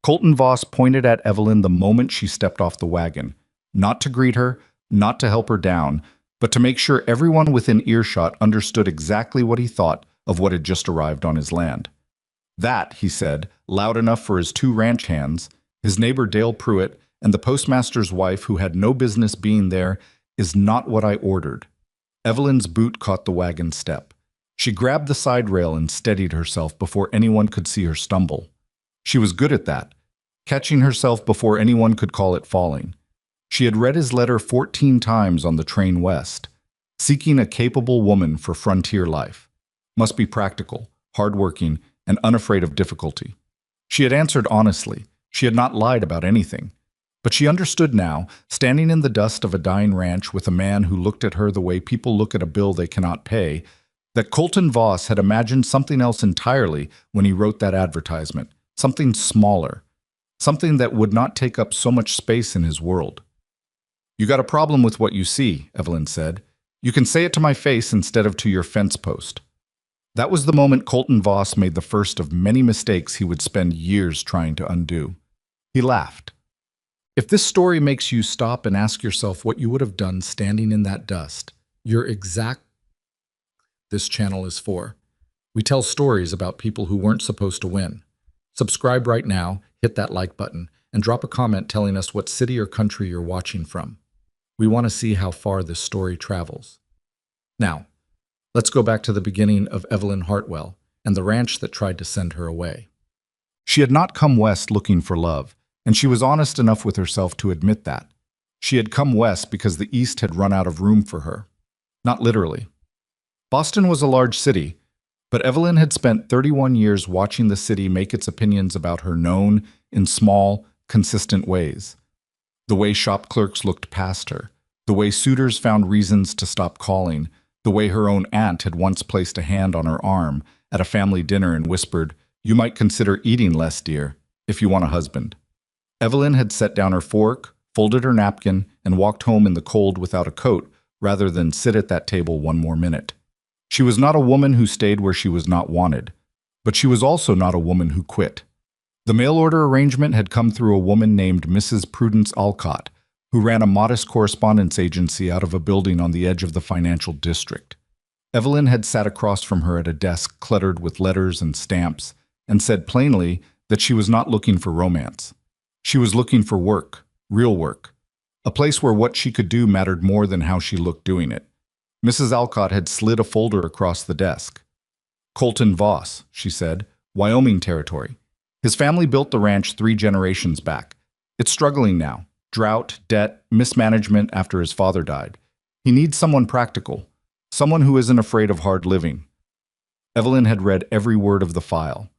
Colton Voss pointed at Evelyn the moment she stepped off the wagon, not to greet her, not to help her down, but to make sure everyone within earshot understood exactly what he thought of what had just arrived on his land. That, he said, loud enough for his two ranch hands, his neighbor Dale Pruitt, and the postmaster's wife who had no business being there, is not what I ordered. Evelyn's boot caught the wagon step. She grabbed the side rail and steadied herself before anyone could see her stumble. She was good at that, catching herself before anyone could call it falling. She had read his letter 14 times on the train west, seeking a capable woman for frontier life. Must be practical, hardworking, and unafraid of difficulty. She had answered honestly. She had not lied about anything. But she understood now, standing in the dust of a dying ranch with a man who looked at her the way people look at a bill they cannot pay, that Colton Voss had imagined something else entirely when he wrote that advertisement, something smaller, something that would not take up so much space in his world. "You got a problem with what you see," Evelyn said. "You can say it to my face instead of to your fence post." That was the moment Colton Voss made the first of many mistakes he would spend years trying to undo. He laughed. If this story makes you stop and ask yourself what you would have done standing in that dust, you're exact this channel is for. We tell stories about people who weren't supposed to win. Subscribe right now, hit that like button, and drop a comment telling us what city or country you're watching from. We want to see how far this story travels. Now, let's go back to the beginning of Evelyn Hartwell and the ranch that tried to send her away. She had not come west looking for love, and she was honest enough with herself to admit that. She had come west because the east had run out of room for her. Not literally. Boston was a large city, but Evelyn had spent 31 years watching the city make its opinions about her known in small, consistent ways. The way shop clerks looked past her, the way suitors found reasons to stop calling, the way her own aunt had once placed a hand on her arm at a family dinner and whispered, "You might consider eating less, dear, if you want a husband." Evelyn had set down her fork, folded her napkin, and walked home in the cold without a coat rather than sit at that table one more minute. She was not a woman who stayed where she was not wanted, but she was also not a woman who quit. The mail order arrangement had come through a woman named Mrs. Prudence Alcott, who ran a modest correspondence agency out of a building on the edge of the financial district. Evelyn had sat across from her at a desk cluttered with letters and stamps and said plainly that she was not looking for romance. She was looking for work, real work, a place where what she could do mattered more than how she looked doing it. Mrs. Alcott had slid a folder across the desk. "Colton Voss," she said, "Wyoming territory. His family built the ranch 3 generations back. It's struggling now. Drought, debt, mismanagement after his father died. He needs someone practical, someone who isn't afraid of hard living." Evelyn had read every word of the file.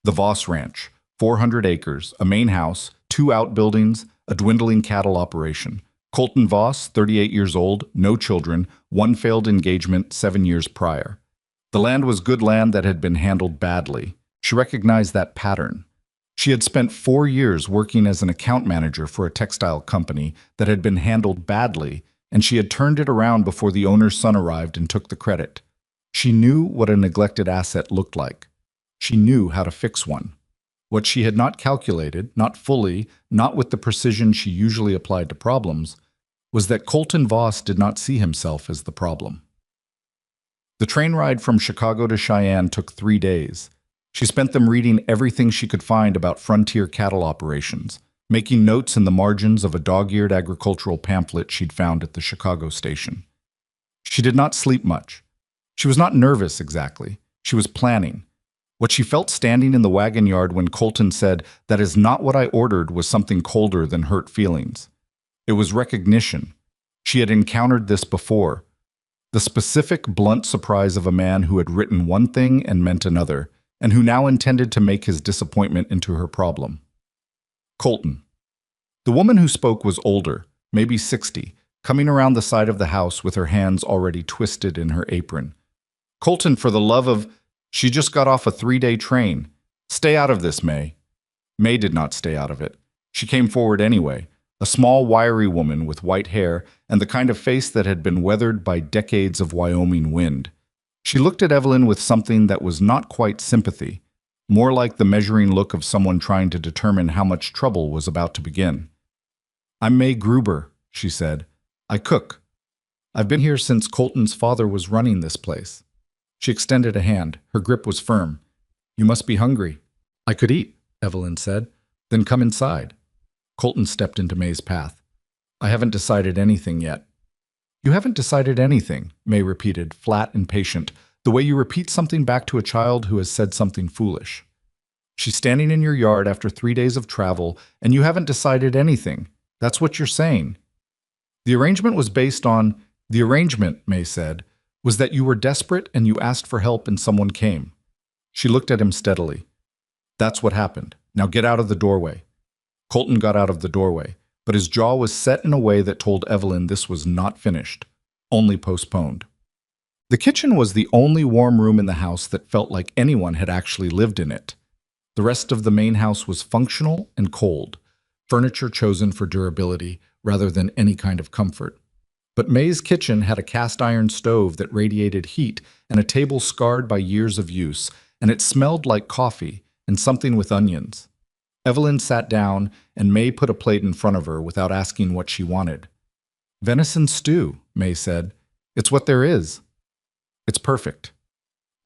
The Voss Ranch, 400 acres, a main house, 2 outbuildings, a dwindling cattle operation. Colton Voss, 38 years old, no children, 1 failed engagement 7 years prior. The land was good land that had been handled badly. She recognized that pattern. She had spent 4 years working as an account manager for a textile company that had been handled badly, and she had turned it around before the owner's son arrived and took the credit. She knew what a neglected asset looked like. She knew how to fix one. What she had not calculated, not fully, not with the precision she usually applied to problems, was that Colton Voss did not see himself as the problem. The train ride from Chicago to Cheyenne took 3 days. She spent them reading everything she could find about frontier cattle operations, making notes in the margins of a dog-eared agricultural pamphlet she'd found at the Chicago station. She did not sleep much. She was not nervous exactly. She was planning. What she felt standing in the wagon yard when Colton said, "That is not what I ordered," was something colder than hurt feelings. It was recognition. She had encountered this before. The specific, blunt surprise of a man who had written one thing and meant another, and who now intended to make his disappointment into her problem. Colton. The woman who spoke was older, maybe 60, coming around the side of the house with her hands already twisted in her apron. "Colton, for the love of..." "She just got off a 3-day train. Stay out of this, May." May did not stay out of it. She came forward anyway. A small, wiry woman with white hair and the kind of face that had been weathered by decades of Wyoming wind. She looked at Evelyn with something that was not quite sympathy, more like the measuring look of someone trying to determine how much trouble was about to begin. "I'm May Gruber," she said. "I cook. I've been here since Colton's father was running this place." She extended a hand. Her grip was firm. "You must be hungry." "I could eat," Evelyn said. "Then come inside." Colton stepped into May's path. "I haven't decided anything yet." "You haven't decided anything," May repeated, flat and patient, the way you repeat something back to a child who has said something foolish. "She's standing in your yard after 3 days of travel, and you haven't decided anything. That's what you're saying." The arrangement, May said, was that you were desperate and you asked for help and someone came. She looked at him steadily. "That's what happened. Now get out of the doorway." Colton got out of the doorway, but his jaw was set in a way that told Evelyn this was not finished, only postponed. The kitchen was the only warm room in the house that felt like anyone had actually lived in it. The rest of the main house was functional and cold, furniture chosen for durability rather than any kind of comfort. But May's kitchen had a cast-iron stove that radiated heat and a table scarred by years of use, and it smelled like coffee and something with onions. Evelyn sat down, and May put a plate in front of her without asking what she wanted. "Venison stew," May said. "It's what there is." "It's perfect."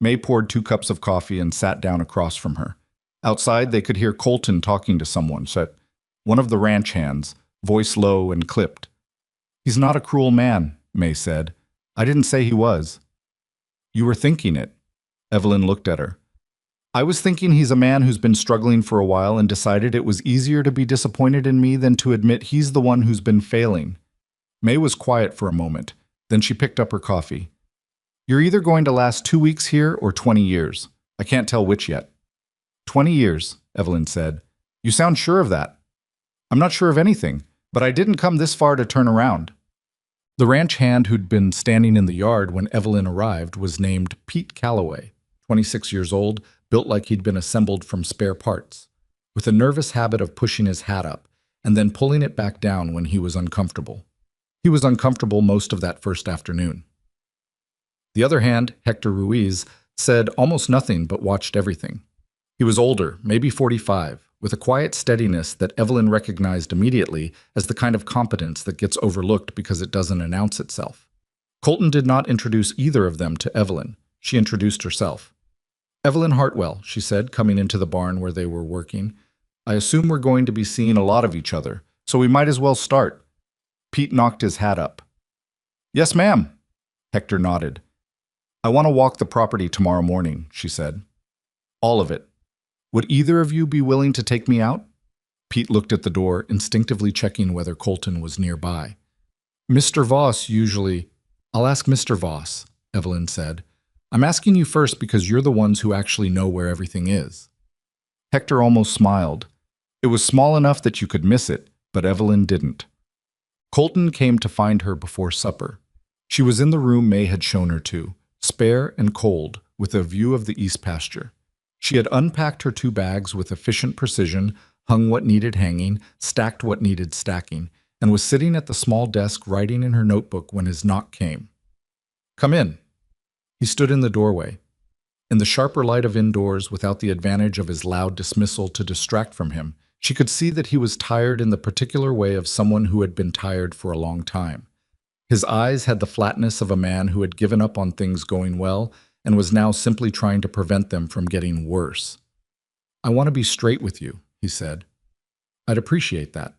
May poured 2 cups of coffee and sat down across from her. Outside, they could hear Colton talking to someone, one of the ranch hands, voice low and clipped. "He's not a cruel man," May said. "I didn't say he was." "You were thinking it." Evelyn looked at her. "I was thinking he's a man who's been struggling for a while and decided it was easier to be disappointed in me than to admit he's the one who's been failing." May was quiet for a moment. Then she picked up her coffee. "You're either going to last 2 weeks here or 20 years. I can't tell which yet." 20 years, Evelyn said. "You sound sure of that." "I'm not sure of anything, but I didn't come this far to turn around." The ranch hand who'd been standing in the yard when Evelyn arrived was named Pete Calloway, 26 years old, built like he'd been assembled from spare parts, with a nervous habit of pushing his hat up and then pulling it back down when he was uncomfortable. He was uncomfortable most of that first afternoon. The other hand, Hector Ruiz, said almost nothing but watched everything. He was older, maybe 45, with a quiet steadiness that Evelyn recognized immediately as the kind of competence that gets overlooked because it doesn't announce itself. Colton did not introduce either of them to Evelyn. She introduced herself. "Evelyn Hartwell," she said, coming into the barn where they were working. "I assume we're going to be seeing a lot of each other, so we might as well start." Pete knocked his hat up. "Yes, ma'am." Hector nodded. "I want to walk the property tomorrow morning," she said. "All of it. Would either of you be willing to take me out?" Pete looked at the door, instinctively checking whether Colton was nearby. "Mr. Voss usually—" "I'll ask Mr. Voss," Evelyn said. "I'm asking you first because you're the ones who actually know where everything is." Hector almost smiled. It was small enough that you could miss it, but Evelyn didn't. Colton came to find her before supper. She was in the room May had shown her to, spare and cold, with a view of the east pasture. She had unpacked her 2 bags with efficient precision, hung what needed hanging, stacked what needed stacking, and was sitting at the small desk writing in her notebook when his knock came. "Come in." He stood in the doorway. In the sharper light of indoors, without the advantage of his loud dismissal to distract from him, she could see that he was tired in the particular way of someone who had been tired for a long time. His eyes had the flatness of a man who had given up on things going well and was now simply trying to prevent them from getting worse. "I want to be straight with you," he said. "I'd appreciate that.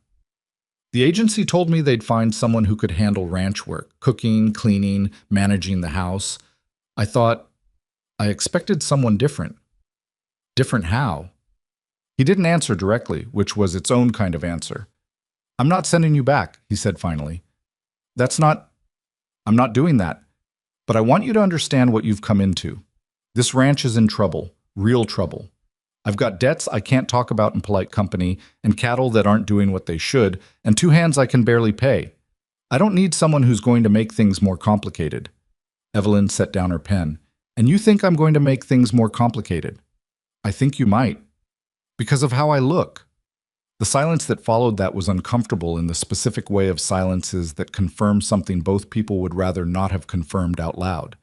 The agency told me they'd find someone who could handle ranch work, cooking, cleaning, managing the house. I expected someone different." "Different how?" He didn't answer directly, which was its own kind of answer. "I'm not sending you back," he said finally. I'm not doing that. But I want you to understand what you've come into. This ranch is in trouble, real trouble. I've got debts I can't talk about in polite company, and cattle that aren't doing what they should, and 2 hands I can barely pay. I don't need someone who's going to make things more complicated." Evelyn set down her pen. "And you think I'm going to make things more complicated?" "I think you might. Because of how I look." The silence that followed that was uncomfortable in the specific way of silences that confirm something both people would rather not have confirmed out loud.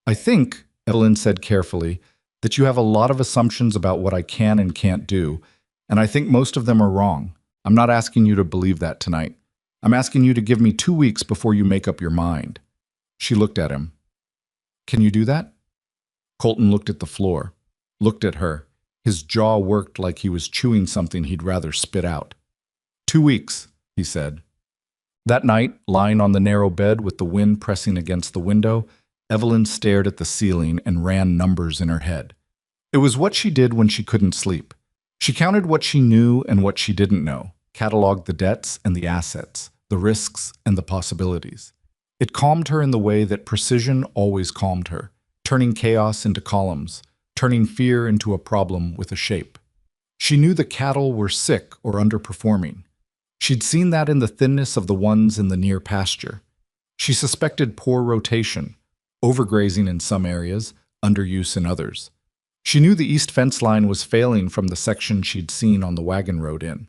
"I think," Evelyn said carefully, that you have a lot of assumptions about what I can and can't do, and I think most of them are wrong. I'm not asking you to believe that tonight. I'm asking you to give me 2 weeks before you make up your mind." She looked at him. "Can you do that?" Colton looked at the floor, looked at her. His jaw worked like he was chewing something he'd rather spit out. 2 weeks, he said. That night, lying on the narrow bed with the wind pressing against the window, Evelyn stared at the ceiling and ran numbers in her head. It was what she did when she couldn't sleep. She counted what she knew and what she didn't know, cataloged the debts and the assets, the risks and the possibilities. It calmed her in the way that precision always calmed her, turning chaos into columns, turning fear into a problem with a shape. She knew the cattle were sick or underperforming. She'd seen that in the thinness of the ones in the near pasture. She suspected poor rotation, overgrazing in some areas, underuse in others. She knew the east fence line was failing from the section she'd seen on the wagon road in.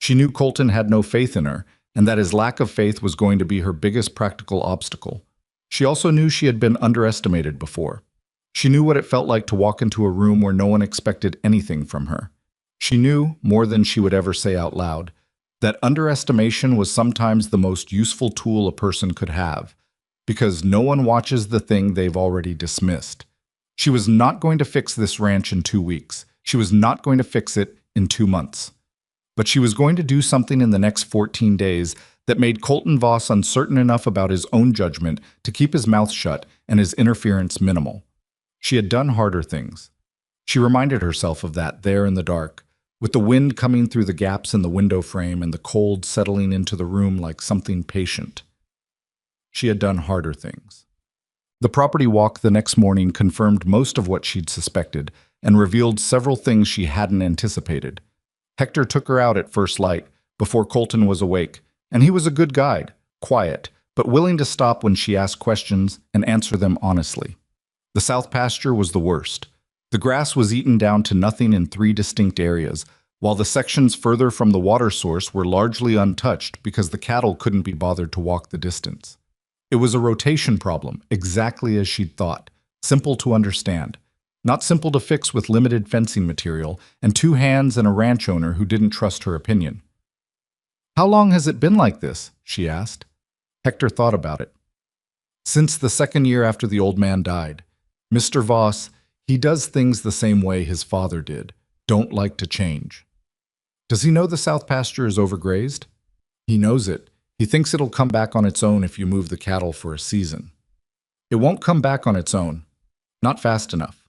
She knew Colton had no faith in her, and that his lack of faith was going to be her biggest practical obstacle. She also knew she had been underestimated before. She knew what it felt like to walk into a room where no one expected anything from her. She knew, more than she would ever say out loud, that underestimation was sometimes the most useful tool a person could have, because no one watches the thing they've already dismissed. She was not going to fix this ranch in 2 weeks. She was not going to fix it in 2 months. But she was going to do something in the next 14 days that made Colton Voss uncertain enough about his own judgment to keep his mouth shut and his interference minimal. She had done harder things. She reminded herself of that there in the dark, with the wind coming through the gaps in the window frame and the cold settling into the room like something patient. She had done harder things. The property walk the next morning confirmed most of what she'd suspected and revealed several things she hadn't anticipated. Hector took her out at first light, before Colton was awake, and he was a good guide, quiet, but willing to stop when she asked questions and answer them honestly. The south pasture was the worst. The grass was eaten down to nothing in 3 distinct areas, while the sections further from the water source were largely untouched because the cattle couldn't be bothered to walk the distance. It was a rotation problem, exactly as she'd thought, simple to understand. Not simple to fix with limited fencing material and 2 hands and a ranch owner who didn't trust her opinion. "How long has it been like this?" she asked. Hector thought about it. "Since the 2nd year after the old man died. Mr. Voss, he does things the same way his father did, don't like to change." "Does he know the south pasture is overgrazed?" "He knows it. He thinks it'll come back on its own if you move the cattle for a season." "It won't come back on its own. Not fast enough."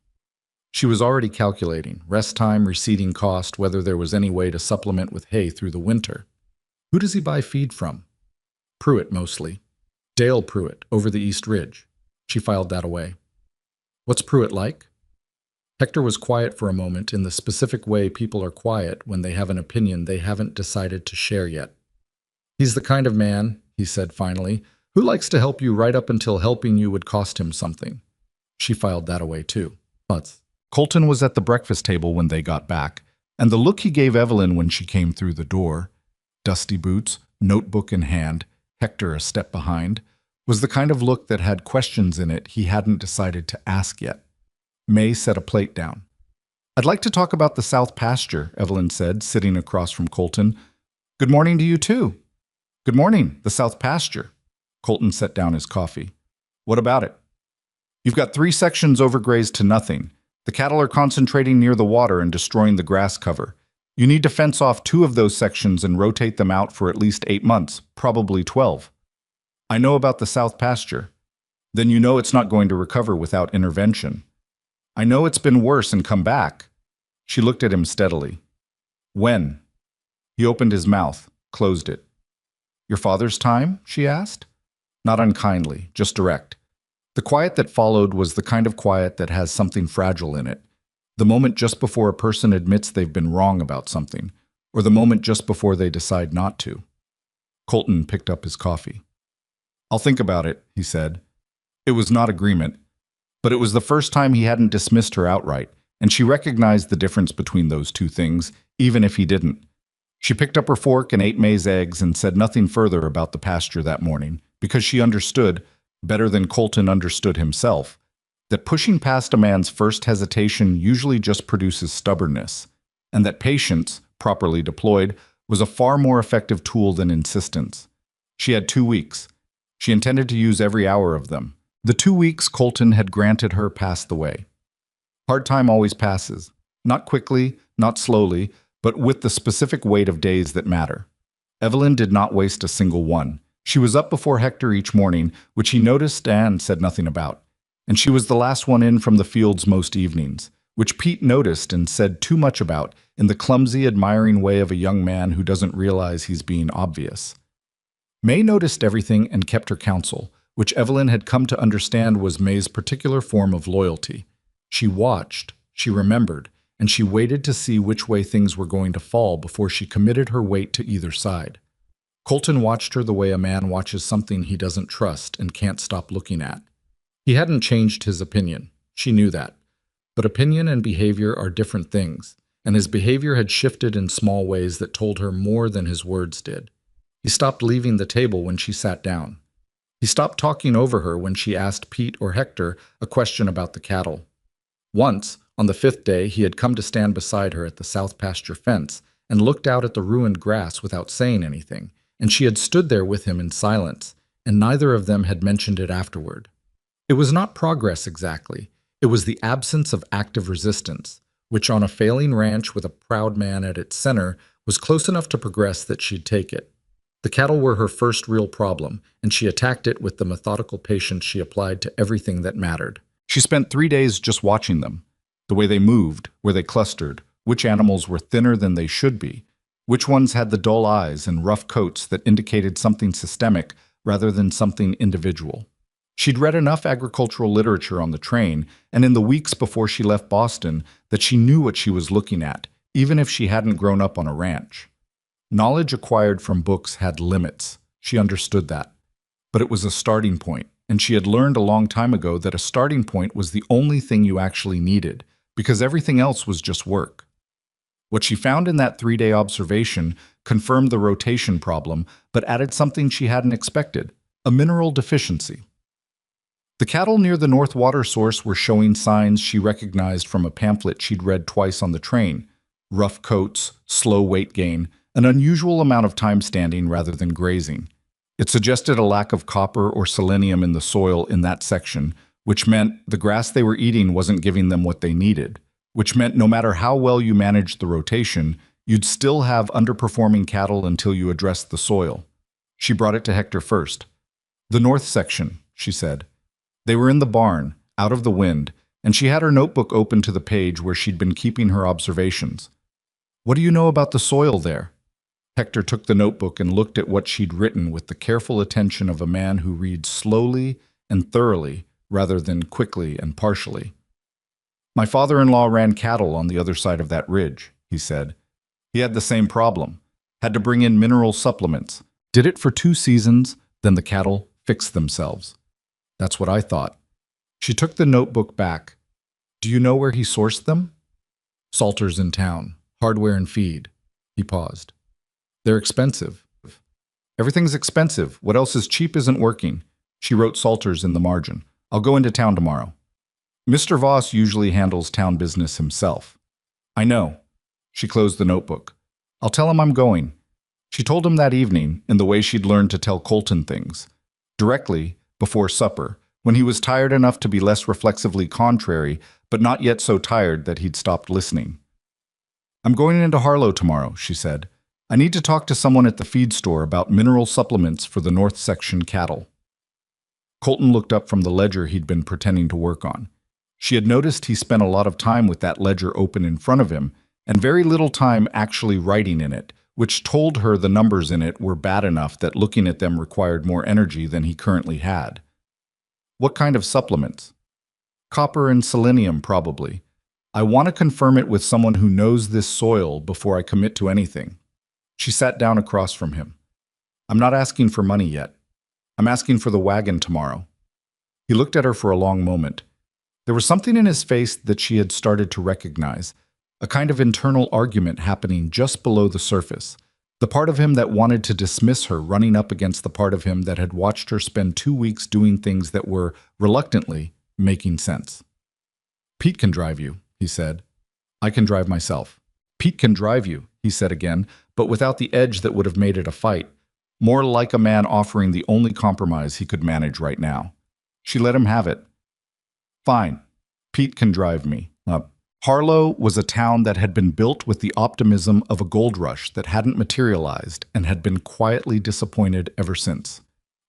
She was already calculating, rest time, receding cost, whether there was any way to supplement with hay through the winter. "Who does he buy feed from?" "Pruitt, mostly. Dale Pruitt, over the East Ridge." She filed that away. "What's Pruitt like?" Hector was quiet for a moment in the specific way people are quiet when they have an opinion they haven't decided to share yet. "He's the kind of man," he said finally, "who likes to help you right up until helping you would cost him something." She filed that away too. Colton was at the breakfast table when they got back, and the look he gave Evelyn when she came through the door, dusty boots, notebook in hand, Hector a step behind, was the kind of look that had questions in it he hadn't decided to ask yet. May set a plate down. "I'd like to talk about the south pasture," Evelyn said, sitting across from Colton. "Good morning to you too." "Good morning, the south pasture." Colton set down his coffee. "What about it?" "You've got 3 sections overgrazed to nothing. The cattle are concentrating near the water and destroying the grass cover. You need to fence off 2 of those sections and rotate them out for at least 8 months, probably 12. "I know about the south pasture." "Then you know it's not going to recover without intervention." "I know it's been worse and come back." She looked at him steadily. "When?" He opened his mouth, closed it. "Your father's time?" she asked. Not unkindly, just direct. The quiet that followed was the kind of quiet that has something fragile in it. The moment just before a person admits they've been wrong about something, or the moment just before they decide not to. Colton picked up his coffee. "I'll think about it," he said. It was not agreement, but it was the first time he hadn't dismissed her outright, and she recognized the difference between those 2 things, even if he didn't. She picked up her fork and ate May's eggs and said nothing further about the pasture that morning, because she understood, better than Colton understood himself, that pushing past a man's first hesitation usually just produces stubbornness, and that patience, properly deployed, was a far more effective tool than insistence. She had 2 weeks. She intended to use every hour of them. The 2 weeks Colton had granted her passed the way. Hard time always passes. Not quickly, not slowly, but with the specific weight of days that matter. Evelyn did not waste a single one. She was up before Hector each morning, which he noticed and said nothing about. And she was the last one in from the fields most evenings, which Pete noticed and said too much about in the clumsy, admiring way of a young man who doesn't realize he's being obvious. May noticed everything and kept her counsel, which Evelyn had come to understand was May's particular form of loyalty. She watched, she remembered, and she waited to see which way things were going to fall before she committed her weight to either side. Colton watched her the way a man watches something he doesn't trust and can't stop looking at. He hadn't changed his opinion. She knew that. But opinion and behavior are different things, and his behavior had shifted in small ways that told her more than his words did. He stopped leaving the table when she sat down. He stopped talking over her when she asked Pete or Hector a question about the cattle. Once, on the 5th day, he had come to stand beside her at the south pasture fence and looked out at the ruined grass without saying anything, and she had stood there with him in silence, and neither of them had mentioned it afterward. It was not progress exactly. It was the absence of active resistance, which on a failing ranch with a proud man at its center was close enough to progress that she'd take it. The cattle were her first real problem, and she attacked it with the methodical patience she applied to everything that mattered. She spent 3 days just watching them. The way they moved, where they clustered, which animals were thinner than they should be, which ones had the dull eyes and rough coats that indicated something systemic rather than something individual. She'd read enough agricultural literature on the train, and in the weeks before she left Boston, that she knew what she was looking at, even if she hadn't grown up on a ranch. Knowledge acquired from books had limits. She understood that. But it was a starting point, and she had learned a long time ago that a starting point was the only thing you actually needed, because everything else was just work. What she found in that 3-day observation confirmed the rotation problem, but added something she hadn't expected: a mineral deficiency. The cattle near the North water source were showing signs she recognized from a pamphlet she'd read twice on the train: rough coats, slow weight gain, an unusual amount of time standing rather than grazing. It suggested a lack of copper or selenium in the soil in that section, which meant the grass they were eating wasn't giving them what they needed, which meant no matter how well you managed the rotation, you'd still have underperforming cattle until you addressed the soil. She brought it to Hector first. "The north section," she said. They were in the barn, out of the wind, and she had her notebook open to the page where she'd been keeping her observations. "What do you know about the soil there?" Hector took the notebook and looked at what she'd written with the careful attention of a man who reads slowly and thoroughly rather than quickly and partially. "My father-in-law ran cattle on the other side of that ridge," he said. "He had the same problem. Had to bring in mineral supplements. Did it for 2 seasons, then the cattle fixed themselves." "That's what I thought." She took the notebook back. "Do you know where he sourced them?" "Salters in town. Hardware and feed." He paused. "They're expensive." "Everything's expensive. What else is cheap isn't working." She wrote Salters in the margin. "I'll go into town tomorrow." "Mr. Voss usually handles town business himself." "I know." She closed the notebook. "I'll tell him I'm going." She told him that evening, in the way she'd learned to tell Colton things. Directly, before supper, when he was tired enough to be less reflexively contrary, but not yet so tired that he'd stopped listening. "I'm going into Harlow tomorrow," she said. "I need to talk to someone at the feed store about mineral supplements for the North Section cattle." Colton looked up from the ledger he'd been pretending to work on. She had noticed he spent a lot of time with that ledger open in front of him, and very little time actually writing in it, which told her the numbers in it were bad enough that looking at them required more energy than he currently had. "What kind of supplements?" "Copper and selenium, probably. I want to confirm it with someone who knows this soil before I commit to anything." She sat down across from him. "I'm not asking for money yet. I'm asking for the wagon tomorrow." He looked at her for a long moment. There was something in his face that she had started to recognize, a kind of internal argument happening just below the surface, the part of him that wanted to dismiss her running up against the part of him that had watched her spend 2 weeks doing things that were, reluctantly, making sense. Pete can drive you, he said. I can drive myself. Pete can drive you, he said again, but without the edge that would have made it a fight. More like a man offering the only compromise he could manage right now. She let him have it. Fine. Pete can drive me. Harlow was a town that had been built with the optimism of a gold rush that hadn't materialized and had been quietly disappointed ever since.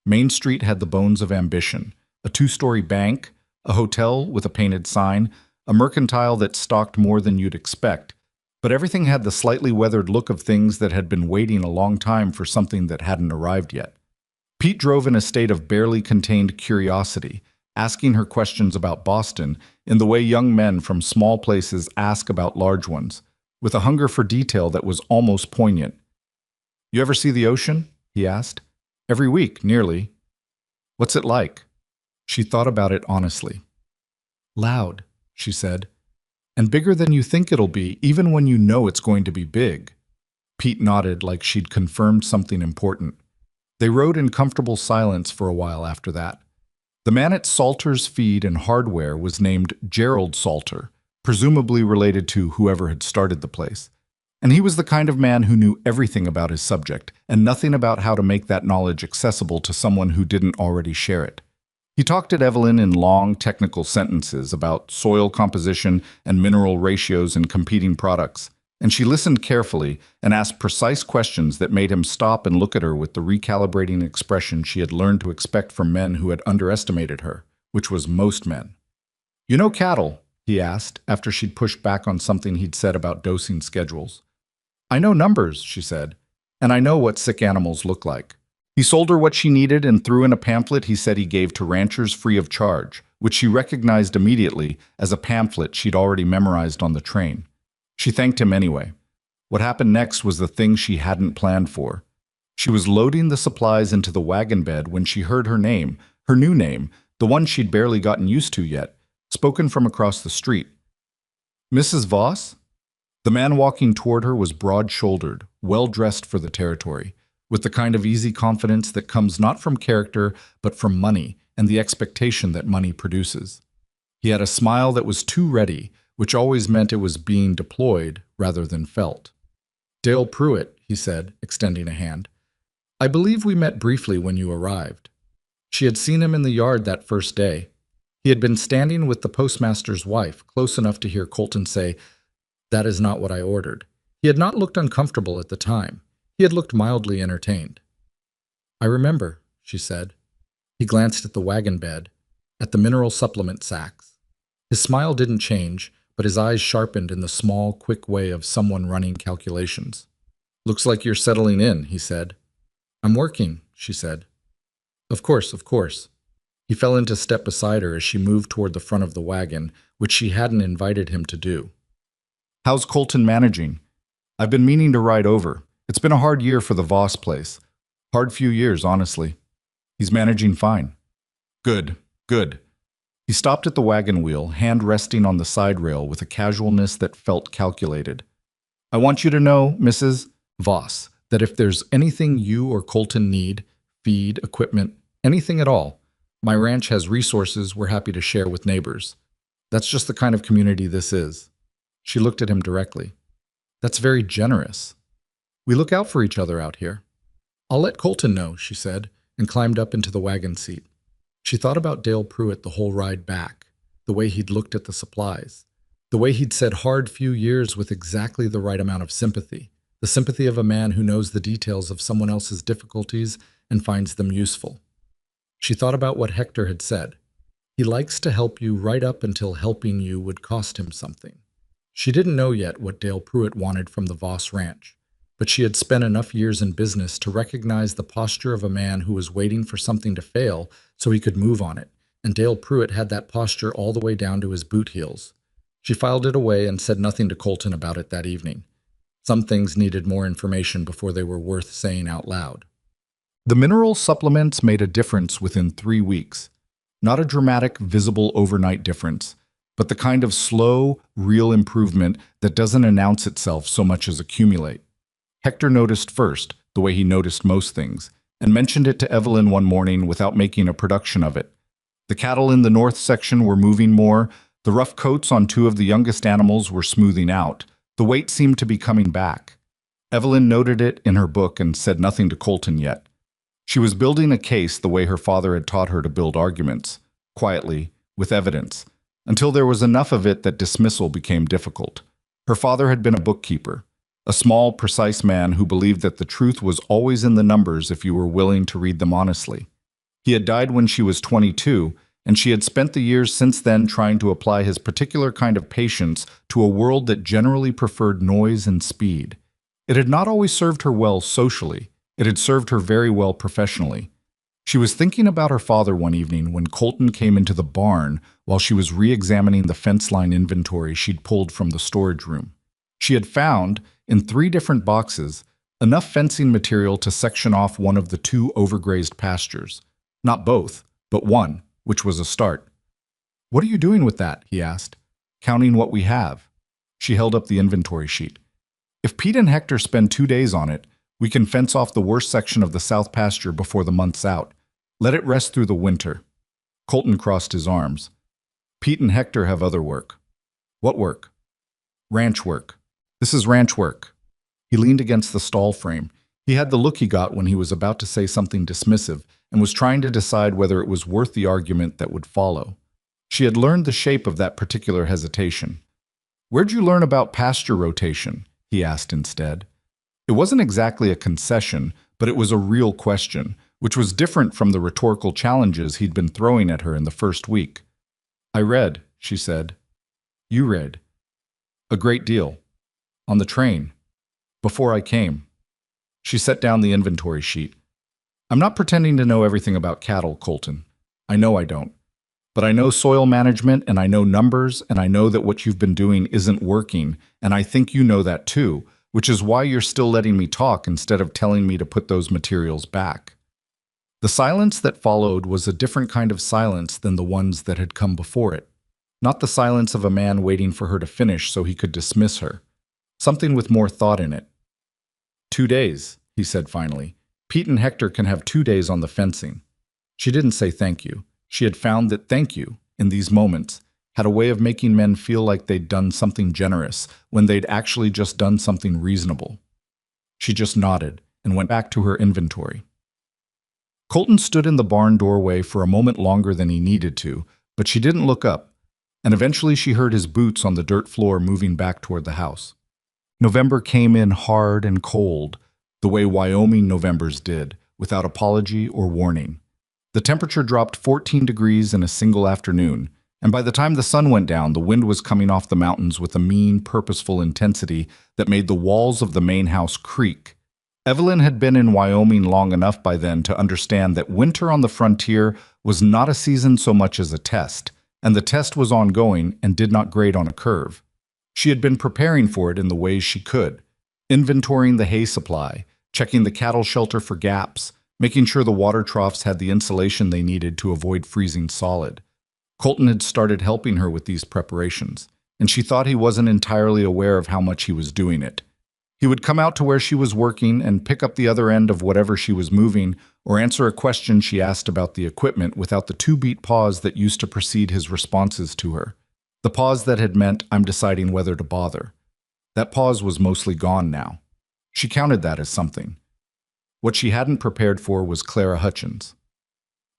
Main Street had the bones of ambition, a two-story bank, a hotel with a painted sign, a mercantile that stocked more than you'd expect, but everything had the slightly weathered look of things that had been waiting a long time for something that hadn't arrived yet. Pete drove in a state of barely contained curiosity, asking her questions about Boston in the way young men from small places ask about large ones, with a hunger for detail that was almost poignant. You ever see the ocean? He asked. Every week, nearly. What's it like? She thought about it honestly. Loud, she said, and bigger than you think it'll be, even when you know it's going to be big. Pete nodded like she'd confirmed something important. They rode in comfortable silence for a while after that. The man at Salter's Feed and Hardware was named Gerald Salter, presumably related to whoever had started the place. And he was the kind of man who knew everything about his subject and nothing about how to make that knowledge accessible to someone who didn't already share it. He talked at Evelyn in long, technical sentences about soil composition and mineral ratios and competing products, and she listened carefully and asked precise questions that made him stop and look at her with the recalibrating expression she had learned to expect from men who had underestimated her, which was most men. You know cattle? He asked, after she'd pushed back on something he'd said about dosing schedules. I know numbers, she said, and I know what sick animals look like. He sold her what she needed and threw in a pamphlet he said he gave to ranchers free of charge, which she recognized immediately as a pamphlet she'd already memorized on the train. She thanked him anyway. What happened next was the thing she hadn't planned for. She was loading the supplies into the wagon bed when she heard her name, her new name, the one she'd barely gotten used to yet, spoken from across the street. Mrs. Voss? The man walking toward her was broad-shouldered, well-dressed for the territory, with the kind of easy confidence that comes not from character, but from money and the expectation that money produces. He had a smile that was too ready, which always meant it was being deployed rather than felt. Dale Pruitt, he said, extending a hand. I believe we met briefly when you arrived. She had seen him in the yard that first day. He had been standing with the postmaster's wife, close enough to hear Colton say, That is not what I ordered. He had not looked uncomfortable at the time. He had looked mildly entertained. I remember, she said. He glanced at the wagon bed, at the mineral supplement sacks. His smile didn't change, but his eyes sharpened in the small, quick way of someone running calculations. Looks like you're settling in, he said. I'm working, she said. Of course, of course. He fell into step beside her as she moved toward the front of the wagon, which she hadn't invited him to do. How's Colton managing? I've been meaning to ride over. It's been a hard year for the Voss place. Hard few years, honestly. He's managing fine. Good, good. He stopped at the wagon wheel, hand resting on the side rail with a casualness that felt calculated. I want you to know, Mrs. Voss, that if there's anything you or Colton need, feed, equipment, anything at all, my ranch has resources we're happy to share with neighbors. That's just the kind of community this is. She looked at him directly. That's very generous. We look out for each other out here. I'll let Colton know, she said, and climbed up into the wagon seat. She thought about Dale Pruitt the whole ride back, the way he'd looked at the supplies, the way he'd said hard few years with exactly the right amount of sympathy, the sympathy of a man who knows the details of someone else's difficulties and finds them useful. She thought about what Hector had said. He likes to help you right up until helping you would cost him something. She didn't know yet what Dale Pruitt wanted from the Voss Ranch, but she had spent enough years in business to recognize the posture of a man who was waiting for something to fail so he could move on it, and Dale Pruitt had that posture all the way down to his boot heels. She filed it away and said nothing to Colton about it that evening. Some things needed more information before they were worth saying out loud. The mineral supplements made a difference within 3 weeks. Not a dramatic, visible overnight difference, but the kind of slow, real improvement that doesn't announce itself so much as accumulate. Hector noticed first, the way he noticed most things, and mentioned it to Evelyn one morning without making a production of it. The cattle in the north section were moving more. The rough coats on two of the youngest animals were smoothing out. The weight seemed to be coming back. Evelyn noted it in her book and said nothing to Colton yet. She was building a case the way her father had taught her to build arguments, quietly, with evidence, until there was enough of it that dismissal became difficult. Her father had been a bookkeeper, a small, precise man who believed that the truth was always in the numbers if you were willing to read them honestly. He had died when she was 22, and she had spent the years since then trying to apply his particular kind of patience to a world that generally preferred noise and speed. It had not always served her well socially. It had served her very well professionally. She was thinking about her father one evening when Colton came into the barn while she was re-examining the fence line inventory she'd pulled from the storage room. She had found, in 3 different boxes, enough fencing material to section off one of the 2 overgrazed pastures. Not both, but one, which was a start. "What are you doing with that?" he asked. "Counting what we have." She held up the inventory sheet. "If Pete and Hector spend 2 days on it, we can fence off the worst section of the south pasture before the month's out. Let it rest through the winter." Colton crossed his arms. "Pete and Hector have other work." "What work?" "Ranch work. This is ranch work." He leaned against the stall frame. He had the look he got when he was about to say something dismissive and was trying to decide whether it was worth the argument that would follow. She had learned the shape of that particular hesitation. "Where'd you learn about pasture rotation?" he asked instead. It wasn't exactly a concession, but it was a real question, which was different from the rhetorical challenges he'd been throwing at her in the first week. "I read," she said. "You read?" "A great deal. On the train. Before I came." She set down the inventory sheet. "I'm not pretending to know everything about cattle, Colton. I know I don't. But I know soil management, and I know numbers, and I know that what you've been doing isn't working, and I think you know that too, which is why you're still letting me talk instead of telling me to put those materials back." The silence that followed was a different kind of silence than the ones that had come before it. Not the silence of a man waiting for her to finish so he could dismiss her. Something with more thought in it. "2 days," he said finally. "Pete and Hector can have 2 days on the fencing." She didn't say thank you. She had found that thank you, in these moments, had a way of making men feel like they'd done something generous when they'd actually just done something reasonable. She just nodded and went back to her inventory. Colton stood in the barn doorway for a moment longer than he needed to, but she didn't look up, and eventually she heard his boots on the dirt floor moving back toward the house. November came in hard and cold, the way Wyoming Novembers did, without apology or warning. The temperature dropped 14 degrees in a single afternoon, and by the time the sun went down, the wind was coming off the mountains with a mean, purposeful intensity that made the walls of the main house creak. Evelyn had been in Wyoming long enough by then to understand that winter on the frontier was not a season so much as a test, and the test was ongoing and did not grade on a curve. She had been preparing for it in the ways she could, inventorying the hay supply, checking the cattle shelter for gaps, making sure the water troughs had the insulation they needed to avoid freezing solid. Colton had started helping her with these preparations, and she thought he wasn't entirely aware of how much he was doing it. He would come out to where she was working and pick up the other end of whatever she was moving, or answer a question she asked about the equipment without the 2-beat pause that used to precede his responses to her. The pause that had meant, "I'm deciding whether to bother." That pause was mostly gone now. She counted that as something. What she hadn't prepared for was Clara Hutchins.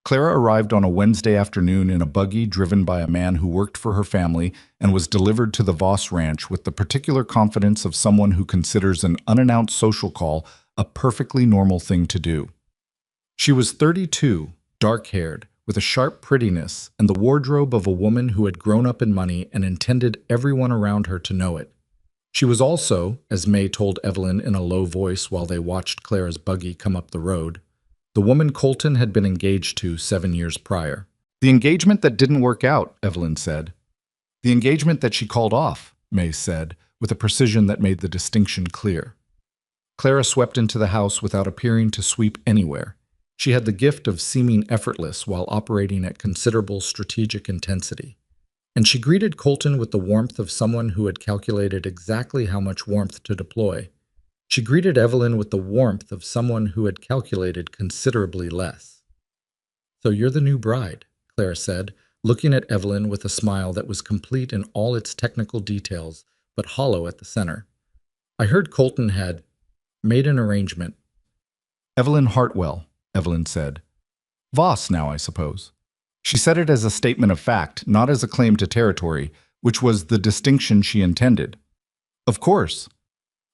Clara arrived on a Wednesday afternoon in a buggy driven by a man who worked for her family and was delivered to the Voss Ranch with the particular confidence of someone who considers an unannounced social call a perfectly normal thing to do. She was 32, dark-haired, with a sharp prettiness and the wardrobe of a woman who had grown up in money and intended everyone around her to know it. She was also, as May told Evelyn in a low voice while they watched Clara's buggy come up the road, the woman Colton had been engaged to 7 years prior. "The engagement that didn't work out," Evelyn said. "The engagement that she called off," May said, with a precision that made the distinction clear. Clara swept into the house without appearing to sweep anywhere. She had the gift of seeming effortless while operating at considerable strategic intensity. And she greeted Colton with the warmth of someone who had calculated exactly how much warmth to deploy. She greeted Evelyn with the warmth of someone who had calculated considerably less. "So you're the new bride," Clara said, looking at Evelyn with a smile that was complete in all its technical details, but hollow at the center. I heard Colton had made an arrangement. Evelyn Hartwell, Evelyn said. Voss now, I suppose. She said it as a statement of fact, not as a claim to territory, which was the distinction she intended. Of course.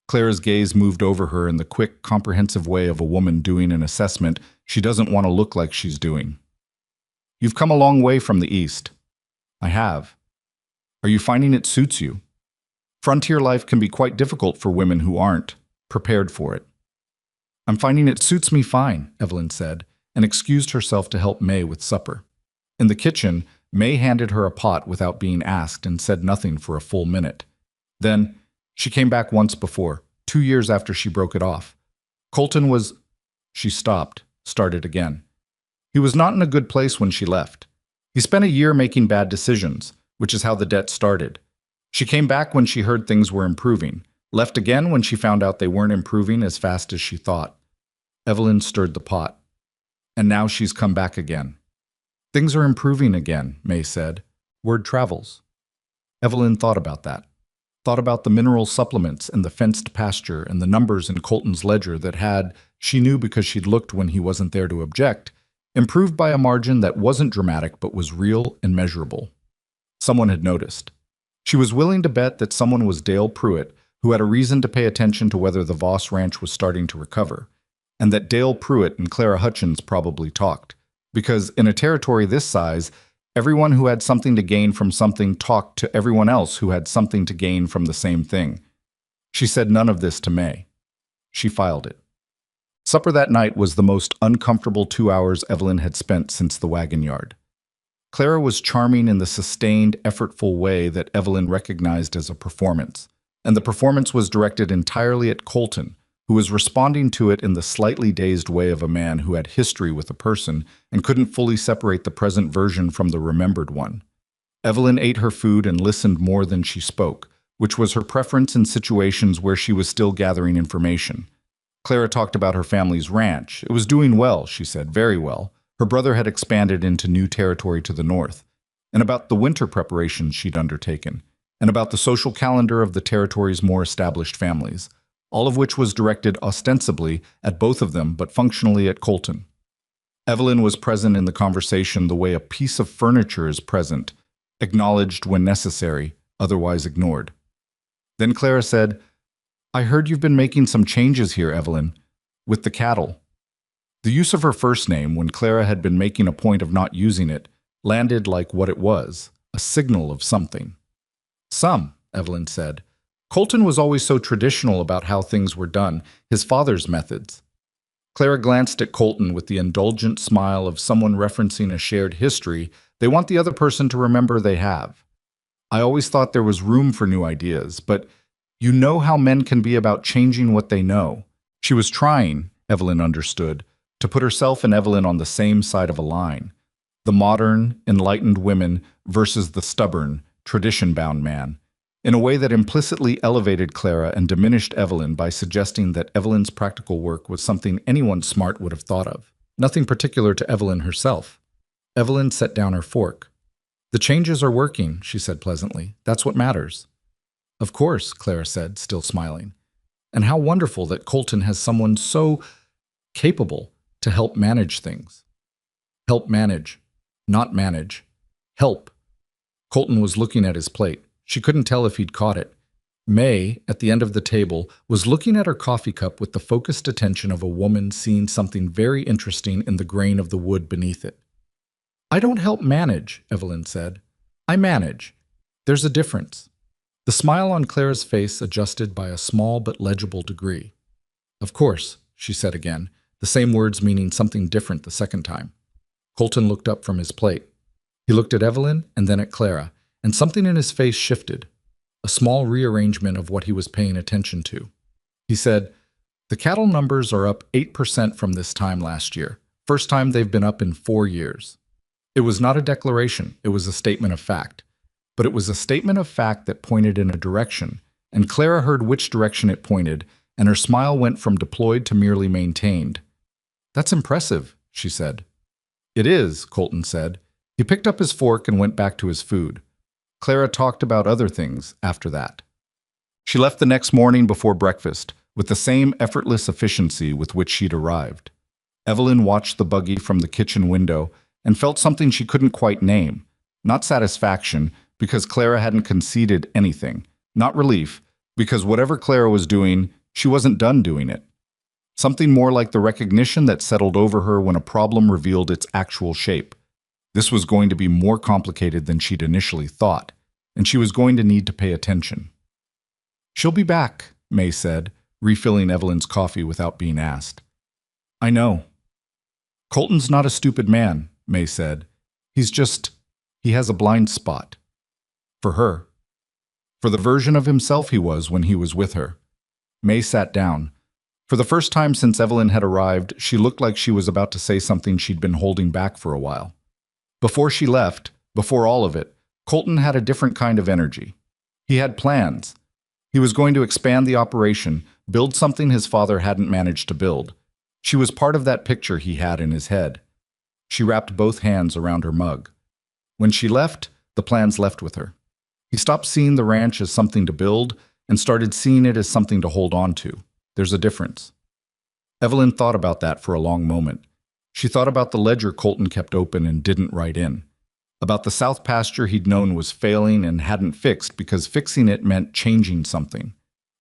Clara's gaze moved over her in the quick, comprehensive way of a woman doing an assessment she doesn't want to look like she's doing. You've come a long way from the East. I have. Are you finding it suits you? Frontier life can be quite difficult for women who aren't prepared for it. I'm finding it suits me fine, Evelyn said, and excused herself to help May with supper. In the kitchen, May handed her a pot without being asked and said nothing for a full minute. Then, she came back once before, 2 years after she broke it off. Colton was... She stopped, started again. He was not in a good place when she left. He spent a year making bad decisions, which is how the debt started. She came back when she heard things were improving, left again when she found out they weren't improving as fast as she thought. Evelyn stirred the pot. And now she's come back again. Things are improving again, May said. Word travels. Evelyn thought about that. Thought about the mineral supplements and the fenced pasture and the numbers in Colton's ledger that had, she knew because she'd looked when he wasn't there to object, improved by a margin that wasn't dramatic but was real and measurable. Someone had noticed. She was willing to bet that someone was Dale Pruitt, who had a reason to pay attention to whether the Voss ranch was starting to recover, and that Dale Pruitt and Clara Hutchins probably talked, because in a territory this size, everyone who had something to gain from something talked to everyone else who had something to gain from the same thing. She said none of this to May. She filed it. Supper that night was the most uncomfortable 2 hours Evelyn had spent since the wagon yard. Clara was charming in the sustained, effortful way that Evelyn recognized as a performance, and the performance was directed entirely at Colton, who was responding to it in the slightly dazed way of a man who had history with a person and couldn't fully separate the present version from the remembered one. Evelyn ate her food and listened more than she spoke, which was her preference in situations where she was still gathering information. Clara talked about her family's ranch. It was doing well, she said, very well. Her brother had expanded into new territory to the north, and about the winter preparations she'd undertaken, and about the social calendar of the territory's more established families, all of which was directed ostensibly at both of them, but functionally at Colton. Evelyn was present in the conversation the way a piece of furniture is present, acknowledged when necessary, otherwise ignored. Then Clara said, I heard you've been making some changes here, Evelyn, with the cattle. The use of her first name, when Clara had been making a point of not using it, landed like what it was, a signal of something. Some, Evelyn said. Colton was always so traditional about how things were done, his father's methods. Clara glanced at Colton with the indulgent smile of someone referencing a shared history they want the other person to remember they have. I always thought there was room for new ideas, but you know how men can be about changing what they know. She was trying, Evelyn understood, to put herself and Evelyn on the same side of a line. The modern, enlightened women versus the stubborn, tradition-bound man, in a way that implicitly elevated Clara and diminished Evelyn by suggesting that Evelyn's practical work was something anyone smart would have thought of, nothing particular to Evelyn herself. Evelyn set down her fork. The changes are working, she said pleasantly. That's what matters. Of course, Clara said, still smiling. And how wonderful that Colton has someone so capable to help manage things. Help manage, not manage. Help. Colton was looking at his plate. She couldn't tell if he'd caught it. May, at the end of the table, was looking at her coffee cup with the focused attention of a woman seeing something very interesting in the grain of the wood beneath it. I don't help manage, Evelyn said. I manage. There's a difference. The smile on Clara's face adjusted by a small but legible degree. Of course, she said again, the same words meaning something different the second time. Colton looked up from his plate. He looked at Evelyn and then at Clara, and something in his face shifted, a small rearrangement of what he was paying attention to. He said, the cattle numbers are up 8% from this time last year, first time they've been up in 4 years. It was not a declaration, it was a statement of fact. But it was a statement of fact that pointed in a direction, and Clara heard which direction it pointed, and her smile went from deployed to merely maintained. That's impressive, she said. It is, Colton said. He picked up his fork and went back to his food. Clara talked about other things after that. She left the next morning before breakfast, with the same effortless efficiency with which she'd arrived. Evelyn watched the buggy from the kitchen window and felt something she couldn't quite name. Not satisfaction, because Clara hadn't conceded anything. Not relief, because whatever Clara was doing, she wasn't done doing it. Something more like the recognition that settled over her when a problem revealed its actual shape. This was going to be more complicated than she'd initially thought, and she was going to need to pay attention. "She'll be back," May said, refilling Evelyn's coffee without being asked. "I know." "Colton's not a stupid man," May said. He has a blind spot. For her. For the version of himself he was when he was with her." May sat down. For the first time since Evelyn had arrived, she looked like she was about to say something she'd been holding back for a while. Before she left, before all of it, Colton had a different kind of energy. He had plans. He was going to expand the operation, build something his father hadn't managed to build. She was part of that picture he had in his head. She wrapped both hands around her mug. When she left, the plans left with her. He stopped seeing the ranch as something to build and started seeing it as something to hold on to. There's a difference. Evelyn thought about that for a long moment. She thought about the ledger Colton kept open and didn't write in. About the south pasture he'd known was failing and hadn't fixed because fixing it meant changing something.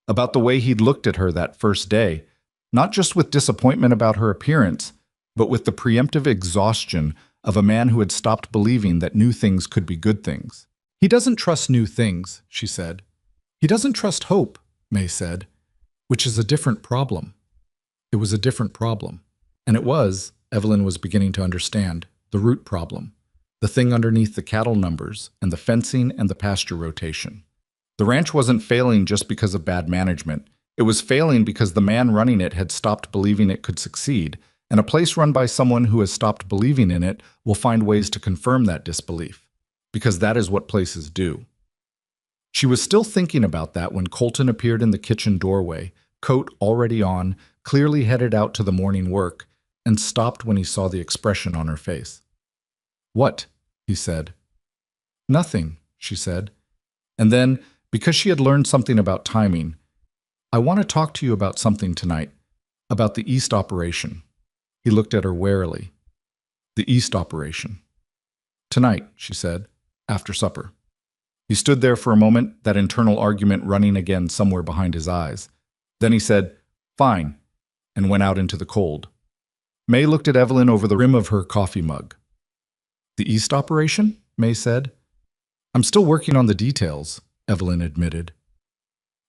About the way he'd looked at her that first day, not just with disappointment about her appearance, but with the preemptive exhaustion of a man who had stopped believing that new things could be good things. "He doesn't trust new things," she said. "He doesn't trust hope," May said, which is a different problem. It was a different problem. And it was, Evelyn was beginning to understand, the root problem. The thing underneath the cattle numbers and the fencing and the pasture rotation. The ranch wasn't failing just because of bad management. It was failing because the man running it had stopped believing it could succeed, and a place run by someone who has stopped believing in it will find ways to confirm that disbelief, because that is what places do. She was still thinking about that when Colton appeared in the kitchen doorway, coat already on, clearly headed out to the morning work, and stopped when he saw the expression on her face. "What?" he said. "Nothing," she said. And then, because she had learned something about timing, "I want to talk to you about something tonight, about the East operation." He looked at her warily. "The East operation." "Tonight," she said, "after supper." He stood there for a moment, that internal argument running again somewhere behind his eyes. Then he said, "Fine," and went out into the cold. May looked at Evelyn over the rim of her coffee mug. "The East operation?" May said. "I'm still working on the details," Evelyn admitted.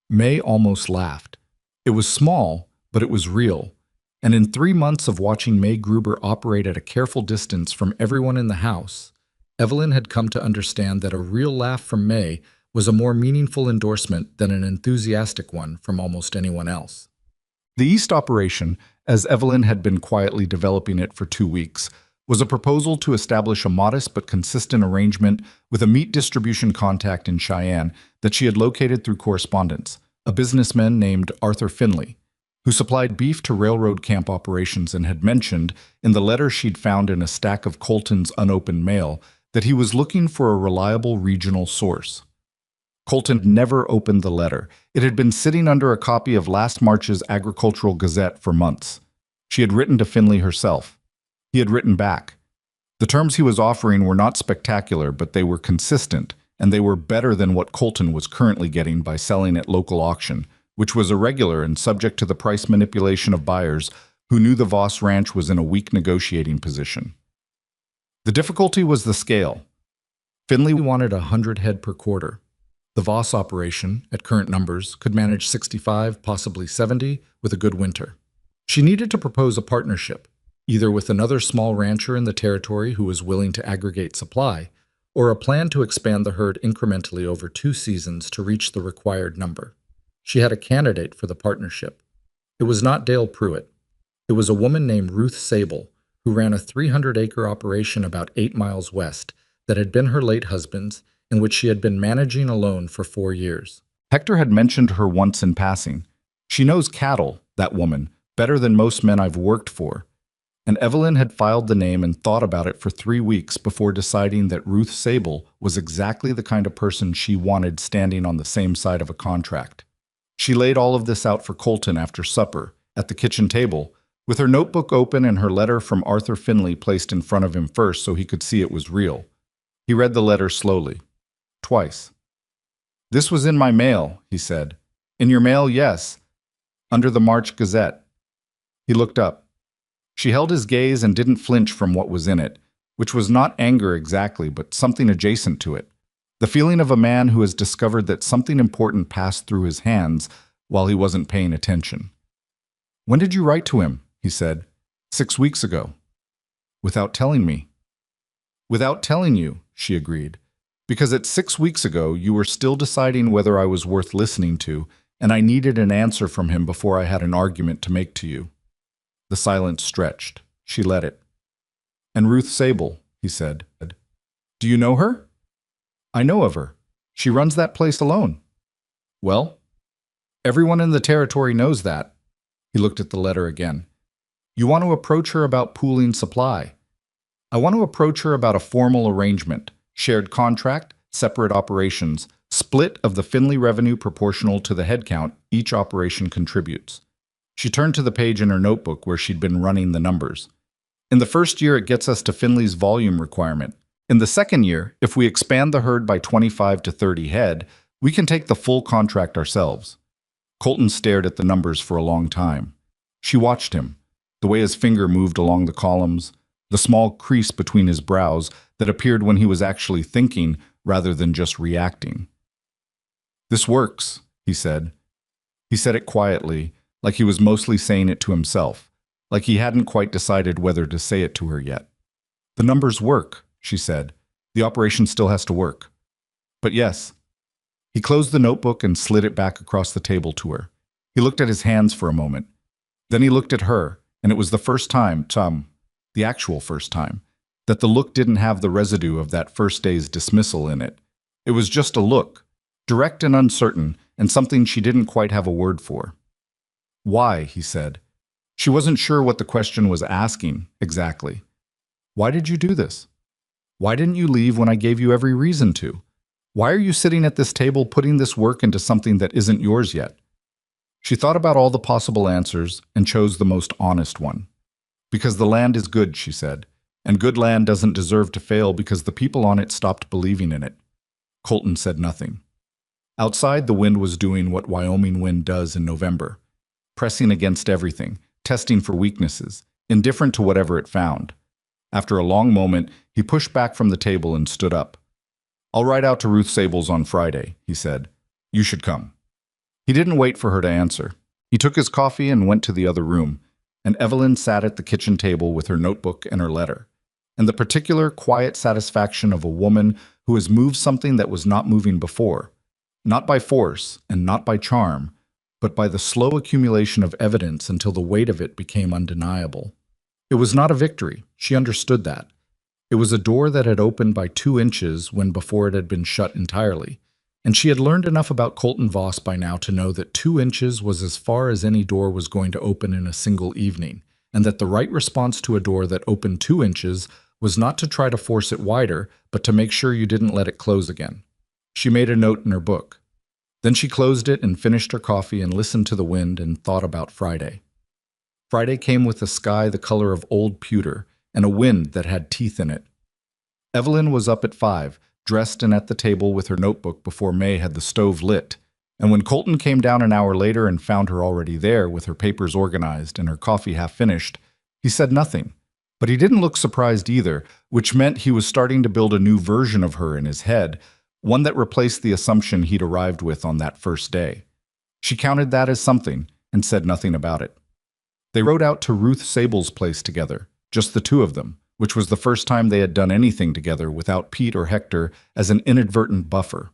May almost laughed. It was small, but it was real. And in 3 months of watching May Gruber operate at a careful distance from everyone in the house, Evelyn had come to understand that a real laugh from May was a more meaningful endorsement than an enthusiastic one from almost anyone else. The East operation, as Evelyn had been quietly developing it for 2 weeks, was a proposal to establish a modest but consistent arrangement with a meat distribution contact in Cheyenne that she had located through correspondence, a businessman named Arthur Finley, who supplied beef to railroad camp operations and had mentioned, in the letter she'd found in a stack of Colton's unopened mail, that he was looking for a reliable regional source. Colton never opened the letter. It had been sitting under a copy of last March's Agricultural Gazette for months. She had written to Finley herself. He had written back. The terms he was offering were not spectacular, but they were consistent, and they were better than what Colton was currently getting by selling at local auction, which was irregular and subject to the price manipulation of buyers who knew the Voss Ranch was in a weak negotiating position. The difficulty was the scale. Finley wanted 100 head per quarter. The Voss operation, at current numbers, could manage 65, possibly 70, with a good winter. She needed to propose a partnership, either with another small rancher in the territory who was willing to aggregate supply, or a plan to expand the herd incrementally over 2 seasons to reach the required number. She had a candidate for the partnership. It was not Dale Pruitt. It was a woman named Ruth Sable, who ran a 300-acre operation about 8 miles west that had been her late husband's, in which she had been managing alone for 4 years. Hector had mentioned her once in passing. "She knows cattle, that woman, better than most men I've worked for." and Evelyn had filed the name and thought about it for 3 weeks before deciding that Ruth Sable was exactly the kind of person she wanted standing on the same side of a contract. She laid all of this out for Colton after supper, at the kitchen table, with her notebook open and her letter from Arthur Finley placed in front of him first so he could see it was real. He read the letter slowly. Twice. "This was in my mail," he said. "In your mail, yes. Under the March Gazette." He looked up. She held his gaze and didn't flinch from what was in it, which was not anger exactly, but something adjacent to it. The feeling of a man who has discovered that something important passed through his hands while he wasn't paying attention. "When did you write to him?" he said. "6 weeks ago." "Without telling me." "Without telling you," she agreed. "Because at 6 weeks ago you were still deciding whether I was worth listening to, and I needed an answer from him before I had an argument to make to you." The silence stretched. She let it. "And Ruth Sable," he said. "Do you know her?" "I know of her. She runs that place alone." "Well, everyone in the territory knows that." He looked at the letter again. "You want to approach her about pooling supply. I want to approach her about a formal arrangement, shared contract, separate operations, split of the Finley revenue proportional to the headcount each operation contributes." She turned to the page in her notebook where she'd been running the numbers. "In the first year, it gets us to Finley's volume requirement. In the second year, if we expand the herd by 25 to 30 head, we can take the full contract ourselves." Colton stared at the numbers for a long time. She watched him, the way his finger moved along the columns, the small crease between his brows that appeared when he was actually thinking rather than just reacting. "This works," he said. He said it quietly, like he was mostly saying it to himself, like he hadn't quite decided whether to say it to her yet. "The numbers work," she said. "The operation still has to work. But yes." He closed the notebook and slid it back across the table to her. He looked at his hands for a moment. Then he looked at her, and it was the first time, the actual first time, that the look didn't have the residue of that first day's dismissal in it. It was just a look, direct and uncertain, and something she didn't quite have a word for. "Why?" he said. She wasn't sure what the question was asking, exactly. "Why did you do this? Why didn't you leave when I gave you every reason to? Why are you sitting at this table putting this work into something that isn't yours yet?" She thought about all the possible answers and chose the most honest one. "Because the land is good," she said, "and good land doesn't deserve to fail because the people on it stopped believing in it." Colton said nothing. Outside, the wind was doing what Wyoming wind does in November, pressing against everything, testing for weaknesses, indifferent to whatever it found. After a long moment, he pushed back from the table and stood up. "I'll ride out to Ruth Sable's on Friday," he said. "You should come." He didn't wait for her to answer. He took his coffee and went to the other room, and Evelyn sat at the kitchen table with her notebook and her letter, and the particular quiet satisfaction of a woman who has moved something that was not moving before, not by force and not by charm, but by the slow accumulation of evidence until the weight of it became undeniable. It was not a victory. She understood that. It was a door that had opened by 2 inches when before it had been shut entirely, and she had learned enough about Colton Voss by now to know that 2 inches was as far as any door was going to open in a single evening, and that the right response to a door that opened 2 inches was not to try to force it wider, but to make sure you didn't let it close again. She made a note in her book. Then she closed it and finished her coffee and listened to the wind and thought about Friday. Friday came with a sky the color of old pewter and a wind that had teeth in it. Evelyn was up at 5, dressed and at the table with her notebook before May had the stove lit, and when Colton came down an hour later and found her already there with her papers organized and her coffee half finished, he said nothing. But he didn't look surprised either, which meant he was starting to build a new version of her in his head, one that replaced the assumption he'd arrived with on that first day. She counted that as something and said nothing about it. They rode out to Ruth Sable's place together, just the 2 of them, which was the first time they had done anything together without Pete or Hector as an inadvertent buffer.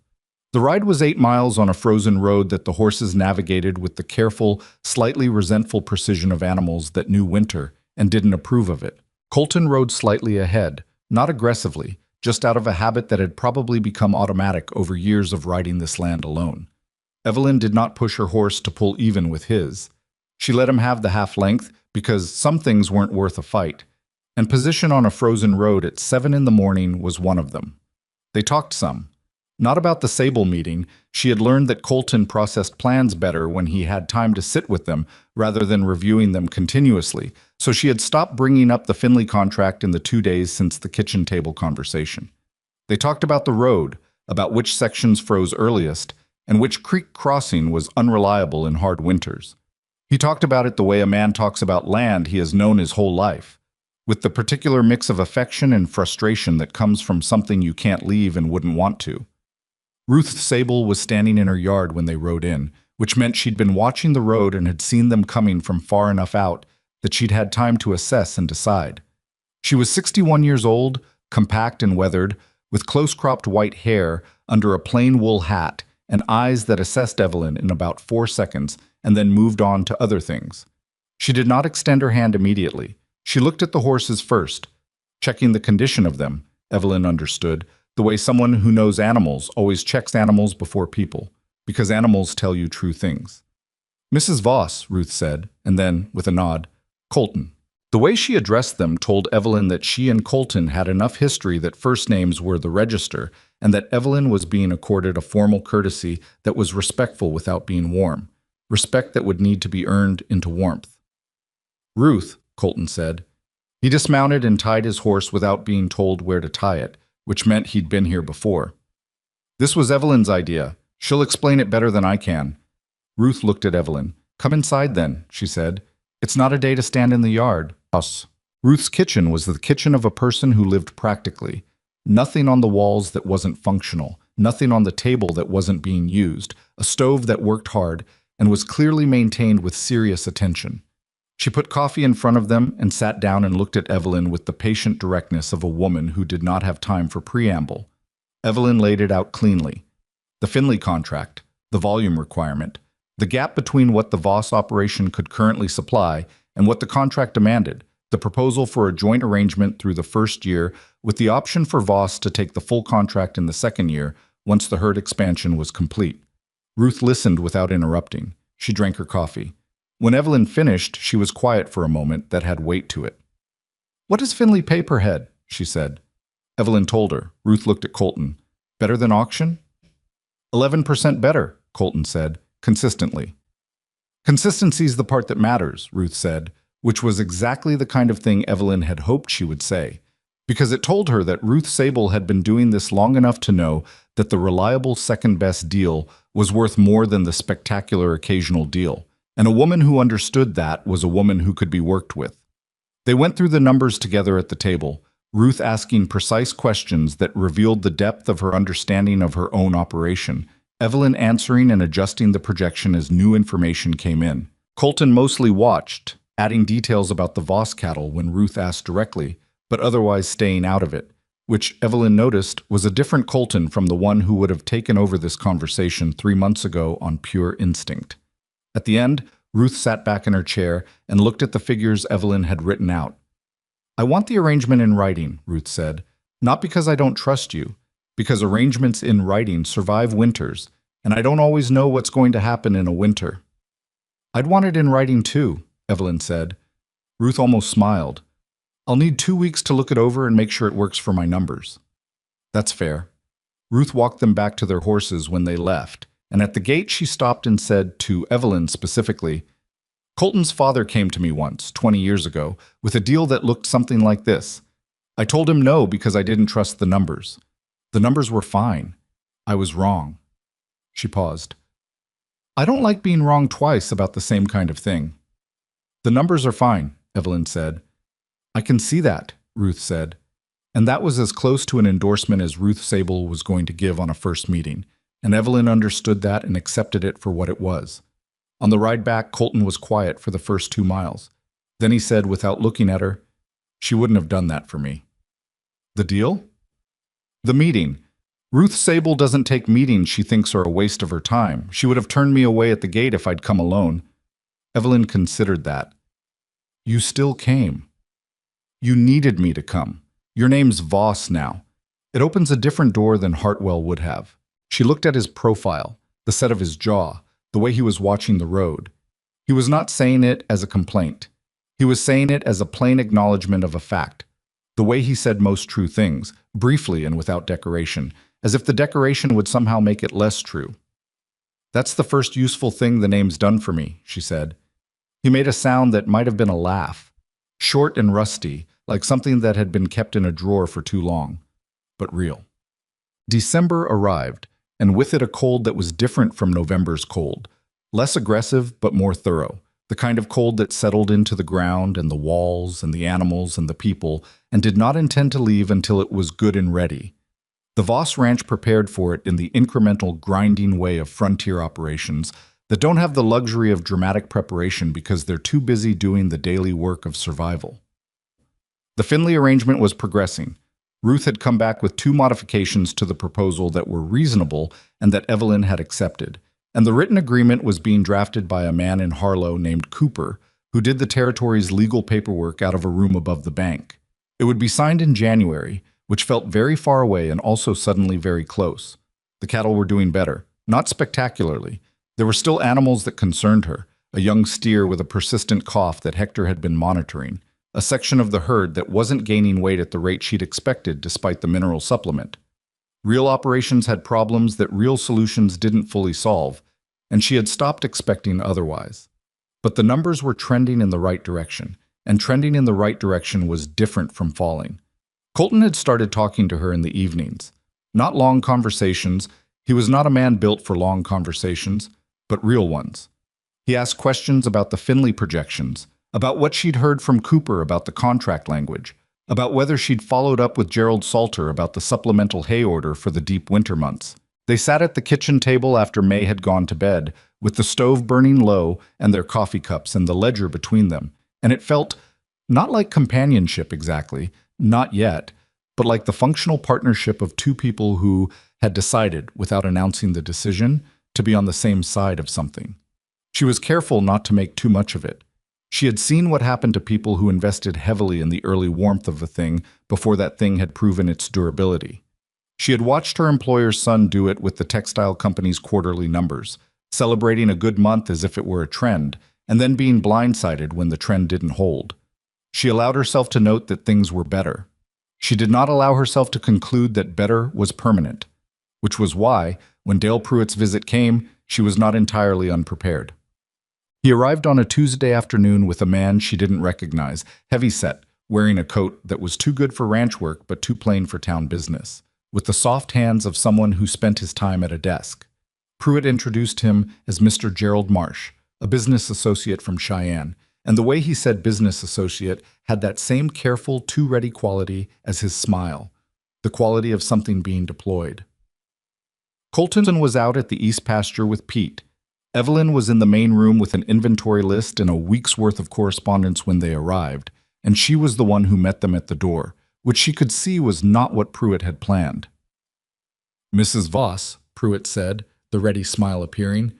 The ride was 8 miles on a frozen road that the horses navigated with the careful, slightly resentful precision of animals that knew winter and didn't approve of it. Colton rode slightly ahead, not aggressively, just out of a habit that had probably become automatic over years of riding this land alone. Evelyn did not push her horse to pull even with his. She let him have the half length because some things weren't worth a fight, and position on a frozen road at 7 in the morning was one of them. They talked some. Not about the Sable meeting. She had learned that Colton processed plans better when he had time to sit with them rather than reviewing them continuously, so she had stopped bringing up the Finley contract in the 2 days since the kitchen table conversation. They talked about the road, about which sections froze earliest, and which creek crossing was unreliable in hard winters. He talked about it the way a man talks about land he has known his whole life, with the particular mix of affection and frustration that comes from something you can't leave and wouldn't want to. Ruth Sable was standing in her yard when they rode in, which meant she'd been watching the road and had seen them coming from far enough out that she'd had time to assess and decide. She was 61 years old, compact and weathered, with close-cropped white hair under a plain wool hat and eyes that assessed Evelyn in about 4 seconds and then moved on to other things. She did not extend her hand immediately. She looked at the horses first, checking the condition of them, Evelyn understood, the way someone who knows animals always checks animals before people, because animals tell you true things. "Mrs. Voss," Ruth said, and then, with a nod, "Colton." The way she addressed them told Evelyn that she and Colton had enough history that first names were the register, and that Evelyn was being accorded a formal courtesy that was respectful without being warm, respect that would need to be earned into warmth. "Ruth," Colton said. He dismounted and tied his horse without being told where to tie it, which meant he'd been here before. "This was Evelyn's idea. She'll explain it better than I can." Ruth looked at Evelyn. "Come inside then," she said. "It's not a day to stand in the yard." Us. Ruth's kitchen was the kitchen of a person who lived practically. Nothing on the walls that wasn't functional, nothing on the table that wasn't being used, a stove that worked hard and was clearly maintained with serious attention. She put coffee in front of them and sat down and looked at Evelyn with the patient directness of a woman who did not have time for preamble. Evelyn laid it out cleanly. The Finley contract, the volume requirement, the gap between what the Voss operation could currently supply and what the contract demanded, the proposal for a joint arrangement through the first year with the option for Voss to take the full contract in the second year once the herd expansion was complete. Ruth listened without interrupting. She drank her coffee. When Evelyn finished, she was quiet for a moment that had weight to it. "What does Finley pay per head?" she said. Evelyn told her. Ruth looked at Colton. "Better than auction?" 11% better, Colton said, consistently. "Consistency's the part that matters," Ruth said, which was exactly the kind of thing Evelyn had hoped she would say, because it told her that Ruth Sable had been doing this long enough to know that the reliable second-best deal was worth more than the spectacular occasional deal. And a woman who understood that was a woman who could be worked with. They went through the numbers together at the table, Ruth asking precise questions that revealed the depth of her understanding of her own operation, Evelyn answering and adjusting the projection as new information came in. Colton mostly watched, adding details about the Voss cattle when Ruth asked directly, but otherwise staying out of it, which Evelyn noticed was a different Colton from the one who would have taken over this conversation 3 months ago on pure instinct. At the end, Ruth sat back in her chair and looked at the figures Evelyn had written out. "I want the arrangement in writing," Ruth said, "not because I don't trust you, because arrangements in writing survive winters, and I don't always know what's going to happen in a winter." "I'd want it in writing too," Evelyn said. Ruth almost smiled. "I'll need 2 weeks to look it over and make sure it works for my numbers." "That's fair." Ruth walked them back to their horses when they left, and at the gate she stopped and said to Evelyn specifically, "Colton's father came to me once, 20 years ago, with a deal that looked something like this. I told him no because I didn't trust the numbers. The numbers were fine. I was wrong." She paused. "I don't like being wrong twice about the same kind of thing." "The numbers are fine," Evelyn said. "I can see that," Ruth said. And that was as close to an endorsement as Ruth Sable was going to give on a first meeting, and Evelyn understood that and accepted it for what it was. On the ride back, Colton was quiet for the first 2 miles. Then he said, without looking at her, "She wouldn't have done that for me." "The deal?" "The meeting. Ruth Sable doesn't take meetings she thinks are a waste of her time. She would have turned me away at the gate if I'd come alone." Evelyn considered that. "You still came. You needed me to come. Your name's Voss now. It opens a different door than Hartwell would have." She looked at his profile, the set of his jaw, the way he was watching the road. He was not saying it as a complaint. He was saying it as a plain acknowledgement of a fact. The way he said most true things, briefly and without decoration, as if the decoration would somehow make it less true. "That's the first useful thing the name's done for me," she said. He made a sound that might have been a laugh, short and rusty, like something that had been kept in a drawer for too long, but real. December arrived, and with it a cold that was different from November's cold, less aggressive but more thorough, the kind of cold that settled into the ground and the walls and the animals and the people and did not intend to leave until it was good and ready. The Voss Ranch prepared for it in the incremental, grinding way of frontier operations that don't have the luxury of dramatic preparation because they're too busy doing the daily work of survival. The Finley arrangement was progressing. Ruth had come back with 2 modifications to the proposal that were reasonable and that Evelyn had accepted, and the written agreement was being drafted by a man in Harlow named Cooper, who did the territory's legal paperwork out of a room above the bank. It would be signed in January, which felt very far away and also suddenly very close. The cattle were doing better, not spectacularly. There were still animals that concerned her, a young steer with a persistent cough that Hector had been monitoring, a section of the herd that wasn't gaining weight at the rate she'd expected despite the mineral supplement. Real operations had problems that real solutions didn't fully solve, and she had stopped expecting otherwise. But the numbers were trending in the right direction, and trending in the right direction was different from falling. Colton had started talking to her in the evenings. Not long conversations. He was not a man built for long conversations, but real ones. He asked questions about the Finley projections, about what she'd heard from Cooper about the contract language, about whether she'd followed up with Gerald Salter about the supplemental hay order for the deep winter months. They sat at the kitchen table after May had gone to bed, with the stove burning low and their coffee cups and the ledger between them, and it felt not like companionship exactly, not yet, but like the functional partnership of 2 people who had decided, without announcing the decision, to be on the same side of something. She was careful not to make too much of it. She had seen what happened to people who invested heavily in the early warmth of a thing before that thing had proven its durability. She had watched her employer's son do it with the textile company's quarterly numbers, celebrating a good month as if it were a trend, and then being blindsided when the trend didn't hold. She allowed herself to note that things were better. She did not allow herself to conclude that better was permanent, which was why, when Dale Pruitt's visit came, she was not entirely unprepared. He arrived on a Tuesday afternoon with a man she didn't recognize, heavy-set, wearing a coat that was too good for ranch work but too plain for town business, with the soft hands of someone who spent his time at a desk. Pruitt introduced him as Mr. Gerald Marsh, a business associate from Cheyenne, and the way he said business associate had that same careful, too-ready quality as his smile, the quality of something being deployed. Colton was out at the east pasture with Pete. Evelyn was in the main room with an inventory list and a week's worth of correspondence when they arrived, and she was the one who met them at the door, which she could see was not what Pruitt had planned. "Mrs. Voss," Pruitt said, the ready smile appearing,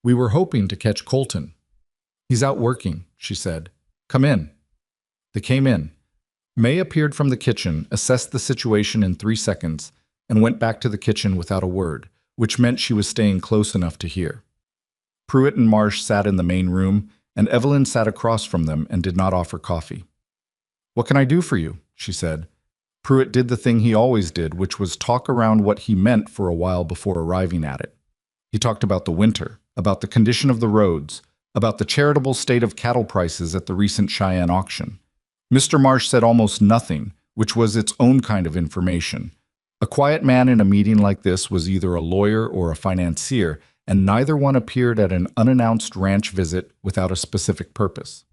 "we were hoping to catch Colton." "He's out working," she said. "Come in." They came in. May appeared from the kitchen, assessed the situation in 3 seconds, and went back to the kitchen without a word, which meant she was staying close enough to hear. Pruitt and Marsh sat in the main room, and Evelyn sat across from them and did not offer coffee. "What can I do for you?" she said. Pruitt did the thing he always did, which was talk around what he meant for a while before arriving at it. He talked about the winter, about the condition of the roads, about the charitable state of cattle prices at the recent Cheyenne auction. Mr. Marsh said almost nothing, which was its own kind of information. A quiet man in a meeting like this was either a lawyer or a financier, and neither one appeared at an unannounced ranch visit without a specific purpose.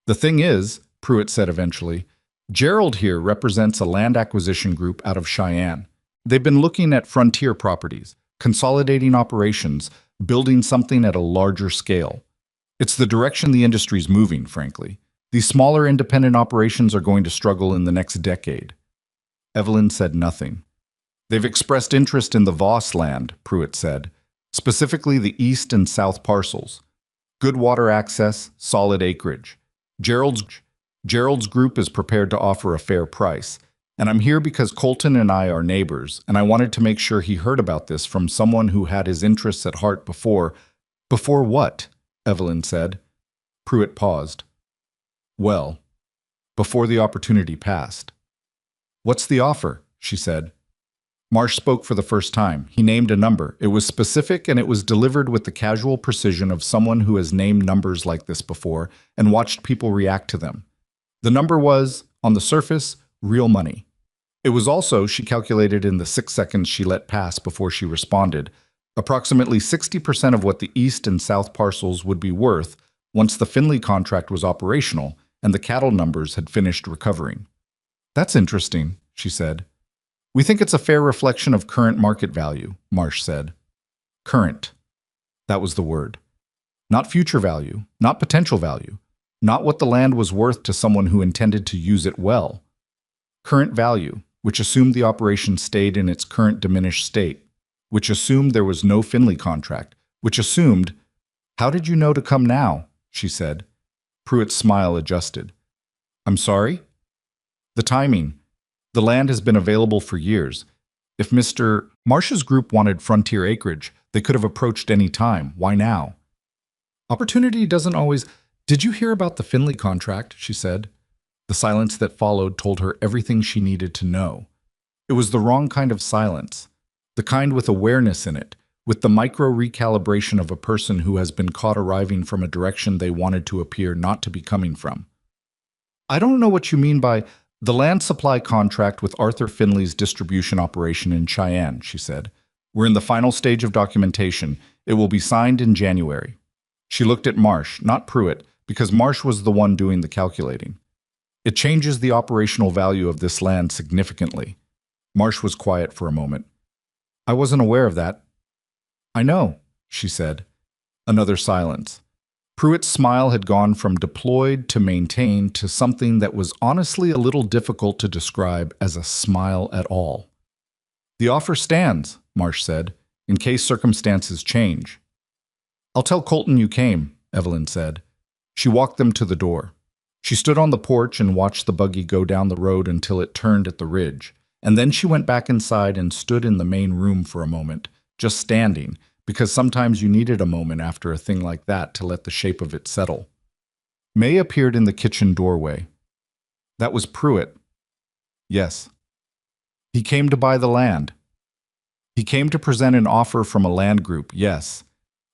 "The thing is," Pruitt said eventually, "Gerald here represents a land acquisition group out of Cheyenne. They've been looking at frontier properties, consolidating operations, building something at a larger scale. It's the direction the industry's moving, frankly. These smaller independent operations are going to struggle in the next decade." Evelyn said nothing. "They've expressed interest in the Voss land," Pruitt said, "specifically the east and south parcels. Good water access, solid acreage. Gerald's group is prepared to offer a fair price, and I'm here because Colton and I are neighbors, and I wanted to make sure he heard about this from someone who had his interests at heart before—" "Before what?" Evelyn said. Pruitt paused. "Well, before the opportunity passed," What's the offer? She said. Marsh spoke for the first time. He named a number. It was specific and it was delivered with the casual precision of someone who has named numbers like this before and watched people react to them. The number was, on the surface, real money. It was also, she calculated in the 6 seconds she let pass before she responded, approximately 60% of what the east and south parcels would be worth once the Finley contract was operational and the cattle numbers had finished recovering. That's interesting, she said. We think it's a fair reflection of current market value, Marsh said. Current. That was the word. Not future value, not potential value, not what the land was worth to someone who intended to use it well. Current value, which assumed the operation stayed in its current diminished state, which assumed there was no Finley contract, which assumed, "How did you know to come now?" she said. Pruitt's smile adjusted. I'm sorry? The timing. The land has been available for years. If Mr. Marsh's group wanted frontier acreage, they could have approached any time. Why now? Opportunity doesn't always... Did you hear about the Finley contract? She said. The silence that followed told her everything she needed to know. It was the wrong kind of silence, the kind with awareness in it, with the micro-recalibration of a person who has been caught arriving from a direction they wanted to appear not to be coming from. I don't know what you mean by the land supply contract with Arthur Finley's distribution operation in Cheyenne, she said. We're in the final stage of documentation. It will be signed in January. She looked at Marsh, not Pruitt, because Marsh was the one doing the calculating. It changes the operational value of this land significantly. Marsh was quiet for a moment. I wasn't aware of that. I know, she said. Another silence. Pruitt's smile had gone from deployed to maintained to something that was honestly a little difficult to describe as a smile at all. The offer stands, Marsh said, in case circumstances change. I'll tell Colton you came, Evelyn said. She walked them to the door. She stood on the porch and watched the buggy go down the road until it turned at the ridge, and then she went back inside and stood in the main room for a moment, just standing, because sometimes you needed a moment after a thing like that to let the shape of it settle. May appeared in the kitchen doorway. That was Pruitt. Yes. He came to buy the land. He came to present an offer from a land group, yes.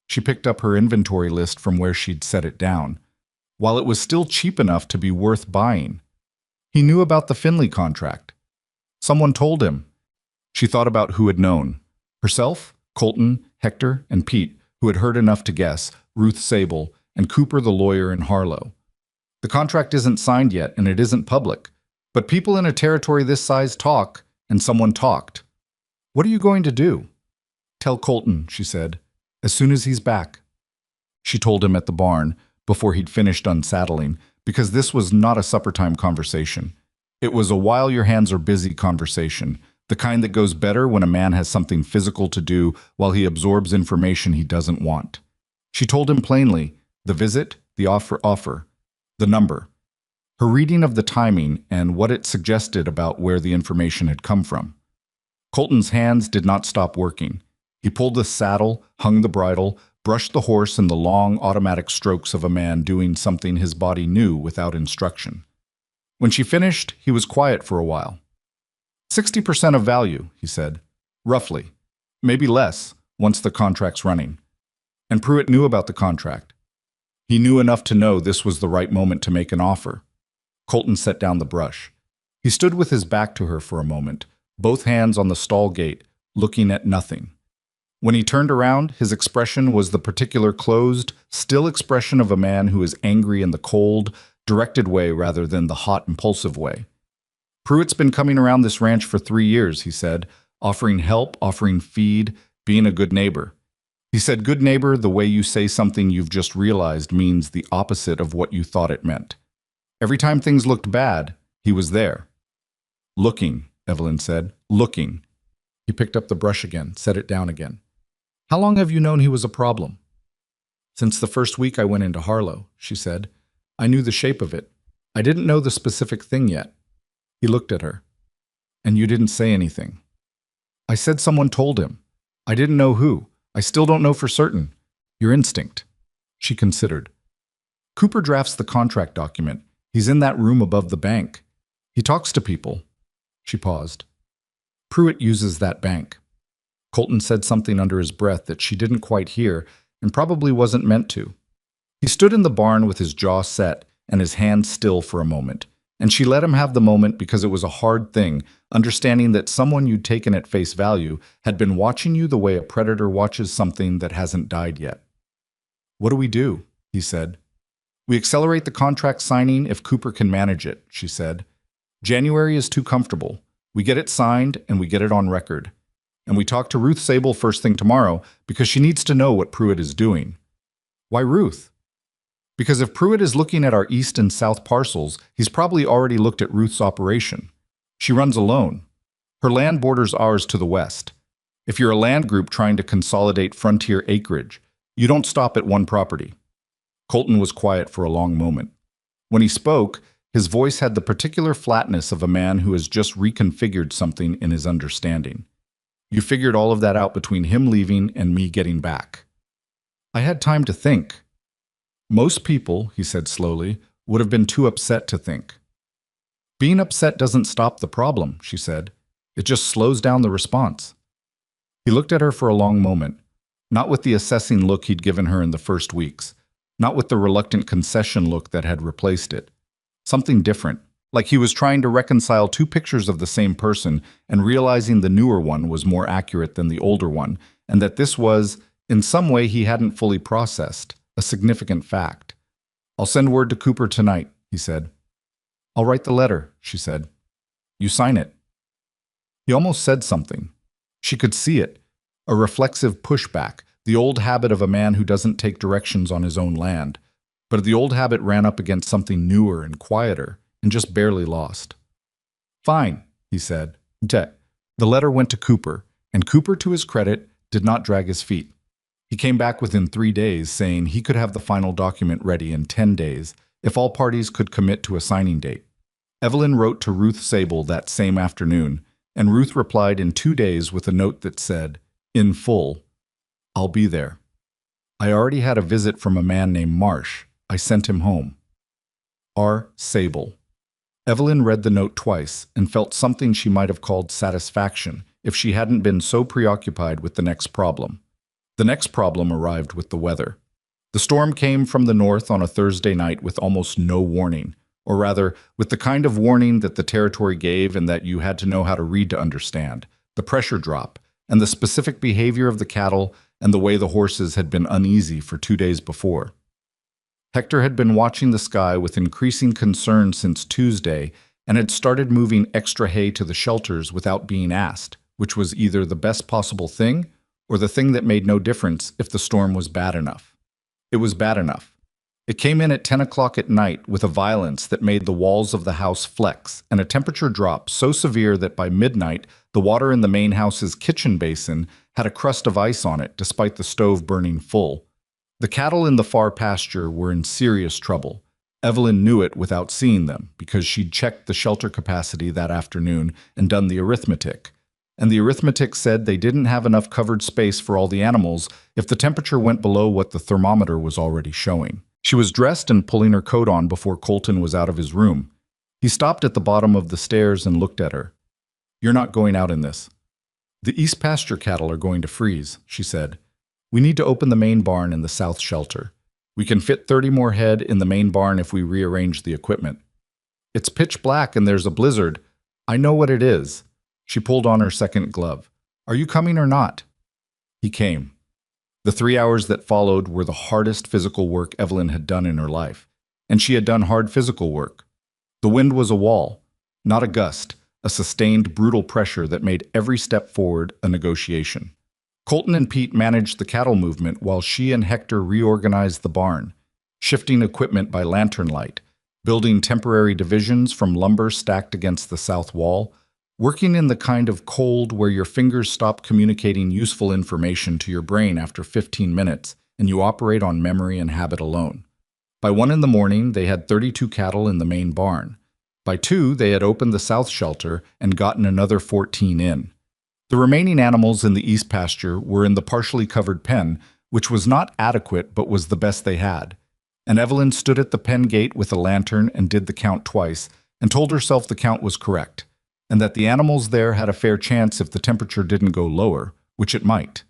She picked up her inventory list from where she'd set it down. While it was still cheap enough to be worth buying. He knew about the Finley contract. Someone told him. She thought about who had known. Herself, Colton, Hector, and Pete, who had heard enough to guess, Ruth Sable, and Cooper the lawyer in Harlow. The contract isn't signed yet, and it isn't public. But people in a territory this size talk, and someone talked. What are you going to do? Tell Colton, she said, as soon as he's back. She told him at the barn, before he'd finished unsaddling, because this was not a supper-time conversation. It was a while-your-hands-are-busy conversation, the kind that goes better when a man has something physical to do while he absorbs information he doesn't want. She told him plainly, the visit, the offer, the number, her reading of the timing and what it suggested about where the information had come from. Colton's hands did not stop working. He pulled the saddle, hung the bridle, brushed the horse in the long, automatic strokes of a man doing something his body knew without instruction. When she finished, he was quiet for a while. 60% of value, he said. Roughly. Maybe less, once the contract's running. And Pruitt knew about the contract. He knew enough to know this was the right moment to make an offer. Colton set down the brush. He stood with his back to her for a moment, both hands on the stall gate, looking at nothing. When he turned around, his expression was the particular closed, still expression of a man who is angry in the cold, directed way rather than the hot, impulsive way. Pruitt's been coming around this ranch for 3 years, he said, offering help, offering feed, being a good neighbor. He said good neighbor the way you say something you've just realized means the opposite of what you thought it meant. Every time things looked bad, he was there. Looking, Evelyn said, looking. He picked up the brush again, set it down again. How long have you known he was a problem? Since the first week I went into Harlow, she said. I knew the shape of it. I didn't know the specific thing yet. He looked at her. And you didn't say anything. I said someone told him. I didn't know who. I still don't know for certain. Your instinct. She considered. Cooper drafts the contract document. He's in that room above the bank. He talks to people. She paused. Pruitt uses that bank. Colton said something under his breath that she didn't quite hear and probably wasn't meant to. He stood in the barn with his jaw set and his hands still for a moment, and she let him have the moment because it was a hard thing, understanding that someone you'd taken at face value had been watching you the way a predator watches something that hasn't died yet. What do we do? He said. We accelerate the contract signing if Cooper can manage it, she said. January is too comfortable. We get it signed and we get it on record. And we talk to Ruth Sable first thing tomorrow because she needs to know what Pruitt is doing. Why Ruth? Because if Pruitt is looking at our east and south parcels, he's probably already looked at Ruth's operation. She runs alone. Her land borders ours to the west. If you're a land group trying to consolidate frontier acreage, you don't stop at one property. Colton was quiet for a long moment. When he spoke, his voice had the particular flatness of a man who has just reconfigured something in his understanding. You figured all of that out between him leaving and me getting back. I had time to think. Most people, he said slowly, would have been too upset to think. Being upset doesn't stop the problem, she said. It just slows down the response. He looked at her for a long moment, not with the assessing look he'd given her in the first weeks, not with the reluctant concession look that had replaced it. Something different, like he was trying to reconcile two pictures of the same person and realizing the newer one was more accurate than the older one, and that this was, in some way he hadn't fully processed, a significant fact. I'll send word to Cooper tonight, he said. I'll write the letter, she said. You sign it. He almost said something. She could see it, a reflexive pushback, the old habit of a man who doesn't take directions on his own land. But the old habit ran up against something newer and quieter, and just barely lost. Fine, he said. The letter went to Cooper, and Cooper, to his credit, did not drag his feet. He came back within 3 days, saying he could have the final document ready in 10 days if all parties could commit to a signing date. Evelyn wrote to Ruth Sable that same afternoon, and Ruth replied in 2 days with a note that said, in full, I'll be there. I already had a visit from a man named Marsh. I sent him home. R. Sable. Evelyn read the note twice and felt something she might have called satisfaction if she hadn't been so preoccupied with the next problem. The next problem arrived with the weather. The storm came from the north on a Thursday night with almost no warning, or rather, with the kind of warning that the territory gave and that you had to know how to read to understand, the pressure drop, and the specific behavior of the cattle and the way the horses had been uneasy for 2 days before. Hector had been watching the sky with increasing concern since Tuesday and had started moving extra hay to the shelters without being asked, which was either the best possible thing or the thing that made no difference if the storm was bad enough. It was bad enough. It came in at 10 o'clock at night with a violence that made the walls of the house flex and a temperature drop so severe that by midnight the water in the main house's kitchen basin had a crust of ice on it despite the stove burning full. The cattle in the far pasture were in serious trouble. Evelyn knew it without seeing them because she'd checked the shelter capacity that afternoon and done the arithmetic. And the arithmetic said they didn't have enough covered space for all the animals if the temperature went below what the thermometer was already showing. She was dressed and pulling her coat on before Colton was out of his room. He stopped at the bottom of the stairs and looked at her. You're not going out in this. The east pasture cattle are going to freeze, she said. We need to open the main barn in the south shelter. We can fit 30 more head in the main barn if we rearrange the equipment. It's pitch black and there's a blizzard. I know what it is. She pulled on her second glove. Are you coming or not? He came. The 3 hours that followed were the hardest physical work Evelyn had done in her life, and she had done hard physical work. The wind was a wall, not a gust, a sustained, brutal pressure that made every step forward a negotiation. Colton and Pete managed the cattle movement while she and Hector reorganized the barn, shifting equipment by lantern light, building temporary divisions from lumber stacked against the south wall, working in the kind of cold where your fingers stop communicating useful information to your brain after 15 minutes and you operate on memory and habit alone. By 1 in the morning, they had 32 cattle in the main barn. By 2, they had opened the south shelter and gotten another 14 in. The remaining animals in the east pasture were in the partially covered pen, which was not adequate but was the best they had. And Evelyn stood at the pen gate with a lantern and did the count twice and told herself the count was correct. and that the animals there had a fair chance if the temperature didn't go lower, which it might.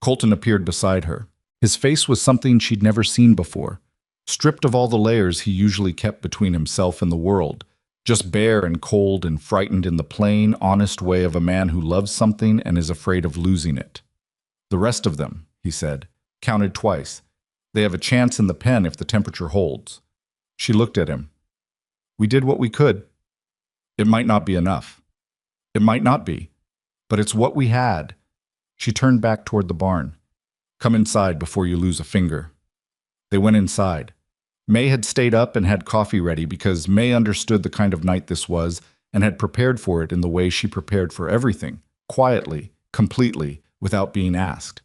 Colton appeared beside her. His face was something she'd never seen before, stripped of all the layers he usually kept between himself and the world, just bare and cold and frightened in the plain, honest way of a man who loves something and is afraid of losing it. "The rest of them," he said, "counted twice. They have a chance in the pen if the temperature holds." She looked at him. "We did what we could. It might not be enough. It might not be, but it's what we had." She turned back toward the barn. "Come inside before you lose a finger." They went inside. May had stayed up and had coffee ready because May understood the kind of night this was and had prepared for it in the way she prepared for everything, quietly, completely, without being asked.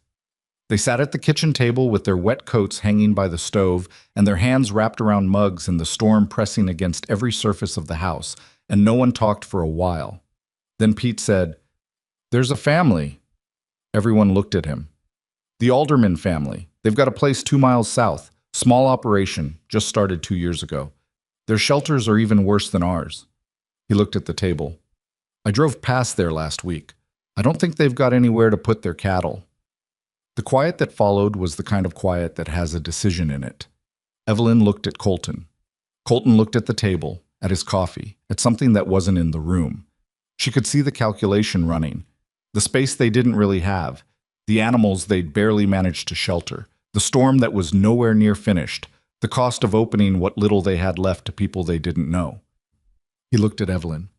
They sat at the kitchen table with their wet coats hanging by the stove and their hands wrapped around mugs and the storm pressing against every surface of the house, and no one talked for a while. Then Pete said, "There's a family." Everyone looked at him. "The Alderman family. They've got a place 2 miles south. Small operation, just started 2 years ago. Their shelters are even worse than ours." He looked at the table. "I drove past there last week. I don't think they've got anywhere to put their cattle." The quiet that followed was the kind of quiet that has a decision in it. Evelyn looked at Colton. Colton looked at the table, at his coffee, at something that wasn't in the room. She could see the calculation running. The space they didn't really have, the animals they'd barely managed to shelter, the storm that was nowhere near finished, the cost of opening what little they had left to people they didn't know. He looked at Evelyn.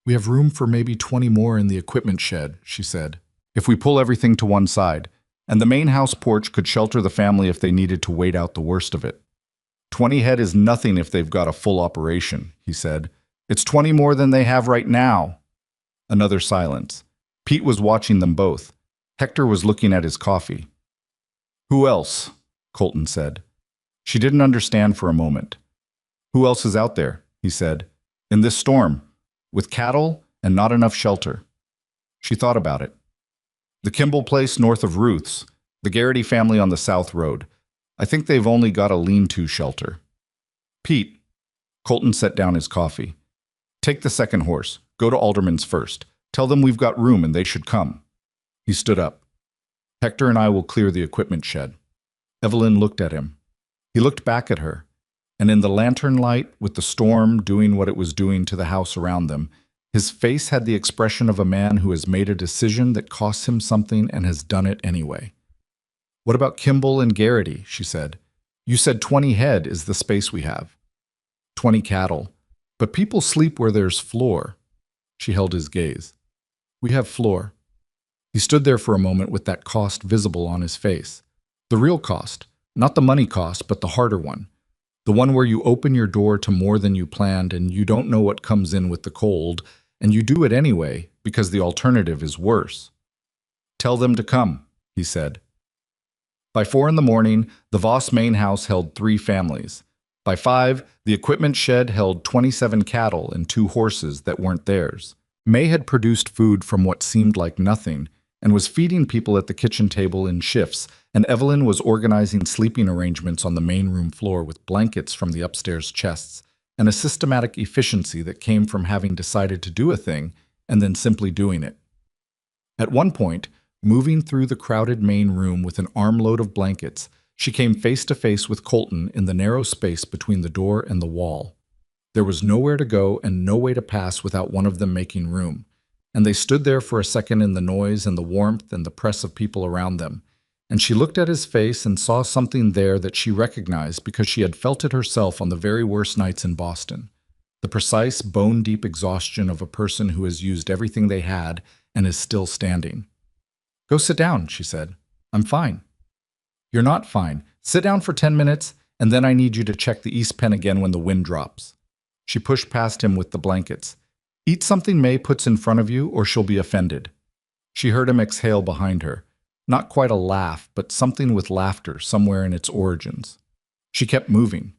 "We have room for maybe 20 more in the equipment shed," she said, "if we pull everything to one side, and the main house porch could shelter the family if they needed to wait out the worst of it." 20 head is nothing if they've got a full operation," he said. "It's 20 more than they have right now." Another silence. Pete was watching them both. Hector was looking at his coffee. "Who else?" Colton said. She didn't understand for a moment. "Who else is out there?" he said. "In this storm, with cattle and not enough shelter." She thought about it. "The Kimball place north of Ruth's, the Garrity family on the South Road. I think they've only got a lean-to shelter." "Pete," Colton set down his coffee. "Take the second horse. Go to Alderman's first. Tell them we've got room and they should come." He stood up. "Hector and I will clear the equipment shed." Evelyn looked at him. He looked back at her, and in the lantern light, with the storm doing what it was doing to the house around them, his face had the expression of a man who has made a decision that costs him something and has done it anyway. "What about Kimball and Garrity?" she said. "You said 20 head is the space we have." 20 cattle. But people sleep where there's floor." She held his gaze. "We have floor." He stood there for a moment with that cost visible on his face. The real cost, not the money cost, but the harder one. The one where you open your door to more than you planned and you don't know what comes in with the cold, and you do it anyway because the alternative is worse. "Tell them to come," he said. By 4 in the morning, the Voss main house held 3 families. By 5, the equipment shed held 27 cattle and 2 horses that weren't theirs. May had produced food from what seemed like nothing and was feeding people at the kitchen table in shifts, and Evelyn was organizing sleeping arrangements on the main room floor with blankets from the upstairs chests, and a systematic efficiency that came from having decided to do a thing and then simply doing it. At one point, moving through the crowded main room with an armload of blankets, she came face to face with Colton in the narrow space between the door and the wall. There was nowhere to go and no way to pass without one of them making room, and they stood there for a second in the noise and the warmth and the press of people around them, and she looked at his face and saw something there that she recognized because she had felt it herself on the very worst nights in Boston. The precise, bone-deep exhaustion of a person who has used everything they had and is still standing. "Go sit down," she said. "I'm fine." "You're not fine. Sit down for 10 minutes, and then I need you to check the east pen again when the wind drops." She pushed past him with the blankets. "Eat something May puts in front of you, or she'll be offended." She heard him exhale behind her. Not quite a laugh, but something with laughter somewhere in its origins. She kept moving.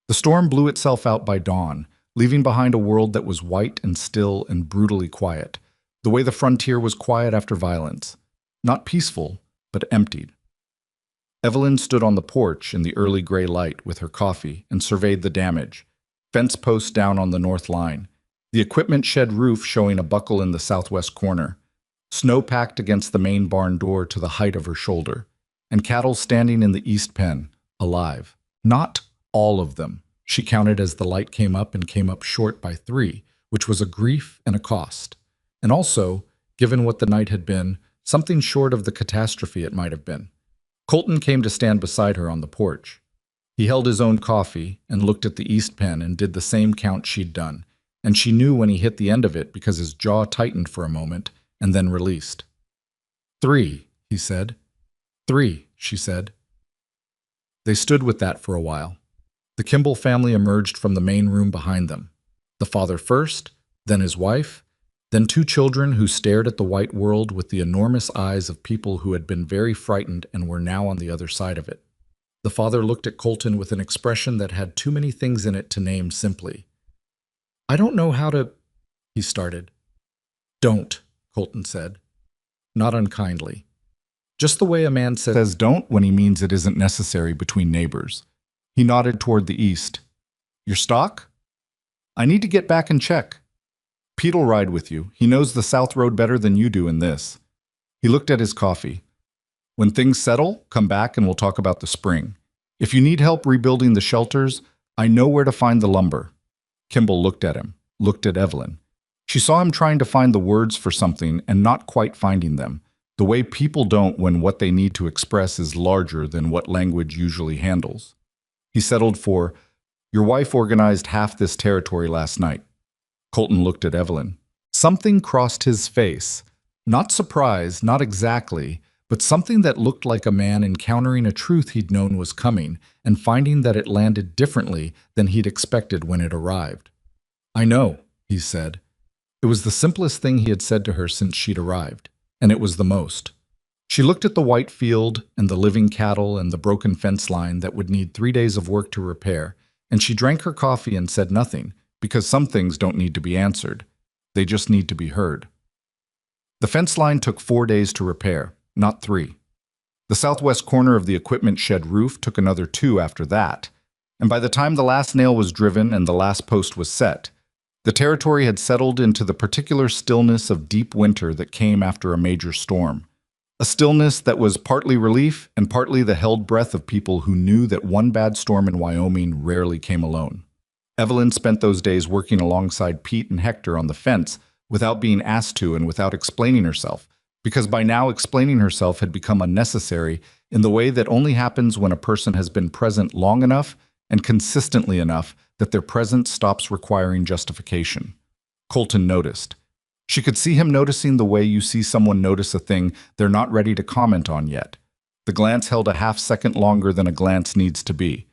The storm blew itself out by dawn, leaving behind a world that was white and still and brutally quiet, the way the frontier was quiet after violence. Not peaceful, but emptied. Evelyn stood on the porch in the early gray light with her coffee and surveyed the damage. Fence posts down on the north line. the equipment shed roof showing a buckle in the southwest corner, snow packed against the main barn door to the height of her shoulder, and cattle standing in the east pen, alive. Not all of them, she counted as the light came up and came up short by 3, which was a grief and a cost. And also, given what the night had been, something short of the catastrophe it might have been. Colton came to stand beside her on the porch. He held his own coffee and looked at the east pen and did the same count she'd done, and she knew when he hit the end of it because his jaw tightened for a moment and then released. 3, he said. 3, she said. They stood with that for a while. The Kimball family emerged from the main room behind them. The father first, then his wife, then 2 children who stared at the white world with the enormous eyes of people who had been very frightened and were now on the other side of it. The father looked at Colton with an expression that had too many things in it to name simply. "I don't know how to," he started. "Don't," Colton said, not unkindly. Just the way a man says don't when he means it isn't necessary between neighbors. He nodded toward the east. "Your stock? I need to get back and check. Pete'll ride with you. He knows the South Road better than you do in this." He looked at his coffee. "When things settle, come back and we'll talk about the spring. If you need help rebuilding the shelters, I know where to find the lumber." Kimball looked at him, looked at Evelyn. She saw him trying to find the words for something and not quite finding them, the way people don't when what they need to express is larger than what language usually handles. He settled for, "Your wife organized half this territory last night." Colton looked at Evelyn. Something crossed his face. Not surprise, not exactly, but something that looked like a man encountering a truth he'd known was coming and finding that it landed differently than he'd expected when it arrived. "I know," he said. It was the simplest thing he had said to her since she'd arrived, and it was the most. She looked at the white field and the living cattle and the broken fence line that would need 3 days of work to repair, and she drank her coffee and said nothing, because some things don't need to be answered. They just need to be heard. The fence line took 4 days to repair, not 3. The southwest corner of the equipment shed roof took another 2 after that, and by the time the last nail was driven and the last post was set, the territory had settled into the particular stillness of deep winter that came after a major storm. A stillness that was partly relief and partly the held breath of people who knew that one bad storm in Wyoming rarely came alone. Evelyn spent those days working alongside Pete and Hector on the fence without being asked to and without explaining herself, because by now explaining herself had become unnecessary in the way that only happens when a person has been present long enough and consistently enough that their presence stops requiring justification. Colton noticed. She could see him noticing the way you see someone notice a thing they're not ready to comment on yet. The glance held a half-second longer than a glance needs to be.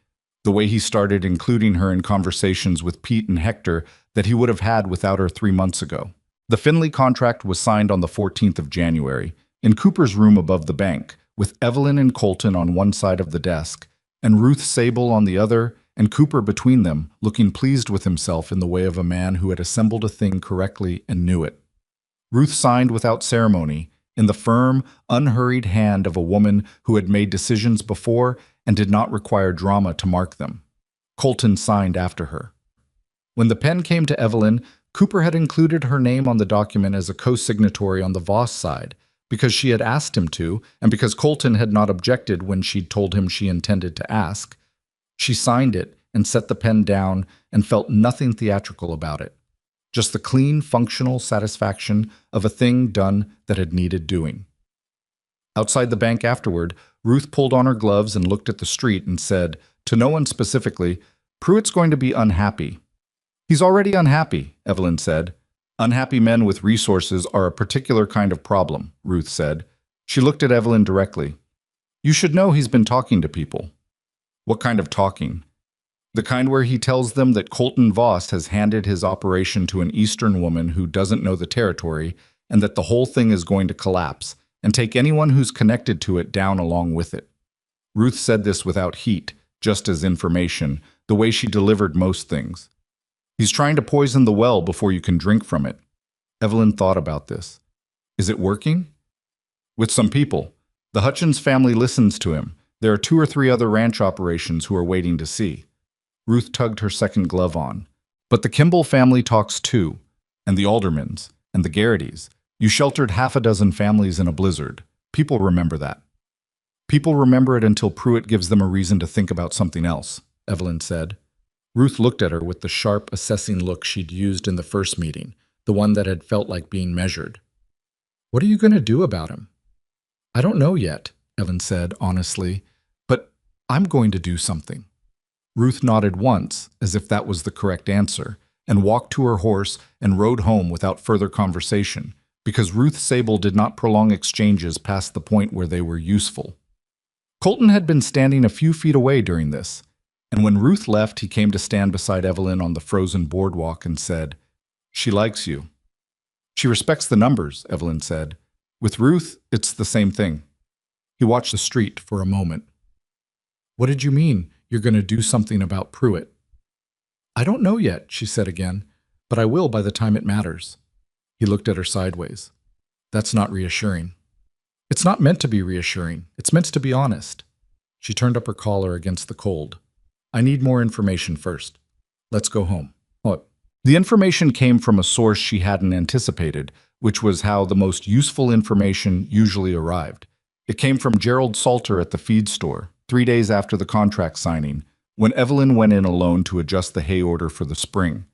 The way he started including her in conversations with Pete and Hector that he would have had without her 3 months ago. The Finley contract was signed on the 14th of January, in Cooper's room above the bank, with Evelyn and Colton on one side of the desk, and Ruth Sable on the other, and Cooper between them, looking pleased with himself in the way of a man who had assembled a thing correctly and knew it. Ruth signed without ceremony, in the firm, unhurried hand of a woman who had made decisions before and did not require drama to mark them. Colton signed after her. When the pen came to Evelyn, Cooper had included her name on the document as a co-signatory on the Voss side, because she had asked him to, and because Colton had not objected when she'd told him she intended to ask. She signed it and set the pen down and felt nothing theatrical about it. Just the clean, functional satisfaction of a thing done that had needed doing. Outside the bank afterward, Ruth pulled on her gloves and looked at the street and said, to no one specifically, "Pruitt's going to be unhappy." "He's already unhappy," Evelyn said. "Unhappy men with resources are a particular kind of problem," Ruth said. She looked at Evelyn directly. "You should know he's been talking to people." "What kind of talking?" "The kind where he tells them that Colton Voss has handed his operation to an Eastern woman who doesn't know the territory, and that the whole thing is going to collapse, and take anyone who's connected to it down along with it." Ruth said this without heat, just as information, the way she delivered most things. "He's trying to poison the well before you can drink from it." Evelyn thought about this. "Is it working?" "With some people. The Hutchins family listens to him. There are 2 or 3 other ranch operations who are waiting to see." Ruth tugged her second glove on. "But the Kimball family talks too. And the Aldermans, and the Garrities. You sheltered half a dozen families in a blizzard. People remember that. People remember it until Pruitt gives them a reason to think about something else, Evelyn said. Ruth looked at her with the sharp, assessing look she'd used in the first meeting, the one that had felt like being measured. What are you going to do about him? I don't know yet, Evelyn said honestly, but I'm going to do something. Ruth nodded once, as if that was the correct answer, and walked to her horse and rode home without further conversation, because Ruth Sable did not prolong exchanges past the point where they were useful. Colton had been standing a few feet away during this, and when Ruth left, he came to stand beside Evelyn on the frozen boardwalk and said, "She likes you." "She respects the numbers," Evelyn said. "With Ruth, it's the same thing." He watched the street for a moment. "What did you mean, you're going to do something about Pruitt?" "I don't know yet," she said again, "but I will by the time it matters." He looked at her sideways. "That's not reassuring." "It's not meant to be reassuring. It's meant to be honest." She turned up her collar against the cold. "I need more information first. Let's go home." "What?" The information came from a source she hadn't anticipated, which was how the most useful information usually arrived. It came from Gerald Salter at the feed store, 3 days after the contract signing, when Evelyn went in alone to adjust the hay order for the spring.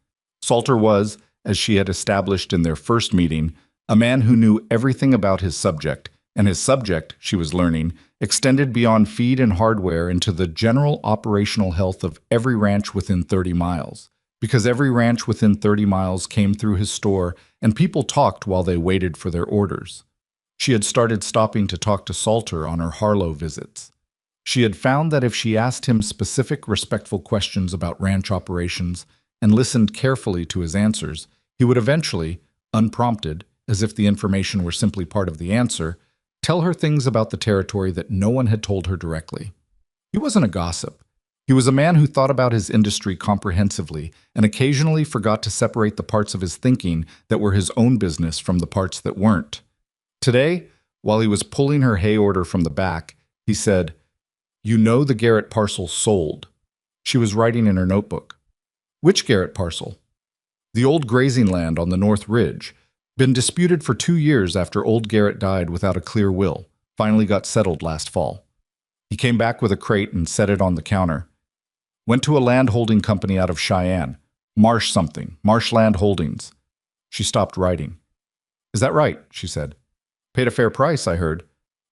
Salter was, as she had established in their first meeting, a man who knew everything about his subject, and his subject, she was learning, extended beyond feed and hardware into the general operational health of every ranch within 30 miles. Because every ranch within 30 miles came through his store, and people talked while they waited for their orders. She had started stopping to talk to Salter on her Harlow visits. She had found that if she asked him specific, respectful questions about ranch operations and listened carefully to his answers, he would eventually, unprompted, as if the information were simply part of the answer, tell her things about the territory that no one had told her directly. He wasn't a gossip. He was a man who thought about his industry comprehensively and occasionally forgot to separate the parts of his thinking that were his own business from the parts that weren't. Today, while he was pulling her hay order from the back, he said, "You know the Garrett parcel sold." She was writing in her notebook. "Which Garrett parcel?" "The old grazing land on the North Ridge. Been disputed for 2 years after old Garrett died without a clear will. Finally got settled last fall." He came back with a crate and set it on the counter. "Went to a land holding company out of Cheyenne. Marsh something. Marshland Holdings." She stopped writing. "Is that right?" she said. "Paid a fair price, I heard."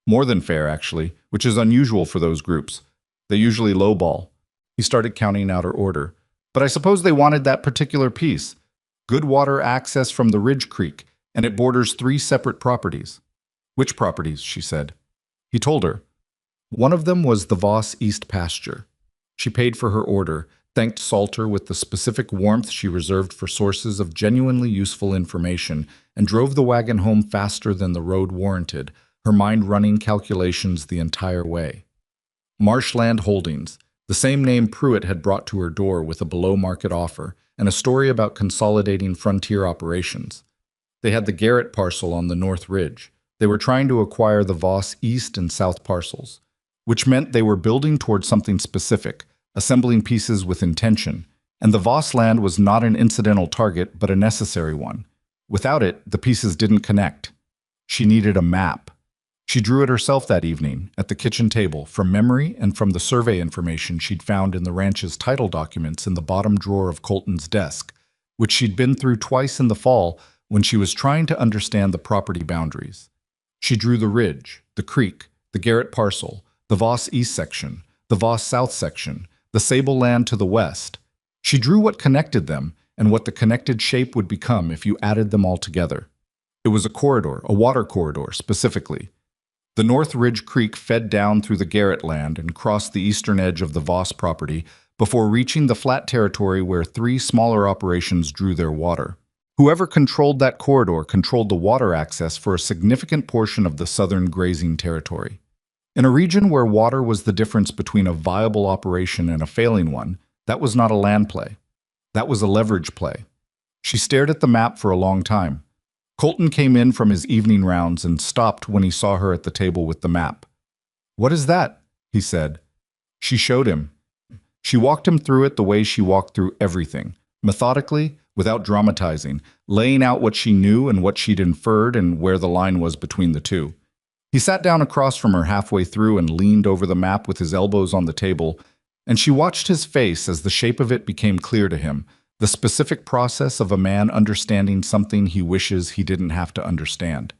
"More than fair, actually, which is unusual for those groups. They usually lowball." He started counting out her order. "But I suppose they wanted that particular piece. Good water access from the Ridge Creek, and it borders 3 separate properties." "Which properties?" she said. He told her. One of them was the Voss East pasture. She paid for her order, thanked Salter with the specific warmth she reserved for sources of genuinely useful information, and drove the wagon home faster than the road warranted, her mind running calculations the entire way. Marshland Holdings, the same name Pruitt had brought to her door with a below-market offer, and a story about consolidating frontier operations. They had the Garrett parcel on the North Ridge. They were trying to acquire the Voss East and South parcels, which meant they were building towards something specific, assembling pieces with intention, and the Voss land was not an incidental target but a necessary one. Without it, the pieces didn't connect. She needed a map. She drew it herself that evening, at the kitchen table, from memory and from the survey information she'd found in the ranch's title documents in the bottom drawer of Colton's desk, which she'd been through twice in the fall when she was trying to understand the property boundaries. She drew the ridge, the creek, the Garrett parcel, the Voss East section, the Voss South section, the Sable land to the west. She drew what connected them and what the connected shape would become if you added them all together. It was a corridor, a water corridor specifically. The North Ridge Creek fed down through the Garrett land and crossed the eastern edge of the Voss property before reaching the flat territory where 3 smaller operations drew their water. Whoever controlled that corridor controlled the water access for a significant portion of the southern grazing territory. In a region where water was the difference between a viable operation and a failing one, that was not a land play. That was a leverage play. She stared at the map for a long time. Colton came in from his evening rounds and stopped when he saw her at the table with the map. "What is that?" he said. She showed him. She walked him through it the way she walked through everything, methodically, without dramatizing, laying out what she knew and what she'd inferred and where the line was between the two. He sat down across from her halfway through and leaned over the map with his elbows on the table, and she watched his face as the shape of it became clear to him, the specific process of a man understanding something he wishes he didn't have to understand.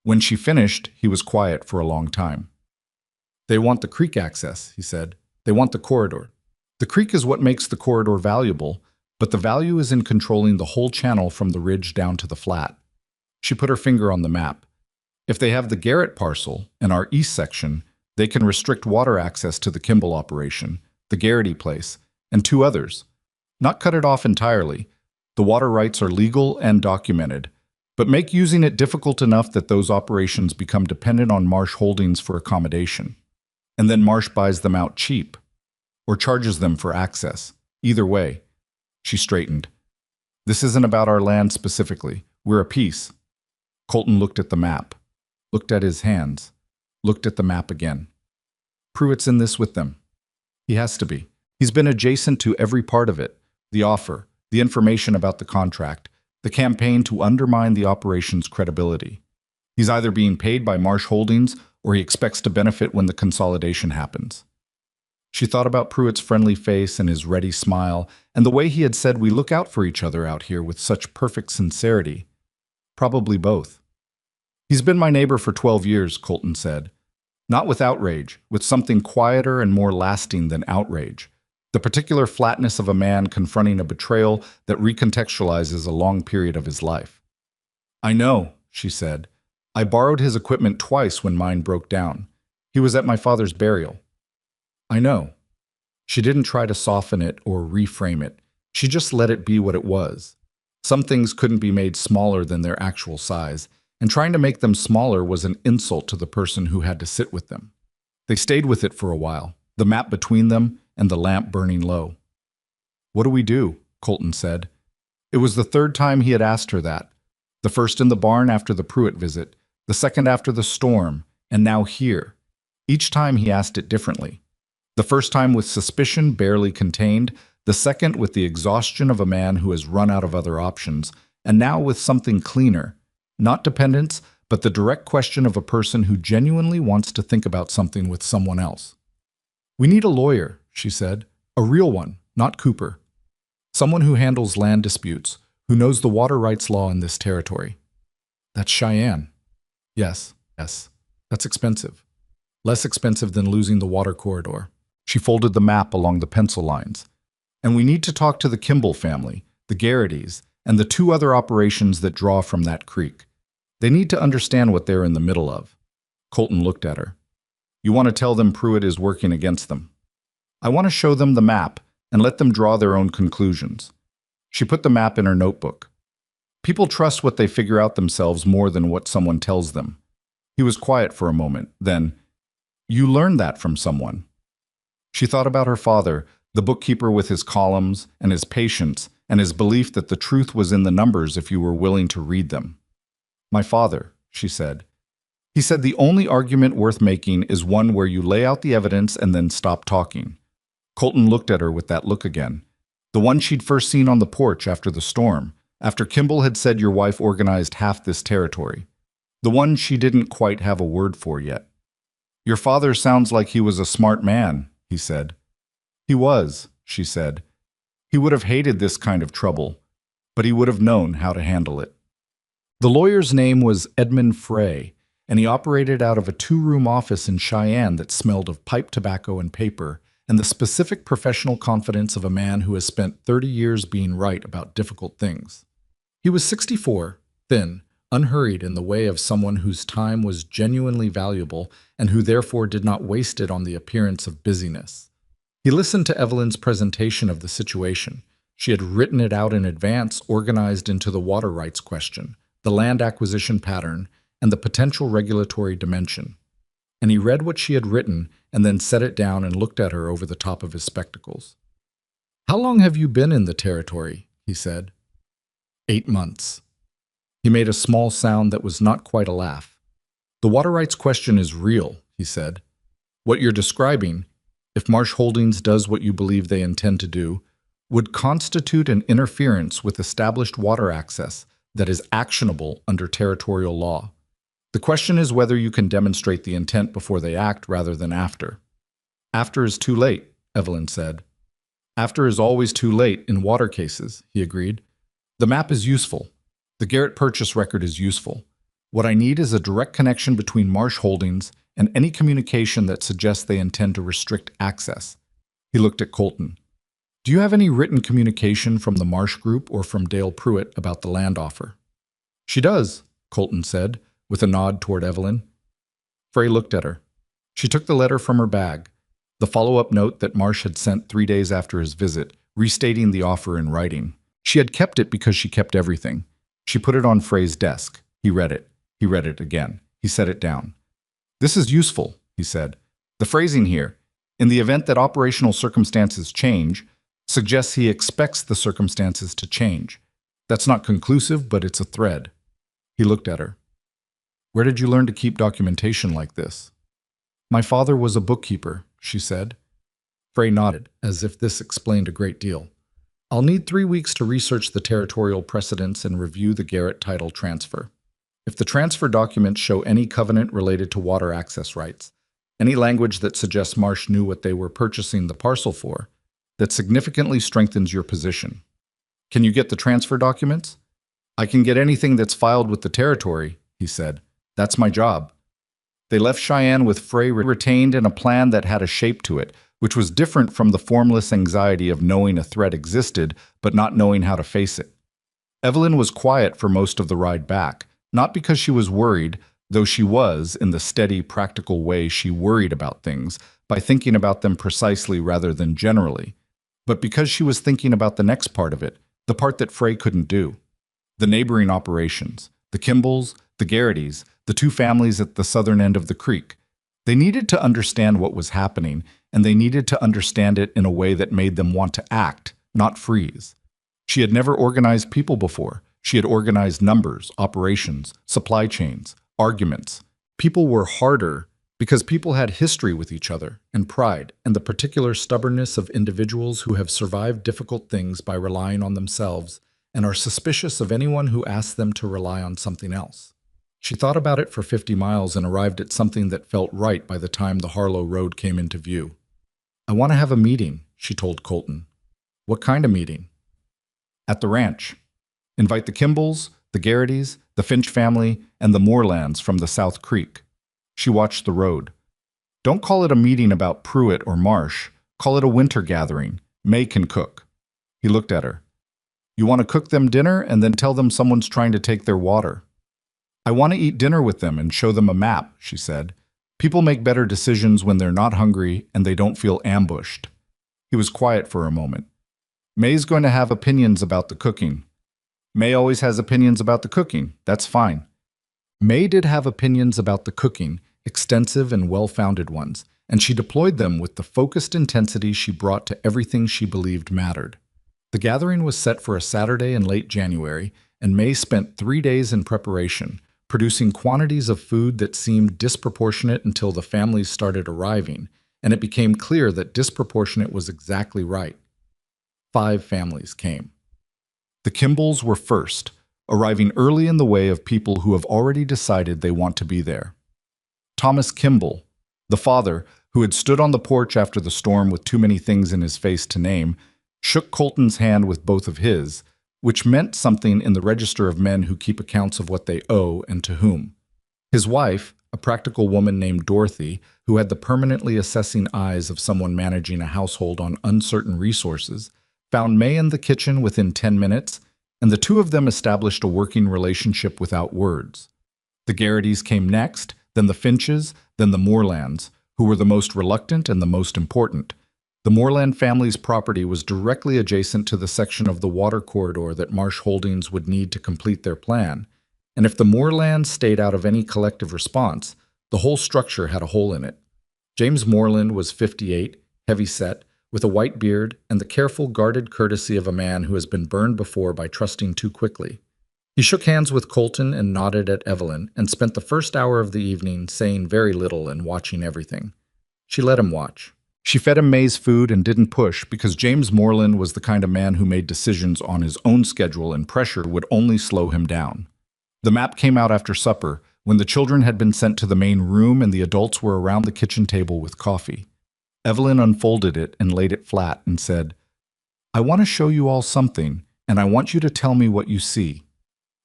When she finished, he was quiet for a long time. "They want the creek access," he said. "They want the corridor. The creek is what makes the corridor valuable, but the value is in controlling the whole channel from the ridge down to the flat." She put her finger on the map. "If they have the Garrett parcel and our east section, they can restrict water access to the Kimball operation, the Garrity place, and two others. Not cut it off entirely. The water rights are legal and documented, but make using it difficult enough that those operations become dependent on Marsh Holdings for accommodation. And then Marsh buys them out cheap, or charges them for access. Either way." She straightened. "This isn't about our land specifically. We're a piece." Colton looked at the map, looked at his hands, looked at the map again. "Pruitt's in this with them. He has to be. He's been adjacent to every part of it, the offer, the information about the contract, the campaign to undermine the operation's credibility. He's either being paid by Marsh Holdings or he expects to benefit when the consolidation happens." She thought about Pruitt's friendly face and his ready smile, and the way he had said we look out for each other out here with such perfect sincerity. Probably both. "He's been my neighbor for 12 years, Colton said. Not with outrage, with something quieter and more lasting than outrage. The particular flatness of a man confronting a betrayal that recontextualizes a long period of his life." "I know," she said. "I borrowed his equipment twice when mine broke down. He was at my father's burial." "I know." She didn't try to soften it or reframe it. She just let it be what it was. Some things couldn't be made smaller than their actual size, and trying to make them smaller was an insult to the person who had to sit with them. They stayed with it for a while, the map between them and the lamp burning low. "What do we do?" Colton said. It was the third time he had asked her that. The first in the barn after the Pruitt visit, the second after the storm, and now here. Each time he asked it differently. The first time with suspicion barely contained, the second with the exhaustion of a man who has run out of other options, and now with something cleaner. Not dependence, but the direct question of a person who genuinely wants to think about something with someone else. "We need a lawyer," she said. "A real one, not Cooper. Someone who handles land disputes, who knows the water rights law in this territory." "That's Cheyenne." Yes. That's expensive. Less expensive than losing the water corridor." She folded the map along the pencil lines. "And we need to talk to the Kimball family, the Garrities, and the two other operations that draw from that creek. They need to understand what they're in the middle of." Colton looked at her. "You want to tell them Pruitt is working against them?" "I want to show them the map and let them draw their own conclusions." She put the map in her notebook. "People trust what they figure out themselves more than what someone tells them." He was quiet for a moment. Then, "You learned that from someone." She thought about her father, the bookkeeper with his columns and his patience and his belief that the truth was in the numbers if you were willing to read them. "My father," she said. "He said the only argument worth making is one where you lay out the evidence and then stop talking." Colton looked at her with that look again. The one she'd first seen on the porch after the storm, after Kimball had said your wife organized half this territory. The one she didn't quite have a word for yet. "Your father sounds like he was a smart man," he said. "He was," she said. "He would have hated this kind of trouble, but he would have known how to handle it." The lawyer's name was Edmund Frey, and he operated out of a two-room office in Cheyenne that smelled of pipe tobacco and paper, and the specific professional confidence of a man who has spent 30 years being right about difficult things. He was 64, thin, unhurried in the way of someone whose time was genuinely valuable and who therefore did not waste it on the appearance of busyness. He listened to Evelyn's presentation of the situation. She had written it out in advance, organized into the water rights question, the land acquisition pattern, and the potential regulatory dimension. And he read what she had written and then set it down and looked at her over the top of his spectacles. "How long have you been in the territory?" he said. 8 months. He made a small sound that was not quite a laugh. "The water rights question is real," he said. "What you're describing, if Marsh Holdings does what you believe they intend to do, would constitute an interference with established water access that is actionable under territorial law. The question is whether you can demonstrate the intent before they act rather than after. After is too late, Evelyn said. After is always too late in water cases, he agreed. The map is useful. The Garrett purchase record is useful. What I need is a direct connection between Marsh Holdings and any communication that suggests they intend to restrict access. He looked at Colton. Do you have any written communication from the Marsh Group or from Dale Pruitt about the land offer? She does, Colton said, with a nod toward Evelyn. Frey looked at her. She took the letter from her bag, the follow-up note that Marsh had sent 3 days after his visit, restating the offer in writing. She had kept it because she kept everything. She put it on Frey's desk. He read it. He read it again. He set it down. This is useful, he said. The phrasing here, in the event that operational circumstances change, suggests he expects the circumstances to change. That's not conclusive, but it's a thread. He looked at her. Where did you learn to keep documentation like this? My father was a bookkeeper, she said. Frey nodded, as if this explained a great deal. I'll need 3 weeks to research the territorial precedents and review the Garrett title transfer. If the transfer documents show any covenant related to water access rights, any language that suggests Marsh knew what they were purchasing the parcel for, that significantly strengthens your position. Can you get the transfer documents? I can get anything that's filed with the territory, he said. That's my job. They left Cheyenne with Frey retained in a plan that had a shape to it, which was different from the formless anxiety of knowing a threat existed but not knowing how to face it. Evelyn was quiet for most of the ride back, not because she was worried, though she was, in the steady, practical way she worried about things, by thinking about them precisely rather than generally, but because she was thinking about the next part of it, the part that Frey couldn't do. The neighboring operations, the Kimballs, the Garrettys, the 2 families at the southern end of the creek. They needed to understand what was happening, and they needed to understand it in a way that made them want to act, not freeze. She had never organized people before. She had organized numbers, operations, supply chains, arguments. People were harder because people had history with each other, and pride, and the particular stubbornness of individuals who have survived difficult things by relying on themselves and are suspicious of anyone who asks them to rely on something else. She thought about it for 50 miles and arrived at something that felt right by the time the Harlow Road came into view. I want to have a meeting, she told Colton. What kind of meeting? At the ranch. Invite the Kimballs, the Garrettys, the Finch family, and the Moorlands from the South Creek. She watched the road. Don't call it a meeting about Pruitt or Marsh. Call it a winter gathering. May can cook. He looked at her. You want to cook them dinner and then tell them someone's trying to take their water. I want to eat dinner with them and show them a map, she said. People make better decisions when they're not hungry and they don't feel ambushed. He was quiet for a moment. May's going to have opinions about the cooking. May always has opinions about the cooking. That's fine. May did have opinions about the cooking, extensive and well-founded ones, and she deployed them with the focused intensity she brought to everything she believed mattered. The gathering was set for a Saturday in late January, and May spent 3 days in preparation, producing quantities of food that seemed disproportionate until the families started arriving, and it became clear that disproportionate was exactly right. 5 families came. The Kimballs were first, arriving early in the way of people who have already decided they want to be there. Thomas Kimball, the father, who had stood on the porch after the storm with too many things in his face to name, shook Colton's hand with both of his, which meant something in the register of men who keep accounts of what they owe and to whom. His wife, a practical woman named Dorothy, who had the permanently assessing eyes of someone managing a household on uncertain resources, found May in the kitchen within 10 minutes, and the 2 of them established a working relationship without words. The Garrettys came next, then the Finches, then the Moorlands, who were the most reluctant and the most important. The Moorland family's property was directly adjacent to the section of the water corridor that Marsh Holdings would need to complete their plan, and if the Moorlands stayed out of any collective response, the whole structure had a hole in it. James Moorland was 58, heavy-set, with a white beard and the careful, guarded courtesy of a man who has been burned before by trusting too quickly. He shook hands with Colton and nodded at Evelyn, and spent the first hour of the evening saying very little and watching everything. She let him watch. She fed him May's food and didn't push because James Moreland was the kind of man who made decisions on his own schedule and pressure would only slow him down. The map came out after supper, when the children had been sent to the main room and the adults were around the kitchen table with coffee. Evelyn unfolded it and laid it flat and said, "I want to show you all something, and I want you to tell me what you see."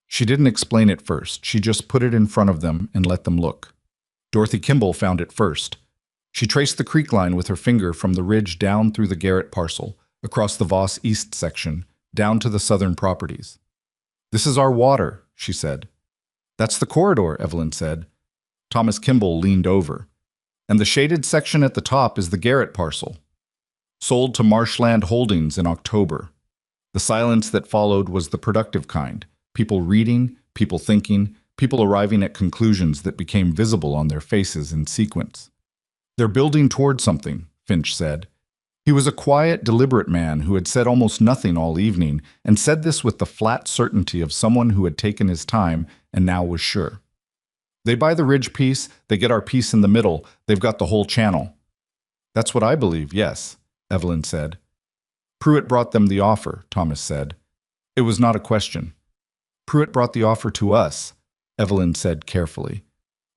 She didn't explain it first. She just put it in front of them and let them look. Dorothy Kimball found it first. She traced the creek line with her finger from the ridge down through the Garrett parcel, across the Voss East section, down to the southern properties. "This is our water," she said. "That's the corridor," Evelyn said. Thomas Kimball leaned over. "And the shaded section at the top is the Garrett parcel. Sold to Marshland Holdings in October." The silence that followed was the productive kind. People reading, people thinking, people arriving at conclusions that became visible on their faces in sequence. "They're building toward something," Finch said. He was a quiet, deliberate man who had said almost nothing all evening, and said this with the flat certainty of someone who had taken his time and now was sure. "They buy the ridge piece, they get our piece in the middle, they've got the whole channel." "That's what I believe, yes," Evelyn said. "Pruitt brought them the offer," Thomas said. It was not a question. "Pruitt brought the offer to us," Evelyn said carefully.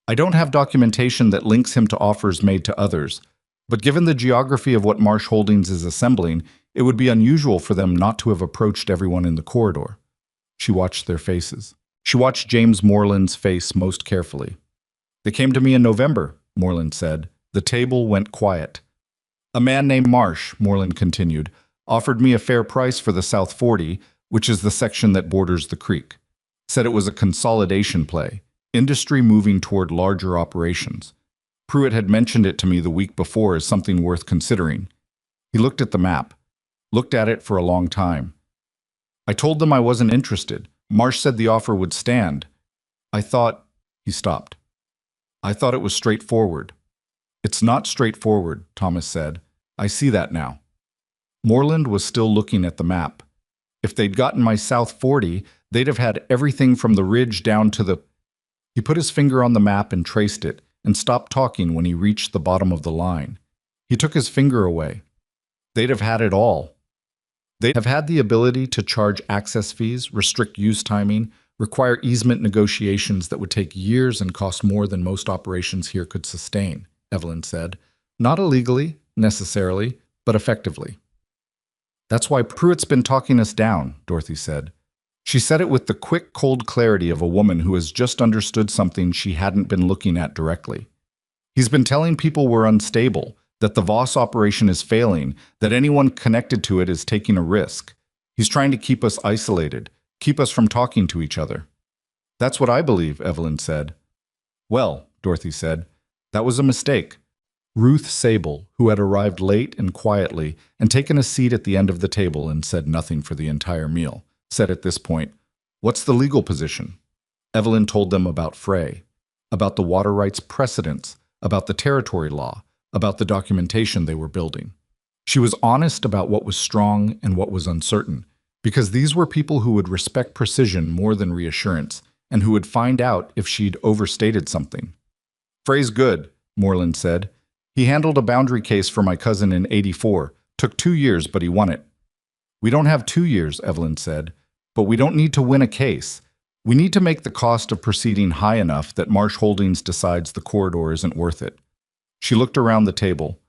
"I don't have documentation that links him to offers made to others, but given the geography of what Marsh Holdings is assembling, it would be unusual for them not to have approached everyone in the corridor." She watched their faces. She watched James Moreland's face most carefully. "They came to me in November," Moreland said. The table went quiet. "A man named Marsh," Moreland continued, "offered me a fair price for the South 40, which is the section that borders the creek. Said it was a consolidation play, industry moving toward larger operations. Pruitt had mentioned it to me the week before as something worth considering. He looked at the map, looked at it for a long time. I told them I wasn't interested. Marsh said the offer would stand. I thought—" He stopped. "I thought it was straightforward." "It's not straightforward," Thomas said. "I see that now." Moreland was still looking at the map. "If they'd gotten my South 40, they'd have had everything from the ridge down to the—" He put his finger on the map and traced it, and stopped talking when he reached the bottom of the line. He took his finger away. "They'd have had it all. They'd have had the ability to charge access fees, restrict use timing, require easement negotiations that would take years and cost more than most operations here could sustain," Evelyn said. "Not illegally, necessarily, but effectively." "That's why Pruitt's been talking us down," Dorothy said. She said it with the quick, cold clarity of a woman who has just understood something she hadn't been looking at directly. "He's been telling people we're unstable, that the Voss operation is failing, that anyone connected to it is taking a risk. He's trying to keep us isolated, keep us from talking to each other." "That's what I believe," Evelyn said. "Well," Dorothy said, "that was a mistake." Ruth Sable, who had arrived late and quietly and taken a seat at the end of the table and said nothing for the entire meal, said at this point, "What's the legal position?" Evelyn told them about Frey, about the water rights precedents, about the territory law, about the documentation they were building. She was honest about what was strong and what was uncertain, because these were people who would respect precision more than reassurance, and who would find out if she'd overstated something. "Frey's good," Moreland said. "He handled a boundary case for my cousin in '84. Took 2 years, but he won it." "We don't have 2 years," Evelyn said, "but we don't need to win a case. We need to make the cost of proceeding high enough that Marsh Holdings decides the corridor isn't worth it." She looked around the table.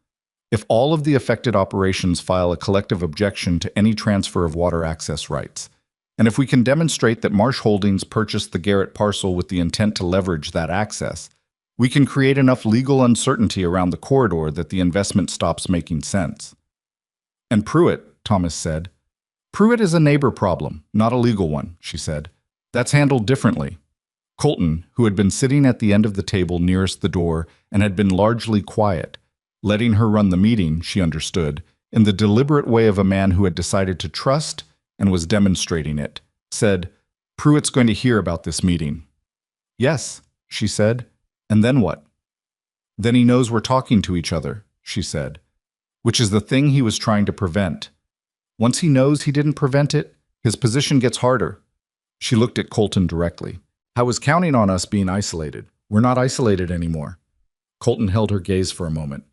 "If all of the affected operations file a collective objection to any transfer of water access rights, and if we can demonstrate that Marsh Holdings purchased the Garrett parcel with the intent to leverage that access, we can create enough legal uncertainty around the corridor that the investment stops making sense." "And Pruitt," Thomas said. "Pruitt is a neighbor problem, not a legal one," she said. "That's handled differently." Colton, who had been sitting at the end of the table nearest the door and had been largely quiet, letting her run the meeting, she understood, in the deliberate way of a man who had decided to trust and was demonstrating it, said, "Pruitt's going to hear about this meeting." "Yes," she said. "And then what?" "Then he knows we're talking to each other," she said, "which is the thing he was trying to prevent. Once he knows he didn't prevent it, his position gets harder." She looked at Colton directly. "I was counting on us being isolated. We're not isolated anymore." Colton held her gaze for a moment.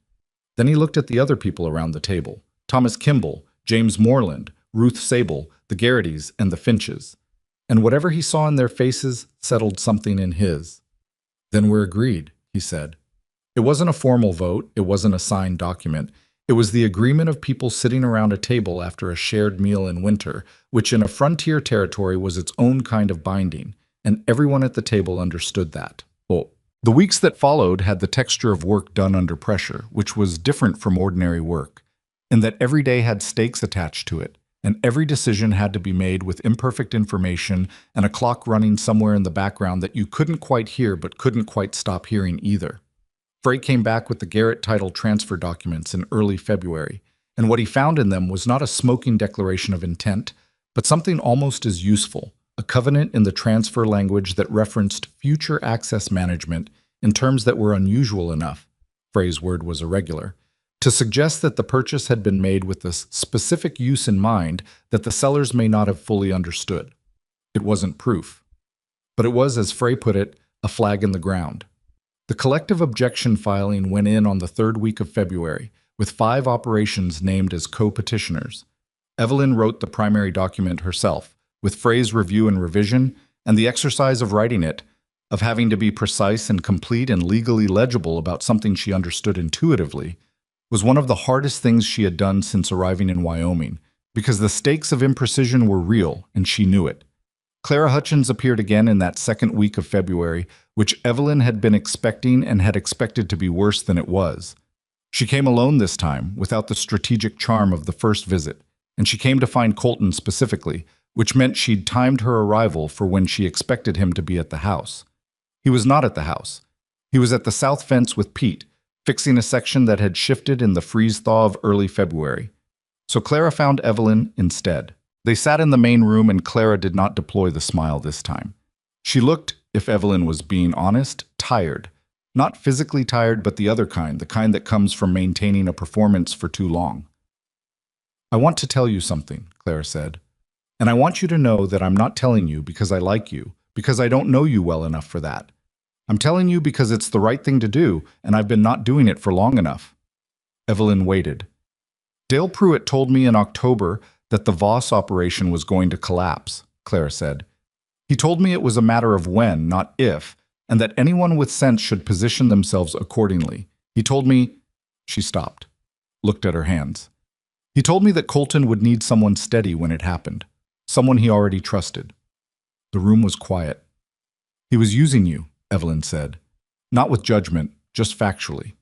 Then he looked at the other people around the table: Thomas Kimball, James Moreland, Ruth Sable, the Garrittys, and the Finches. And whatever he saw in their faces settled something in his. "Then we're agreed," he said. It wasn't a formal vote, it wasn't a signed document. It was the agreement of people sitting around a table after a shared meal in winter, which in a frontier territory was its own kind of binding, and everyone at the table understood that. Well, the weeks that followed had the texture of work done under pressure, which was different from ordinary work, in that every day had stakes attached to it, and every decision had to be made with imperfect information and a clock running somewhere in the background that you couldn't quite hear but couldn't quite stop hearing either. Frey came back with the Garrett title transfer documents in early February, and what he found in them was not a smoking declaration of intent, but something almost as useful: a covenant in the transfer language that referenced future access management in terms that were unusual enough — Frey's word was irregular — to suggest that the purchase had been made with this specific use in mind that the sellers may not have fully understood. It wasn't proof, but it was, as Frey put it, a flag in the ground. The collective objection filing went in on the third week of February, with 5 operations named as co-petitioners. Evelyn wrote the primary document herself, with Frey's review and revision, and the exercise of writing it, of having to be precise and complete and legally legible about something she understood intuitively, was one of the hardest things she had done since arriving in Wyoming, because the stakes of imprecision were real, and she knew it. Clara Hutchins appeared again in that second week of February, which Evelyn had been expecting and had expected to be worse than it was. She came alone this time, without the strategic charm of the first visit, and she came to find Colton specifically, which meant she'd timed her arrival for when she expected him to be at the house. He was not at the house. He was at the south fence with Pete, fixing a section that had shifted in the freeze-thaw of early February. So Clara found Evelyn instead. They sat in the main room, and Clara did not deploy the smile this time. She looked, if Evelyn was being honest, tired. Not physically tired, but the other kind, the kind that comes from maintaining a performance for too long. "I want to tell you something," Clara said. "And I want you to know that I'm not telling you because I like you, because I don't know you well enough for that. I'm telling you because it's the right thing to do, and I've been not doing it for long enough." Evelyn waited. "Dale Pruitt told me in October that the Voss operation was going to collapse," Clara said. "He told me it was a matter of when, not if, and that anyone with sense should position themselves accordingly. He told me—" She stopped, looked at her hands. "He told me that Colton would need someone steady when it happened, someone he already trusted." The room was quiet. "He was using you," Evelyn said. "Not with judgment, just factually."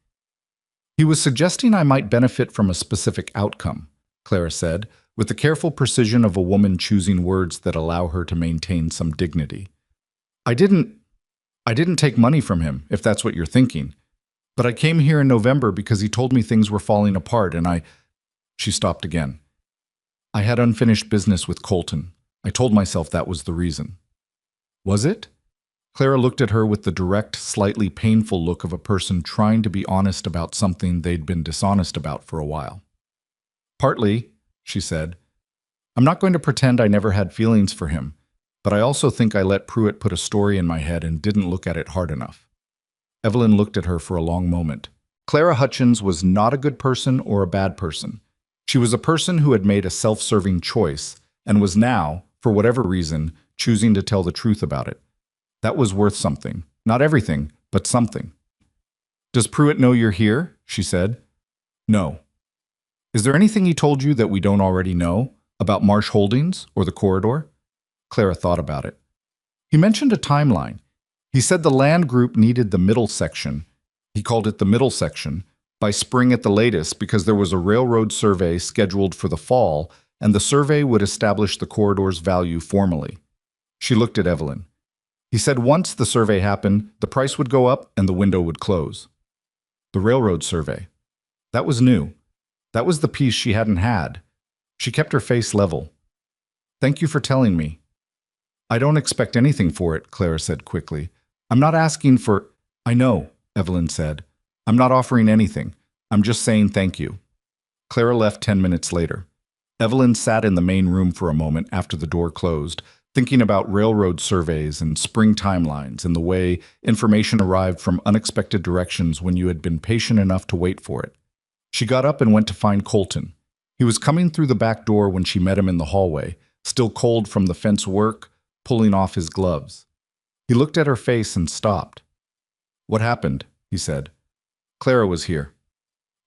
"He was suggesting I might benefit from a specific outcome," Clara said, with the careful precision of a woman choosing words that allow her to maintain some dignity. I didn't take money from him, if that's what you're thinking. But I came here in November because he told me things were falling apart, and She stopped again. "I had unfinished business with Colton. I told myself that was the reason." "Was it?" Clara looked at her with the direct, slightly painful look of a person trying to be honest about something they'd been dishonest about for a while. "Partly," she said. "I'm not going to pretend I never had feelings for him, but I also think I let Pruitt put a story in my head and didn't look at it hard enough." Evelyn looked at her for a long moment. Clara Hutchins was not a good person or a bad person. She was a person who had made a self-serving choice and was now, for whatever reason, choosing to tell the truth about it. That was worth something. Not everything, but something. "Does Pruitt know you're here?" she said. "No." "Is there anything he told you that we don't already know? About Marsh Holdings or the corridor?" Clara thought about it. "He mentioned a timeline. He said the land group needed the middle section. He called it the middle section, by spring at the latest, because there was a railroad survey scheduled for the fall, and the survey would establish the corridor's value formally." She looked at Evelyn. "He said once the survey happened, the price would go up and the window would close." The railroad survey. That was new. That was the piece she hadn't had. She kept her face level. "Thank you for telling me." "I don't expect anything for it," Clara said quickly. "I'm not asking for—" "I know," Evelyn said. "I'm not offering anything. I'm just saying thank you." Clara left 10 minutes later. Evelyn sat in the main room for a moment after the door closed, thinking about railroad surveys and spring timelines and the way information arrived from unexpected directions when you had been patient enough to wait for it. She got up and went to find Colton. He was coming through the back door when she met him in the hallway, still cold from the fence work, pulling off his gloves. He looked at her face and stopped. "What happened?" he said. "Clara was here."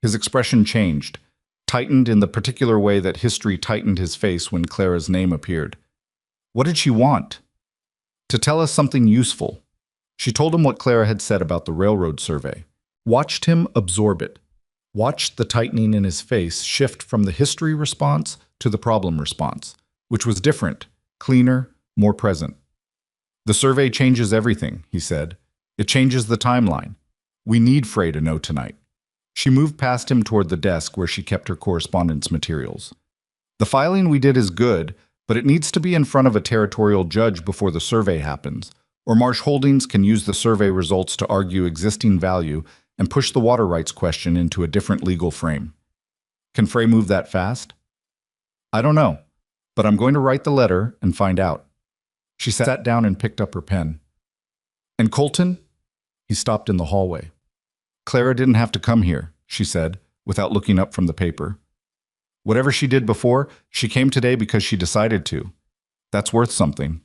His expression changed, tightened in the particular way that history tightened his face when Clara's name appeared. "What did she want?" "To tell us something useful." She told him what Clara had said about the railroad survey. Watched him absorb it. Watched the tightening in his face shift from the history response to the problem response, which was different, cleaner, more present. "The survey changes everything," he said. "It changes the timeline. We need Frey to know tonight." She moved past him toward the desk where she kept her correspondence materials. "The filing we did is good, but it needs to be in front of a territorial judge before the survey happens, or Marsh Holdings can use the survey results to argue existing value and push the water rights question into a different legal frame. Can Frey move that fast?" "I don't know, but I'm going to write the letter and find out." She sat down and picked up her pen. "And Colton?" He stopped in the hallway. "Clara didn't have to come here," she said, without looking up from the paper. "Whatever she did before, she came today because she decided to. That's worth something."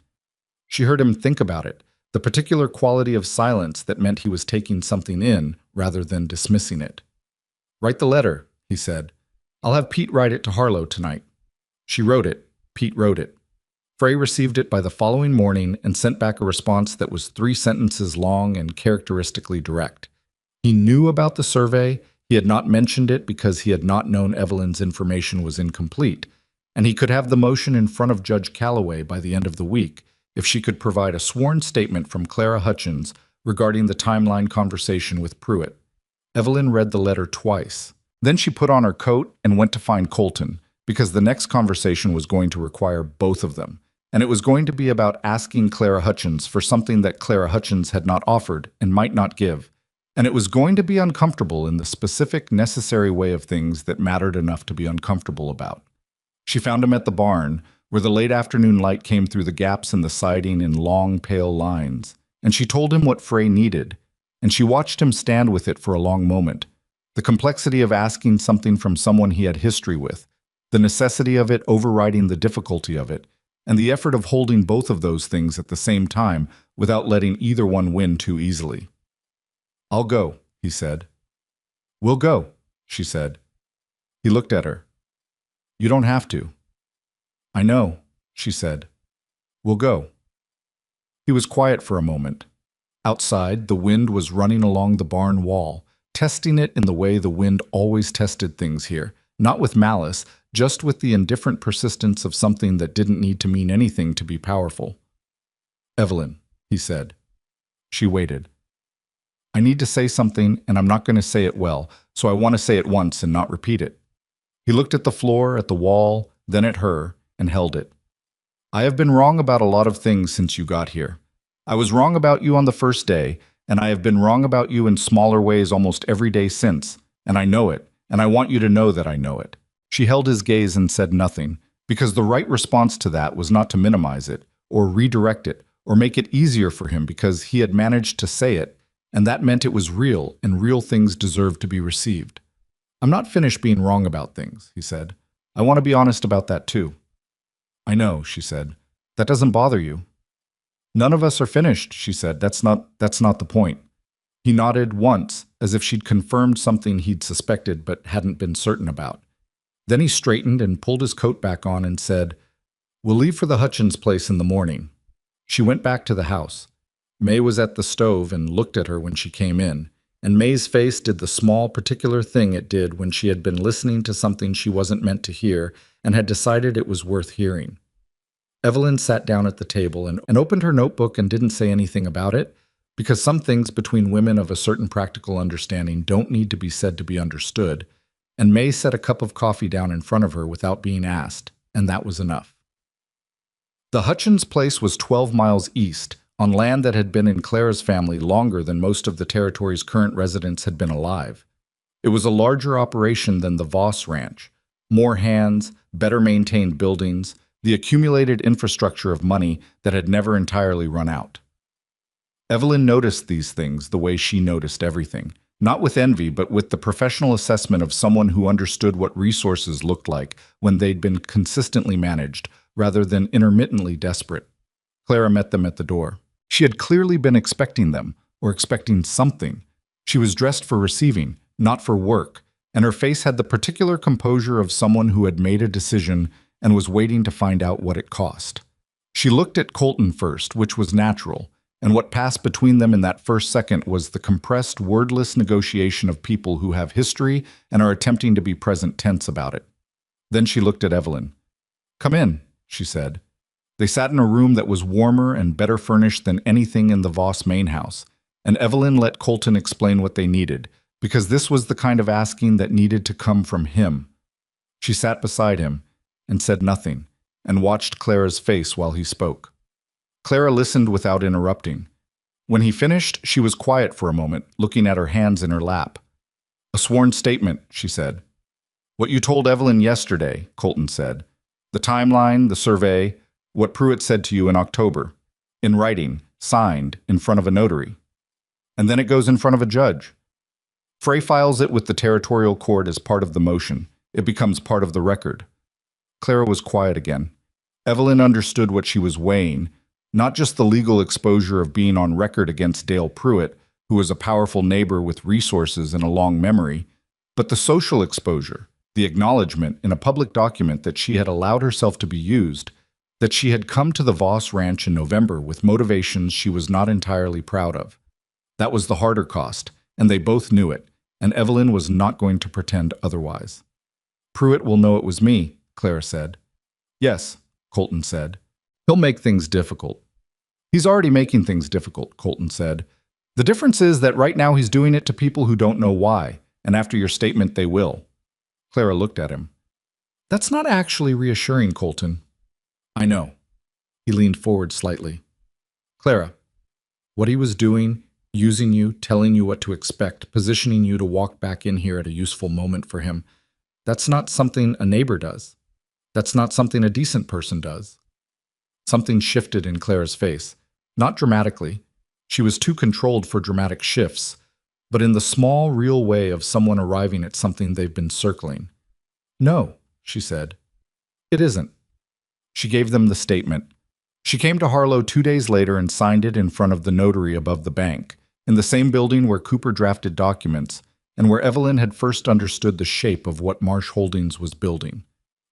She heard him think about it, the particular quality of silence that meant he was taking something in rather than dismissing it. "Write the letter," he said. "I'll have Pete write it to Harlow tonight." She wrote it. Pete wrote it. Frey received it by the following morning and sent back a response that was 3 sentences long and characteristically direct. He knew about the survey, he had not mentioned it because he had not known Evelyn's information was incomplete, and he could have the motion in front of Judge Calloway by the end of the week if she could provide a sworn statement from Clara Hutchins regarding the timeline conversation with Pruitt. Evelyn read the letter twice. Then she put on her coat and went to find Colton, because the next conversation was going to require both of them, and it was going to be about asking Clara Hutchins for something that Clara Hutchins had not offered and might not give. And it was going to be uncomfortable in the specific, necessary way of things that mattered enough to be uncomfortable about. She found him at the barn, where the late afternoon light came through the gaps in the siding in long, pale lines, and she told him what Frey needed, and she watched him stand with it for a long moment. The complexity of asking something from someone he had history with, the necessity of it overriding the difficulty of it, and the effort of holding both of those things at the same time without letting either one win too easily. "I'll go," he said. "We'll go," she said. He looked at her. "You don't have to." "I know," she said. "We'll go." He was quiet for a moment. Outside, the wind was running along the barn wall, testing it in the way the wind always tested things here, not with malice, just with the indifferent persistence of something that didn't need to mean anything to be powerful. "Evelyn," he said. She waited. "I need to say something, and I'm not going to say it well, so I want to say it once and not repeat it." He looked at the floor, at the wall, then at her, and held it. "I have been wrong about a lot of things since you got here. I was wrong about you on the first day, and I have been wrong about you in smaller ways almost every day since, and I know it, and I want you to know that I know it." She held his gaze and said nothing, because the right response to that was not to minimize it, or redirect it, or make it easier for him because he had managed to say it, and that meant it was real, and real things deserved to be received. "I'm not finished being wrong about things," he said. "I want to be honest about that too." "I know," she said. "That doesn't bother you." "None of us are finished," she said. That's not the point." He nodded once, as if she'd confirmed something he'd suspected but hadn't been certain about. Then he straightened and pulled his coat back on and said, "We'll leave for the Hutchins place in the morning." She went back to the house. May was at the stove and looked at her when she came in, and May's face did the small, particular thing it did when she had been listening to something she wasn't meant to hear and had decided it was worth hearing. Evelyn sat down at the table and opened her notebook and didn't say anything about it, because some things between women of a certain practical understanding don't need to be said to be understood, and May set a cup of coffee down in front of her without being asked, and that was enough. The Hutchins place was 12 miles east, on land that had been in Clara's family longer than most of the territory's current residents had been alive. It was a larger operation than the Voss Ranch. More hands, better maintained buildings, the accumulated infrastructure of money that had never entirely run out. Evelyn noticed these things the way she noticed everything, not with envy, but with the professional assessment of someone who understood what resources looked like when they'd been consistently managed, rather than intermittently desperate. Clara met them at the door. She had clearly been expecting them, or expecting something. She was dressed for receiving, not for work, and her face had the particular composure of someone who had made a decision and was waiting to find out what it cost. She looked at Colton first, which was natural, and what passed between them in that first second was the compressed, wordless negotiation of people who have history and are attempting to be present tense about it. Then she looked at Evelyn. "Come in," she said. They sat in a room that was warmer and better furnished than anything in the Voss main house, and Evelyn let Colton explain what they needed, because this was the kind of asking that needed to come from him. She sat beside him and said nothing, and watched Clara's face while he spoke. Clara listened without interrupting. When he finished, she was quiet for a moment, looking at her hands in her lap. "A sworn statement," she said. "What you told Evelyn yesterday," Colton said. "The timeline, the survey, what Pruitt said to you in October. In writing, signed, in front of a notary. And then it goes in front of a judge. Frey files it with the territorial court as part of the motion. It becomes part of the record." Clara was quiet again. Evelyn understood what she was weighing, not just the legal exposure of being on record against Dale Pruitt, who was a powerful neighbor with resources and a long memory, but the social exposure, the acknowledgement in a public document that she had allowed herself to be used, that she had come to the Voss Ranch in November with motivations she was not entirely proud of. That was the harder cost, and they both knew it, and Evelyn was not going to pretend otherwise. "Pruitt will know it was me," Clara said. "Yes," Colton said. "He'll make things difficult." "He's already making things difficult," Colton said. "The difference is that right now he's doing it to people who don't know why, and after your statement they will." Clara looked at him. "That's not actually reassuring, Colton." "I know." He leaned forward slightly. "Clara, what he was doing, using you, telling you what to expect, positioning you to walk back in here at a useful moment for him, that's not something a neighbor does. That's not something a decent person does." Something shifted in Clara's face. Not dramatically. She was too controlled for dramatic shifts, but in the small, real way of someone arriving at something they've been circling. "No," she said. "It isn't." She gave them the statement. She came to Harlow 2 days later and signed it in front of the notary above the bank, in the same building where Cooper drafted documents, and where Evelyn had first understood the shape of what Marsh Holdings was building.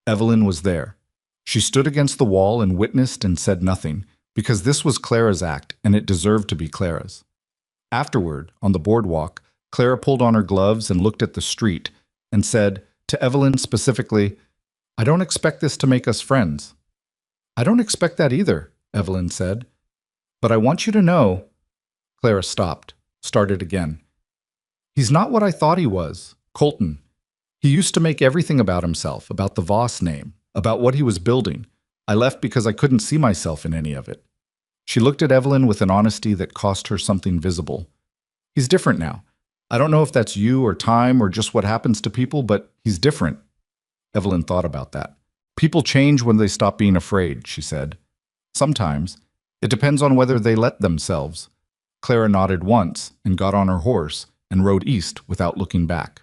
Evelyn was there. She stood against the wall and witnessed and said nothing, because this was Clara's act, and it deserved to be Clara's. Afterward, on the boardwalk, Clara pulled on her gloves and looked at the street, and said, to Evelyn specifically, "I don't expect this to make us friends." "I don't expect that either," Evelyn said. "But I want you to know—" Clara stopped, started again. "He's not what I thought he was, Colton. He used to make everything about himself, about the Voss name, about what he was building. I left because I couldn't see myself in any of it." She looked at Evelyn with an honesty that cost her something visible. "He's different now. I don't know if that's you or time or just what happens to people, but he's different." Evelyn thought about that. "People change when they stop being afraid," she said. "Sometimes. It depends on whether they let themselves." Clara nodded once and got on her horse and rode east without looking back.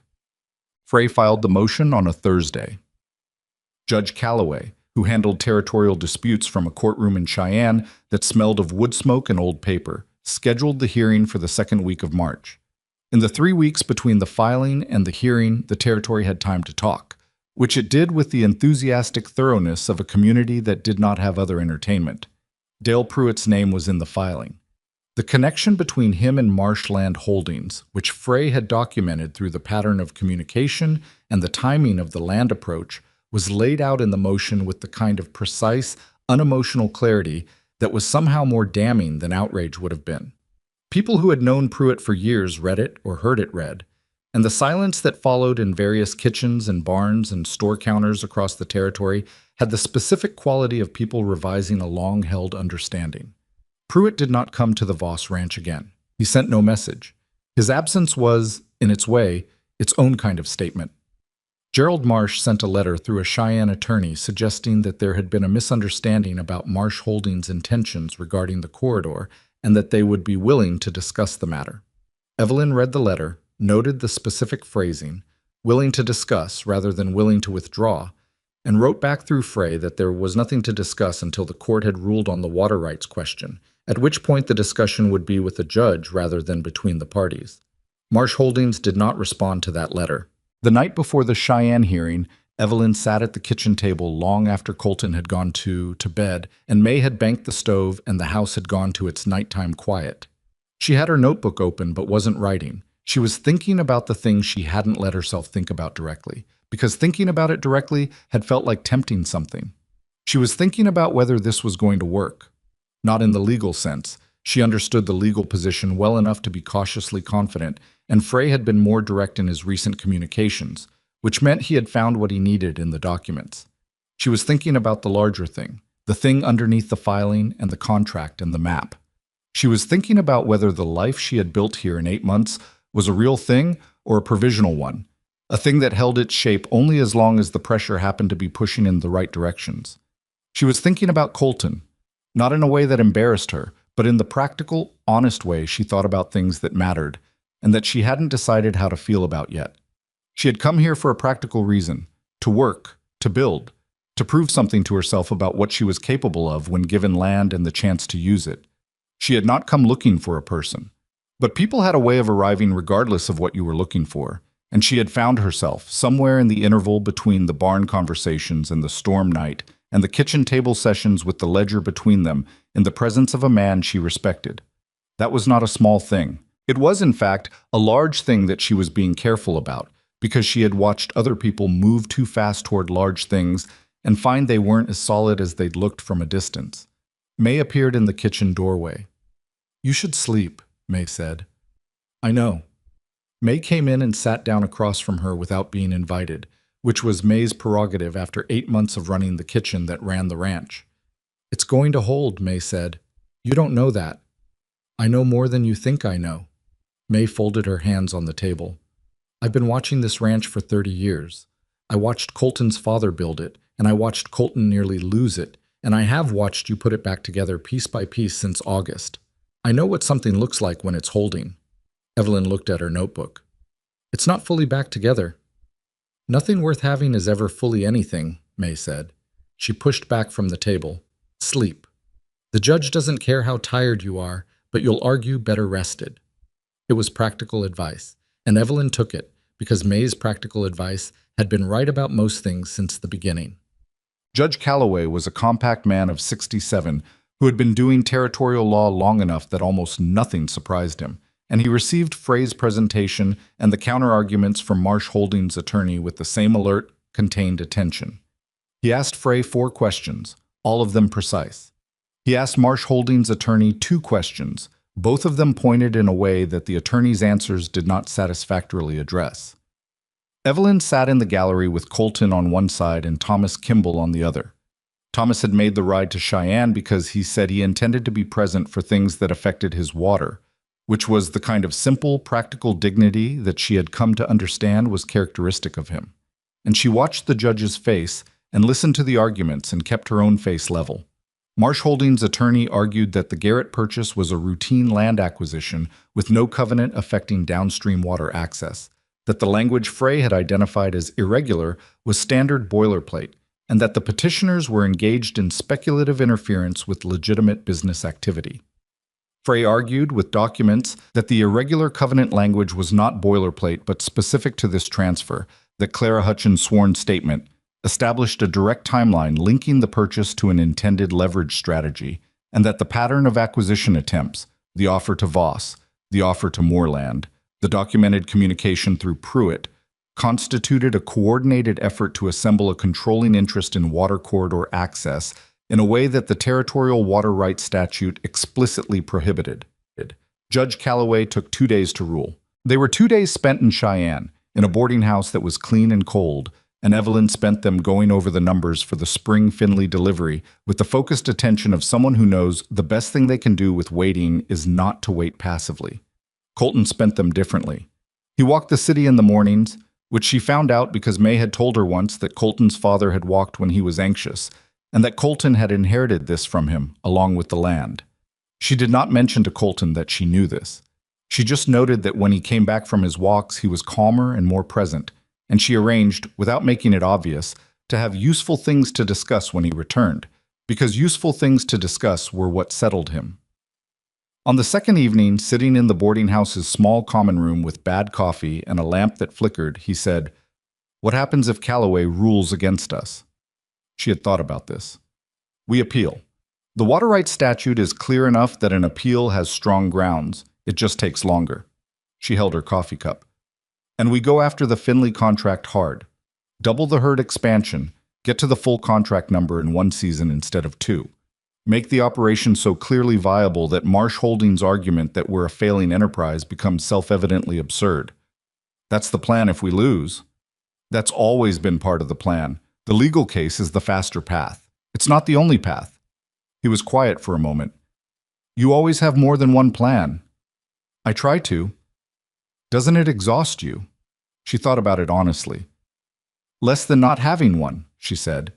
Frey filed the motion on a Thursday. Judge Calloway, who handled territorial disputes from a courtroom in Cheyenne that smelled of wood smoke and old paper, scheduled the hearing for the second week of March. In the 3 weeks between the filing and the hearing, the territory had time to talk, which it did with the enthusiastic thoroughness of a community that did not have other entertainment. Dale Pruitt's name was in the filing. The connection between him and Marshland Holdings, which Frey had documented through the pattern of communication and the timing of the land approach, was laid out in the motion with the kind of precise, unemotional clarity that was somehow more damning than outrage would have been. People who had known Pruitt for years read it or heard it read, and the silence that followed in various kitchens and barns and store counters across the territory had the specific quality of people revising a long-held understanding. Pruitt did not come to the Voss Ranch again. He sent no message. His absence was, in its way, its own kind of statement. Gerald Marsh sent a letter through a Cheyenne attorney suggesting that there had been a misunderstanding about Marsh Holdings' intentions regarding the corridor and that they would be willing to discuss the matter. Evelyn read the letter, noted the specific phrasing, willing to discuss rather than willing to withdraw, and wrote back through Frey that there was nothing to discuss until the court had ruled on the water rights question, at which point the discussion would be with the judge rather than between the parties. Marsh Holdings did not respond to that letter. The night before the Cheyenne hearing, Evelyn sat at the kitchen table long after Colton had gone to bed, and May had banked the stove and the house had gone to its nighttime quiet. She had her notebook open but wasn't writing. She was thinking about the things she hadn't let herself think about directly, because thinking about it directly had felt like tempting something. She was thinking about whether this was going to work. Not in the legal sense. She understood the legal position well enough to be cautiously confident, and Frey had been more direct in his recent communications, which meant he had found what he needed in the documents. She was thinking about the larger thing, the thing underneath the filing and the contract and the map. She was thinking about whether the life she had built here in 8 months was a real thing or a provisional one, a thing that held its shape only as long as the pressure happened to be pushing in the right directions. She was thinking about Colton, not in a way that embarrassed her, but in the practical, honest way she thought about things that mattered, and that she hadn't decided how to feel about yet. She had come here for a practical reason, to work, to build, to prove something to herself about what she was capable of when given land and the chance to use it. She had not come looking for a person. But people had a way of arriving regardless of what you were looking for, and she had found herself, somewhere in the interval between the barn conversations and the storm night, and the kitchen table sessions with the ledger between them, in the presence of a man she respected. That was not a small thing. It was, in fact, a large thing that she was being careful about, because she had watched other people move too fast toward large things and find they weren't as solid as they'd looked from a distance. May appeared in the kitchen doorway. "You should sleep," May said. "I know." May came in and sat down across from her without being invited, which was May's prerogative after 8 months of running the kitchen that ran the ranch. "It's going to hold," May said. "You don't know that." "I know more than you think I know." May folded her hands on the table. "I've been watching this ranch for 30 years. I watched Colton's father build it, and I watched Colton nearly lose it, and I have watched you put it back together piece by piece since August. I know what something looks like when it's holding." Evelyn looked at her notebook. "It's not fully back together." "Nothing worth having is ever fully anything," May said. She pushed back from the table. "Sleep. The judge doesn't care how tired you are, but you'll argue better rested." It was practical advice, and Evelyn took it, because May's practical advice had been right about most things since the beginning. Judge Calloway was a compact man of 67 who had been doing territorial law long enough that almost nothing surprised him, and he received Frey's presentation and the counterarguments from Marsh Holdings' attorney with the same alert, contained attention. He asked Frey 4 questions, all of them precise. He asked Marsh Holdings' attorney 2 questions, both of them pointed in a way that the attorney's answers did not satisfactorily address. Evelyn sat in the gallery with Colton on one side and Thomas Kimball on the other. Thomas had made the ride to Cheyenne because he said he intended to be present for things that affected his water, which was the kind of simple, practical dignity that she had come to understand was characteristic of him. And she watched the judge's face and listened to the arguments and kept her own face level. Marsh Holdings' attorney argued that the Garrett purchase was a routine land acquisition with no covenant affecting downstream water access, that the language Frey had identified as irregular was standard boilerplate, and that the petitioners were engaged in speculative interference with legitimate business activity. Frey argued, with documents, that the irregular covenant language was not boilerplate but specific to this transfer, that Clara Hutchins' sworn statement established a direct timeline linking the purchase to an intended leverage strategy, and that the pattern of acquisition attempts, the offer to Voss, the offer to Moorland, the documented communication through Pruitt, constituted a coordinated effort to assemble a controlling interest in water corridor access in a way that the Territorial Water Rights Statute explicitly prohibited. Judge Calloway took 2 days to rule. They were 2 days spent in Cheyenne, in a boarding house that was clean and cold, and Evelyn spent them going over the numbers for the spring Finley delivery with the focused attention of someone who knows the best thing they can do with waiting is not to wait passively. Colton spent them differently. He walked the city in the mornings, which she found out because May had told her once that Colton's father had walked when he was anxious, and that Colton had inherited this from him, along with the land. She did not mention to Colton that she knew this. She just noted that when he came back from his walks, he was calmer and more present, and she arranged, without making it obvious, to have useful things to discuss when he returned, because useful things to discuss were what settled him. On the second evening, sitting in the boarding house's small common room with bad coffee and a lamp that flickered, he said, "What happens if Calloway rules against us?" She had thought about this. "We appeal. The water rights statute is clear enough that an appeal has strong grounds. It just takes longer." She held her coffee cup. "And we go after the Finley contract hard. Double the herd expansion, get to the full contract number in one season instead of two. Make the operation so clearly viable that Marsh Holdings' argument that we're a failing enterprise becomes self-evidently absurd. That's the plan if we lose. That's always been part of the plan. The legal case is the faster path. It's not the only path." He was quiet for a moment. "You always have more than one plan." "I try to." "Doesn't it exhaust you?" She thought about it honestly. "Less than not having one," she said.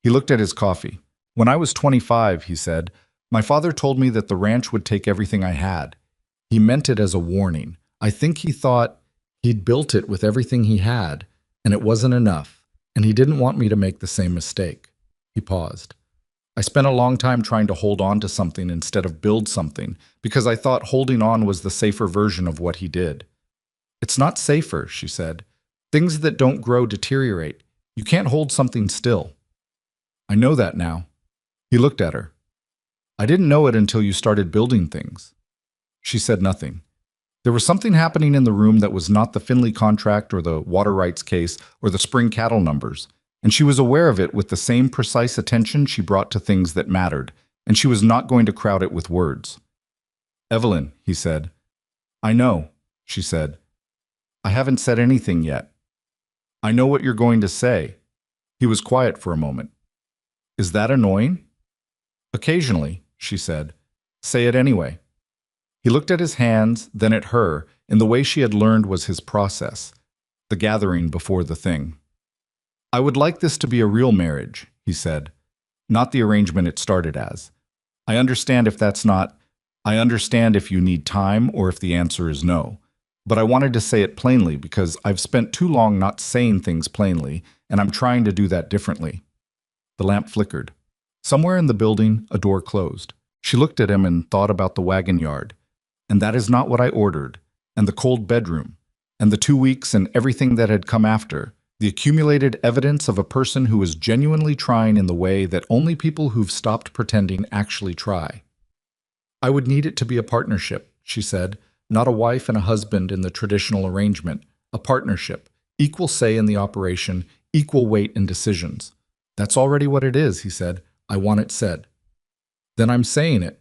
He looked at his coffee. "When I was 25, he said, my father told me that the ranch would take everything I had. He meant it as a warning. I think he thought he'd built it with everything he had, and it wasn't enough, and he didn't want me to make the same mistake." He paused. "I spent a long time trying to hold on to something instead of build something, because I thought holding on was the safer version of what he did." "It's not safer," she said. "Things that don't grow deteriorate. You can't hold something still." "I know that now." He looked at her. "I didn't know it until you started building things." She said nothing. There was something happening in the room that was not the Finley contract or the water rights case or the spring cattle numbers, and she was aware of it with the same precise attention she brought to things that mattered, and she was not going to crowd it with words. "Evelyn," he said. "I know," she said. "I haven't said anything yet." "I know what you're going to say." He was quiet for a moment. "Is that annoying?" "Occasionally," she said. "Say it anyway." He looked at his hands, then at her, in the way she had learned was his process, the gathering before the thing. "I would like this to be a real marriage," he said, "not the arrangement it started as. I understand if that's not. I understand if you need time or if the answer is no. But I wanted to say it plainly because I've spent too long not saying things plainly, and I'm trying to do that differently." The lamp flickered. Somewhere in the building, a door closed. She looked at him and thought about the wagon yard. "And that is not what I ordered, and the cold bedroom, and the 2 weeks and everything that had come after, the accumulated evidence of a person who was genuinely trying in the way that only people who've stopped pretending actually try." "I would need it to be a partnership," she said, "not a wife and a husband in the traditional arrangement. A partnership, equal say in the operation, equal weight in decisions." "That's already what it is," he said. "I want it said." "Then I'm saying it."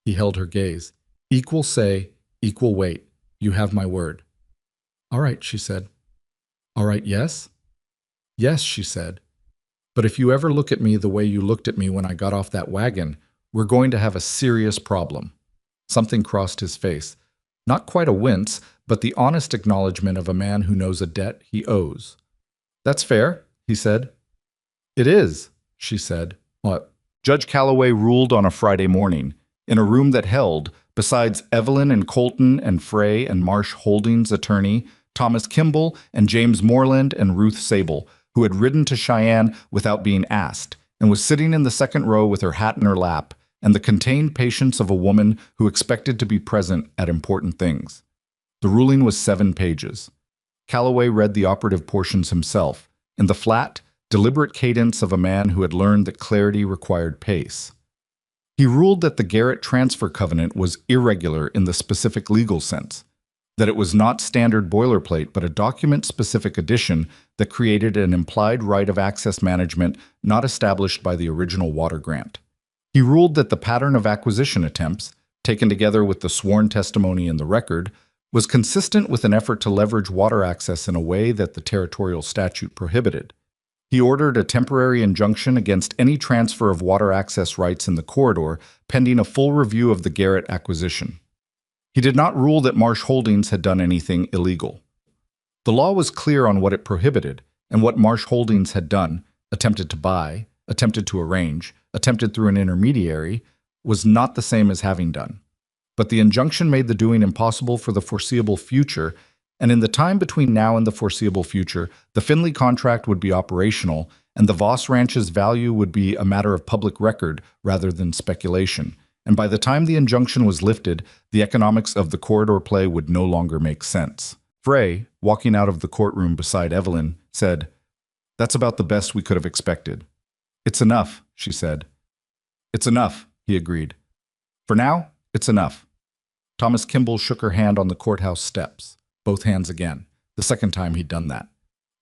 He held her gaze. "Equal say, equal weight. You have my word." "All right," she said. "All right, yes?" "Yes," she said. "But if you ever look at me the way you looked at me when I got off that wagon, we're going to have a serious problem." Something crossed his face. Not quite a wince, but the honest acknowledgement of a man who knows a debt he owes. "That's fair," he said. "It is," she said. "What?" Judge Calloway ruled on a Friday morning, in a room that held, besides Evelyn and Colton and Frey and Marsh Holdings' attorney, Thomas Kimball and James Moreland and Ruth Sable, who had ridden to Cheyenne without being asked, and was sitting in the second row with her hat in her lap, and the contained patience of a woman who expected to be present at important things. The ruling was 7 pages. Calloway read the operative portions himself, in the flat, deliberate cadence of a man who had learned that clarity required pace. He ruled that the Garrett transfer covenant was irregular in the specific legal sense, that it was not standard boilerplate but a document-specific addition that created an implied right of access management not established by the original water grant. He ruled that the pattern of acquisition attempts, taken together with the sworn testimony in the record, was consistent with an effort to leverage water access in a way that the territorial statute prohibited. He ordered a temporary injunction against any transfer of water access rights in the corridor pending a full review of the Garrett acquisition. He did not rule that Marsh Holdings had done anything illegal. The law was clear on what it prohibited, and what Marsh Holdings had done, attempted to buy, attempted to arrange, attempted through an intermediary, was not the same as having done. But the injunction made the doing impossible for the foreseeable future, and in the time between now and the foreseeable future, the Finley contract would be operational, and the Voss Ranch's value would be a matter of public record rather than speculation. And by the time the injunction was lifted, the economics of the corridor play would no longer make sense. Frey, walking out of the courtroom beside Evelyn, said, "That's about the best we could have expected." "It's enough," she said. "It's enough," he agreed. "For now, it's enough." Thomas Kimball shook her hand on the courthouse steps, both hands again, the second time he'd done that.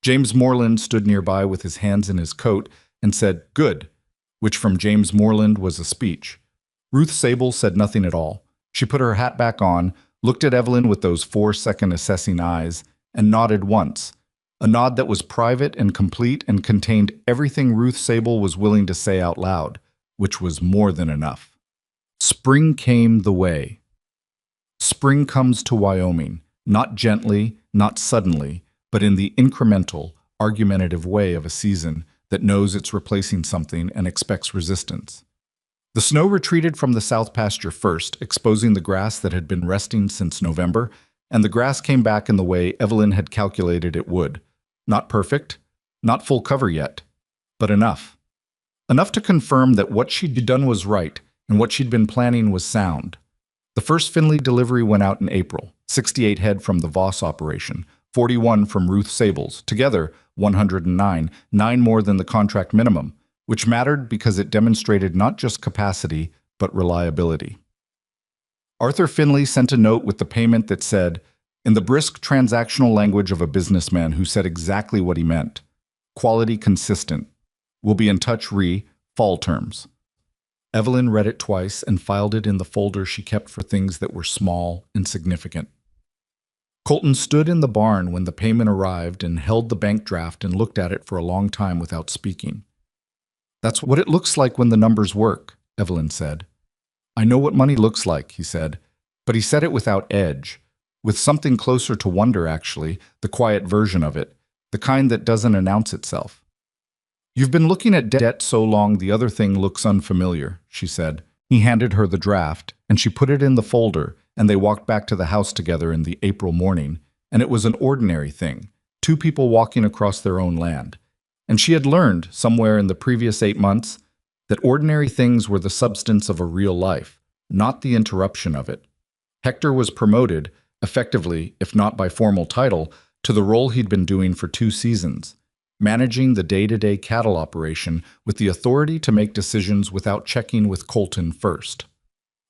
James Moreland stood nearby with his hands in his coat and said, "Good," which from James Moreland was a speech. Ruth Sable said nothing at all. She put her hat back on, looked at Evelyn with those 4-second assessing eyes, and nodded once, a nod that was private and complete and contained everything Ruth Sable was willing to say out loud, which was more than enough. Spring came the way. Spring comes to Wyoming, not gently, not suddenly, but in the incremental, argumentative way of a season that knows it's replacing something and expects resistance. The snow retreated from the south pasture first, exposing the grass that had been resting since November, and the grass came back in the way Evelyn had calculated it would. Not perfect, not full cover yet, but enough. Enough to confirm that what she'd done was right and what she'd been planning was sound. The first Finley delivery went out in April, 68 head from the Voss operation, 41 from Ruth Sable's, together 109, 9 more than the contract minimum, which mattered because it demonstrated not just capacity, but reliability. Arthur Finley sent a note with the payment that said, in the brisk transactional language of a businessman who said exactly what he meant, "Quality consistent. We'll be in touch fall terms." Evelyn read it twice and filed it in the folder she kept for things that were small and significant. Colton stood in the barn when the payment arrived and held the bank draft and looked at it for a long time without speaking. "That's what it looks like when the numbers work," Evelyn said. "I know what money looks like," he said, but he said it without edge, with something closer to wonder actually, the quiet version of it, the kind that doesn't announce itself. "You've been looking at debt so long the other thing looks unfamiliar," she said. He handed her the draft, and she put it in the folder, and they walked back to the house together in the April morning, and it was an ordinary thing, 2 people walking across their own land. And she had learned, somewhere in the previous 8 months, that ordinary things were the substance of a real life, not the interruption of it. Hector was promoted, effectively, if not by formal title, to the role he'd been doing for 2 seasons, managing the day-to-day cattle operation with the authority to make decisions without checking with Colton first.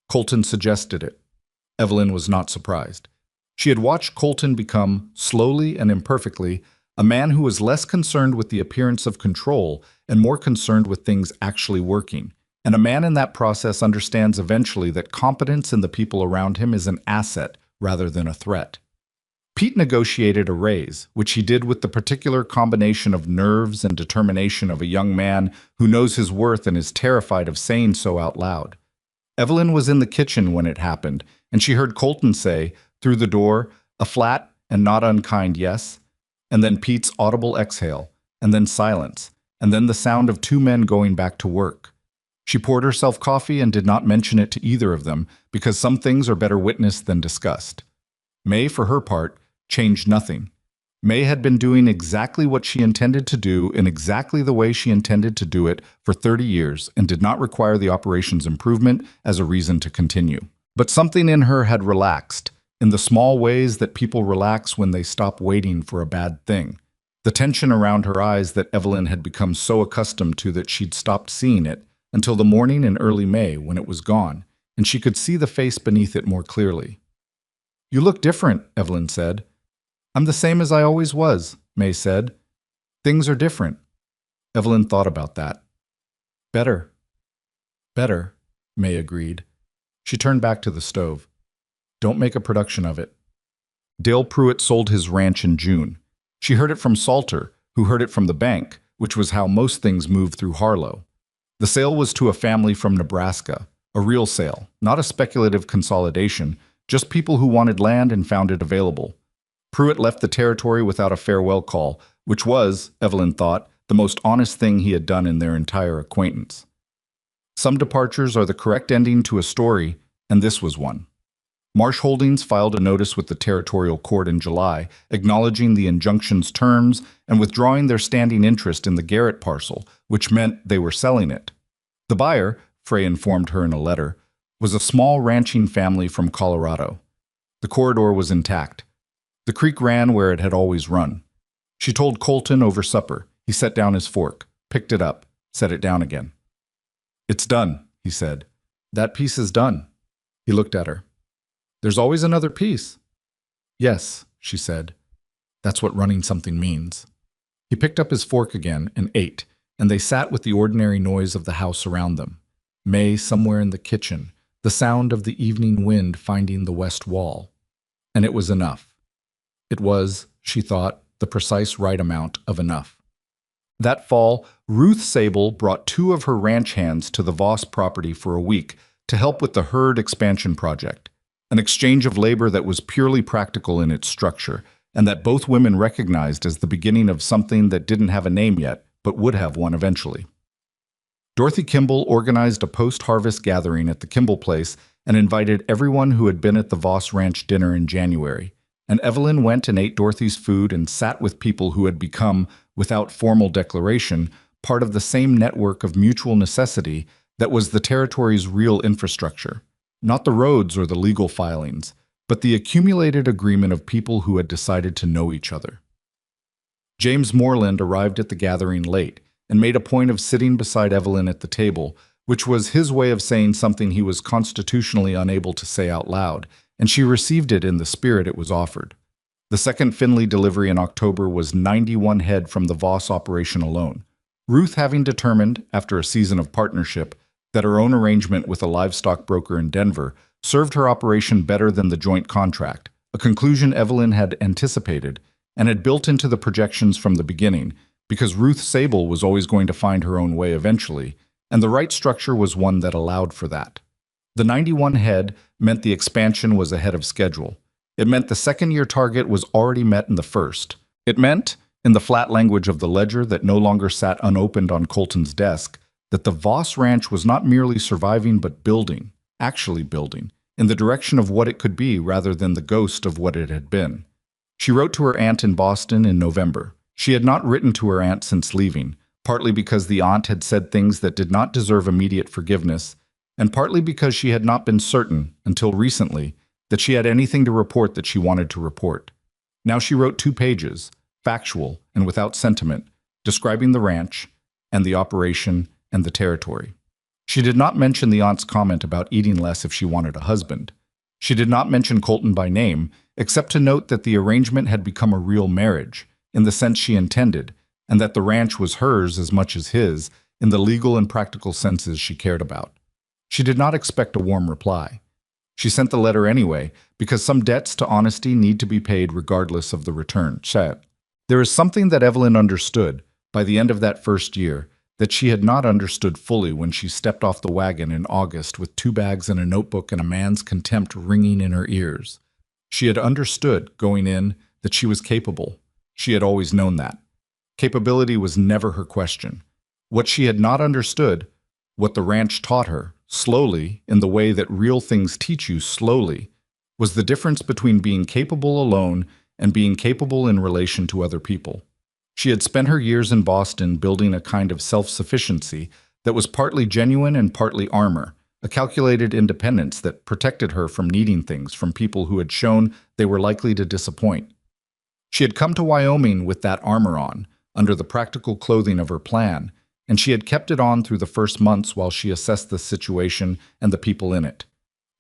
Colton suggested it. Evelyn was not surprised. She had watched Colton become, slowly and imperfectly, a man who was less concerned with the appearance of control and more concerned with things actually working. And a man in that process understands eventually that competence in the people around him is an asset rather than a threat. Pete negotiated a raise, which he did with the particular combination of nerves and determination of a young man who knows his worth and is terrified of saying so out loud. Evelyn was in the kitchen when it happened, and she heard Colton say, through the door, a flat and not unkind yes, and then Pete's audible exhale, and then silence, and then the sound of 2 men going back to work. She poured herself coffee and did not mention it to either of them, because some things are better witnessed than discussed. May, for her part, changed nothing. May had been doing exactly what she intended to do in exactly the way she intended to do it for 30 years and did not require the operation's improvement as a reason to continue. But something in her had relaxed, in the small ways that people relax when they stop waiting for a bad thing. The tension around her eyes that Evelyn had become so accustomed to that she'd stopped seeing it until the morning in early May when it was gone, and she could see the face beneath it more clearly. "You look different," Evelyn said. "I'm the same as I always was," May said. "Things are different." Evelyn thought about that. "Better." "Better," May agreed. She turned back to the stove. "Don't make a production of it." Dale Pruitt sold his ranch in June. She heard it from Salter, who heard it from the bank, which was how most things moved through Harlow. The sale was to a family from Nebraska, a real sale, not a speculative consolidation, just people who wanted land and found it available. Pruitt left the territory without a farewell call, which was, Evelyn thought, the most honest thing he had done in their entire acquaintance. Some departures are the correct ending to a story, and this was one. Marsh Holdings filed a notice with the territorial court in July, acknowledging the injunction's terms and withdrawing their standing interest in the Garrett parcel, which meant they were selling it. The buyer, Frey informed her in a letter, was a small ranching family from Colorado. The corridor was intact. The creek ran where it had always run. She told Colton over supper. He set down his fork, picked it up, set it down again. "It's done," he said. "That piece is done." He looked at her. "There's always another piece." "Yes," she said. "That's what running something means." He picked up his fork again and ate, and they sat with the ordinary noise of the house around them. May somewhere in the kitchen, the sound of the evening wind finding the west wall. And it was enough. It was, she thought, the precise right amount of enough. That fall, Ruth Sable brought 2 of her ranch hands to the Voss property for a week to help with the herd expansion project, an exchange of labor that was purely practical in its structure, and that both women recognized as the beginning of something that didn't have a name yet, but would have one eventually. Dorothy Kimball organized a post-harvest gathering at the Kimball place and invited everyone who had been at the Voss Ranch dinner in January, and Evelyn went and ate Dorothy's food and sat with people who had become, without formal declaration, part of the same network of mutual necessity that was the territory's real infrastructure. Not the roads or the legal filings, but the accumulated agreement of people who had decided to know each other. James Moreland arrived at the gathering late and made a point of sitting beside Evelyn at the table, which was his way of saying something he was constitutionally unable to say out loud, and she received it in the spirit it was offered. The second Finley delivery in October was 91 head from the Voss operation alone, Ruth having determined, after a season of partnership, that her own arrangement with a livestock broker in Denver served her operation better than the joint contract, a conclusion Evelyn had anticipated and had built into the projections from the beginning, because Ruth Sable was always going to find her own way eventually, and the right structure was one that allowed for that. The 91 head meant the expansion was ahead of schedule. It meant the second-year target was already met in the first. It meant, in the flat language of the ledger that no longer sat unopened on Colton's desk, that the Voss Ranch was not merely surviving but building, actually building, in the direction of what it could be rather than the ghost of what it had been. She wrote to her aunt in Boston in November. She had not written to her aunt since leaving, partly because the aunt had said things that did not deserve immediate forgiveness, and partly because she had not been certain, until recently, that she had anything to report that she wanted to report. Now she wrote 2 pages, factual and without sentiment, describing the ranch and the operation and the territory. She did not mention the aunt's comment about eating less if she wanted a husband. She did not mention Colton by name, except to note that the arrangement had become a real marriage, in the sense she intended, and that the ranch was hers as much as his, in the legal and practical senses she cared about. She did not expect a warm reply. She sent the letter anyway, because some debts to honesty need to be paid regardless of the return. There is something that Evelyn understood, by the end of that first year, that she had not understood fully when she stepped off the wagon in August with 2 bags and a notebook and a man's contempt ringing in her ears. She had understood, going in, that she was capable. She had always known that. Capability was never her question. What she had not understood, what the ranch taught her, slowly, in the way that real things teach you slowly, was the difference between being capable alone and being capable in relation to other people. She had spent her years in Boston building a kind of self-sufficiency that was partly genuine and partly armor, a calculated independence that protected her from needing things from people who had shown they were likely to disappoint. She had come to Wyoming with that armor on, under the practical clothing of her plan, and she had kept it on through the first months while she assessed the situation and the people in it.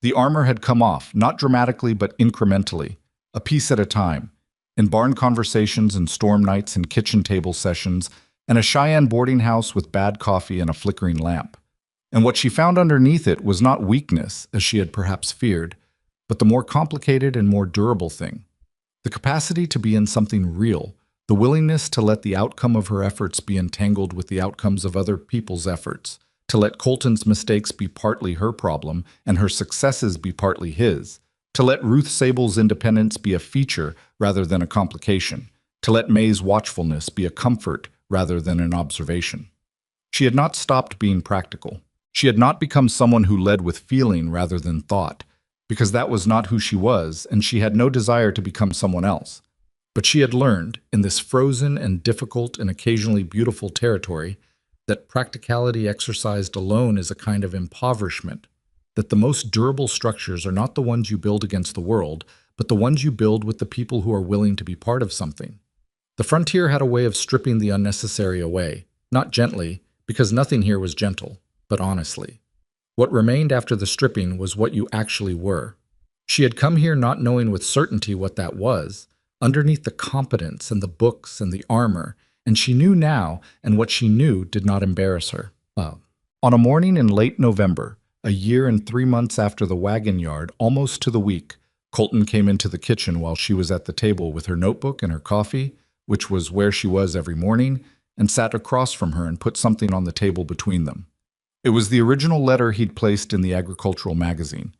The armor had come off, not dramatically but incrementally, a piece at a time, in barn conversations and storm nights and kitchen table sessions, and a Cheyenne boarding house with bad coffee and a flickering lamp. And what she found underneath it was not weakness, as she had perhaps feared, but the more complicated and more durable thing. The capacity to be in something real, the willingness to let the outcome of her efforts be entangled with the outcomes of other people's efforts, to let Colton's mistakes be partly her problem and her successes be partly his, to let Ruth Sable's independence be a feature rather than a complication, to let May's watchfulness be a comfort rather than an observation. She had not stopped being practical. She had not become someone who led with feeling rather than thought. because that was not who she was, and she had no desire to become someone else. But she had learned, in this frozen and difficult and occasionally beautiful territory, that practicality exercised alone is a kind of impoverishment, that the most durable structures are not the ones you build against the world, but the ones you build with the people who are willing to be part of something. The frontier had a way of stripping the unnecessary away, not gently, because nothing here was gentle, but honestly. What remained after the stripping was what you actually were. She had come here not knowing with certainty what that was, underneath the competence and the books and the armor, and she knew now, and what she knew did not embarrass her. On a morning in late November, a year and 3 months after the wagon yard, almost to the week, Colton came into the kitchen while she was at the table with her notebook and her coffee, which was where she was every morning, and sat across from her and put something on the table between them. It was the original letter he'd placed in the agricultural magazine,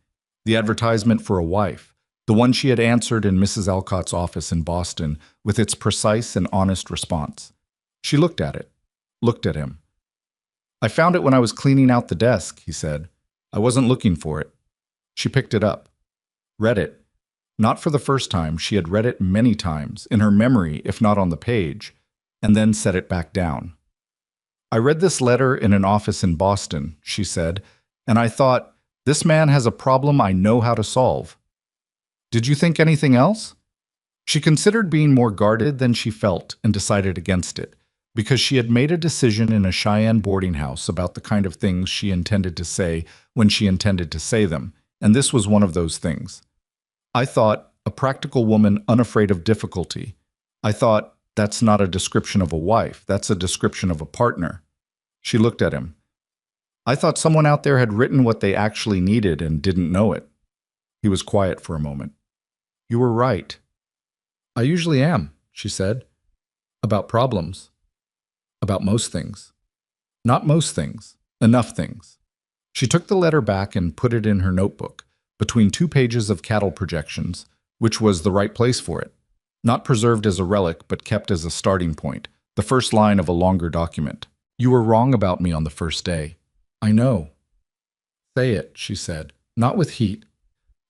the advertisement for a wife, the one she had answered in Mrs. Alcott's office in Boston with its precise and honest response. She looked at it, looked at him. "I found it when I was cleaning out the desk," he said. "I wasn't looking for it." She picked it up, read it. Not for the first time, she had read it many times, in her memory if not on the page, and then set it back down. "I read this letter in an office in Boston," she said, "and I thought, this man has a problem I know how to solve. Did you think anything else?" She considered being more guarded than she felt and decided against it, because she had made a decision in a Cheyenne boarding house about the kind of things she intended to say when she intended to say them, and this was one of those things. "I thought, a practical woman unafraid of difficulty. I thought, that's not a description of a wife, that's a description of a partner." She looked at him. "I thought someone out there had written what they actually needed and didn't know it." He was quiet for a moment. "You were right." "I usually am," she said. "About problems. About most things. Not most things, enough things." She took the letter back and put it in her notebook, between 2 pages of cattle projections, which was the right place for it. Not preserved as a relic, but kept as a starting point, the first line of a longer document. "You were wrong about me on the first day." "I know." "Say it," she said, not with heat,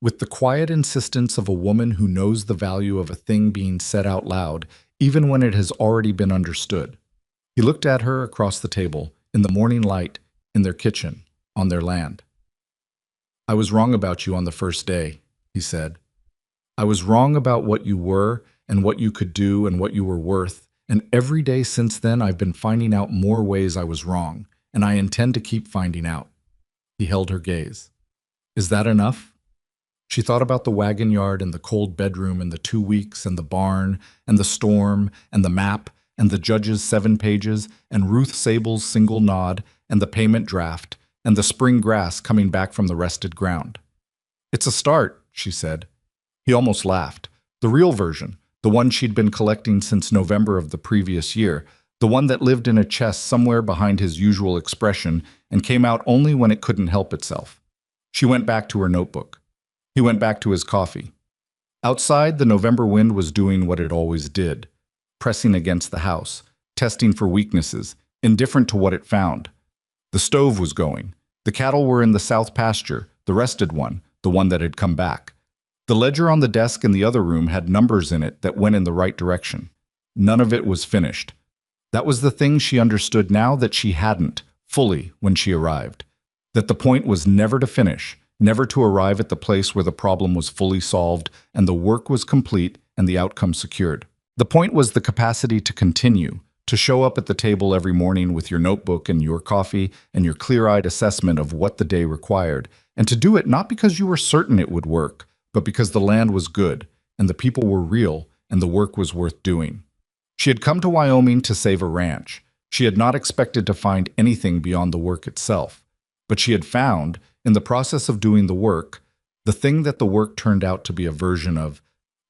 with the quiet insistence of a woman who knows the value of a thing being said out loud, even when it has already been understood. He looked at her across the table, in the morning light, in their kitchen, on their land. "I was wrong about you on the first day," he said. "I was wrong about what you were and what you could do and what you were worth, and every day since then I've been finding out more ways I was wrong, and I intend to keep finding out." He held her gaze. "Is that enough?" She thought about the wagon yard and the cold bedroom and the 2 weeks and the barn and the storm and the map and the judge's 7 pages and Ruth Sable's single nod and the payment draft and the spring grass coming back from the rested ground. "It's a start," she said. He almost laughed. The real version, the one she'd been collecting since November of the previous year, the one that lived in a chest somewhere behind his usual expression and came out only when it couldn't help itself. She went back to her notebook. He went back to his coffee. Outside, the November wind was doing what it always did, pressing against the house, testing for weaknesses, indifferent to what it found. The stove was going. The cattle were in the south pasture, the rested one, the one that had come back. The ledger on the desk in the other room had numbers in it that went in the right direction. None of it was finished. That was the thing she understood now that she hadn't, fully, when she arrived. That the point was never to finish, never to arrive at the place where the problem was fully solved and the work was complete and the outcome secured. The point was the capacity to continue, to show up at the table every morning with your notebook and your coffee and your clear-eyed assessment of what the day required, and to do it not because you were certain it would work, but because the land was good, and the people were real, and the work was worth doing. She had come to Wyoming to save a ranch. She had not expected to find anything beyond the work itself. But she had found, in the process of doing the work, the thing that the work turned out to be a version of,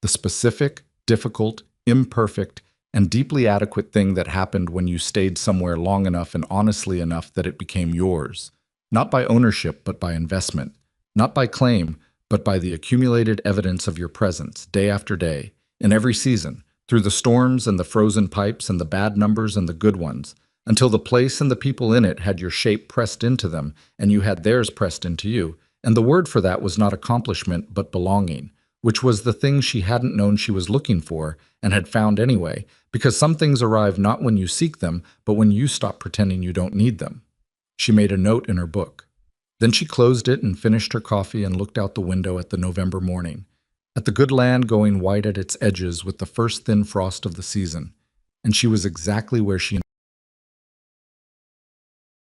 the specific, difficult, imperfect, and deeply adequate thing that happened when you stayed somewhere long enough and honestly enough that it became yours, not by ownership but by investment, not by claim but by the accumulated evidence of your presence, day after day, in every season, through the storms and the frozen pipes and the bad numbers and the good ones, until the place and the people in it had your shape pressed into them and you had theirs pressed into you, And the word for that was not accomplishment, but belonging, which was the thing she hadn't known she was looking for and had found anyway, because some things arrive not when you seek them, but when you stop pretending you don't need them. She made a note in her book. Then she closed it and finished her coffee and looked out the window at the November morning, at the good land going white at its edges with the first thin frost of the season. And she was exactly where she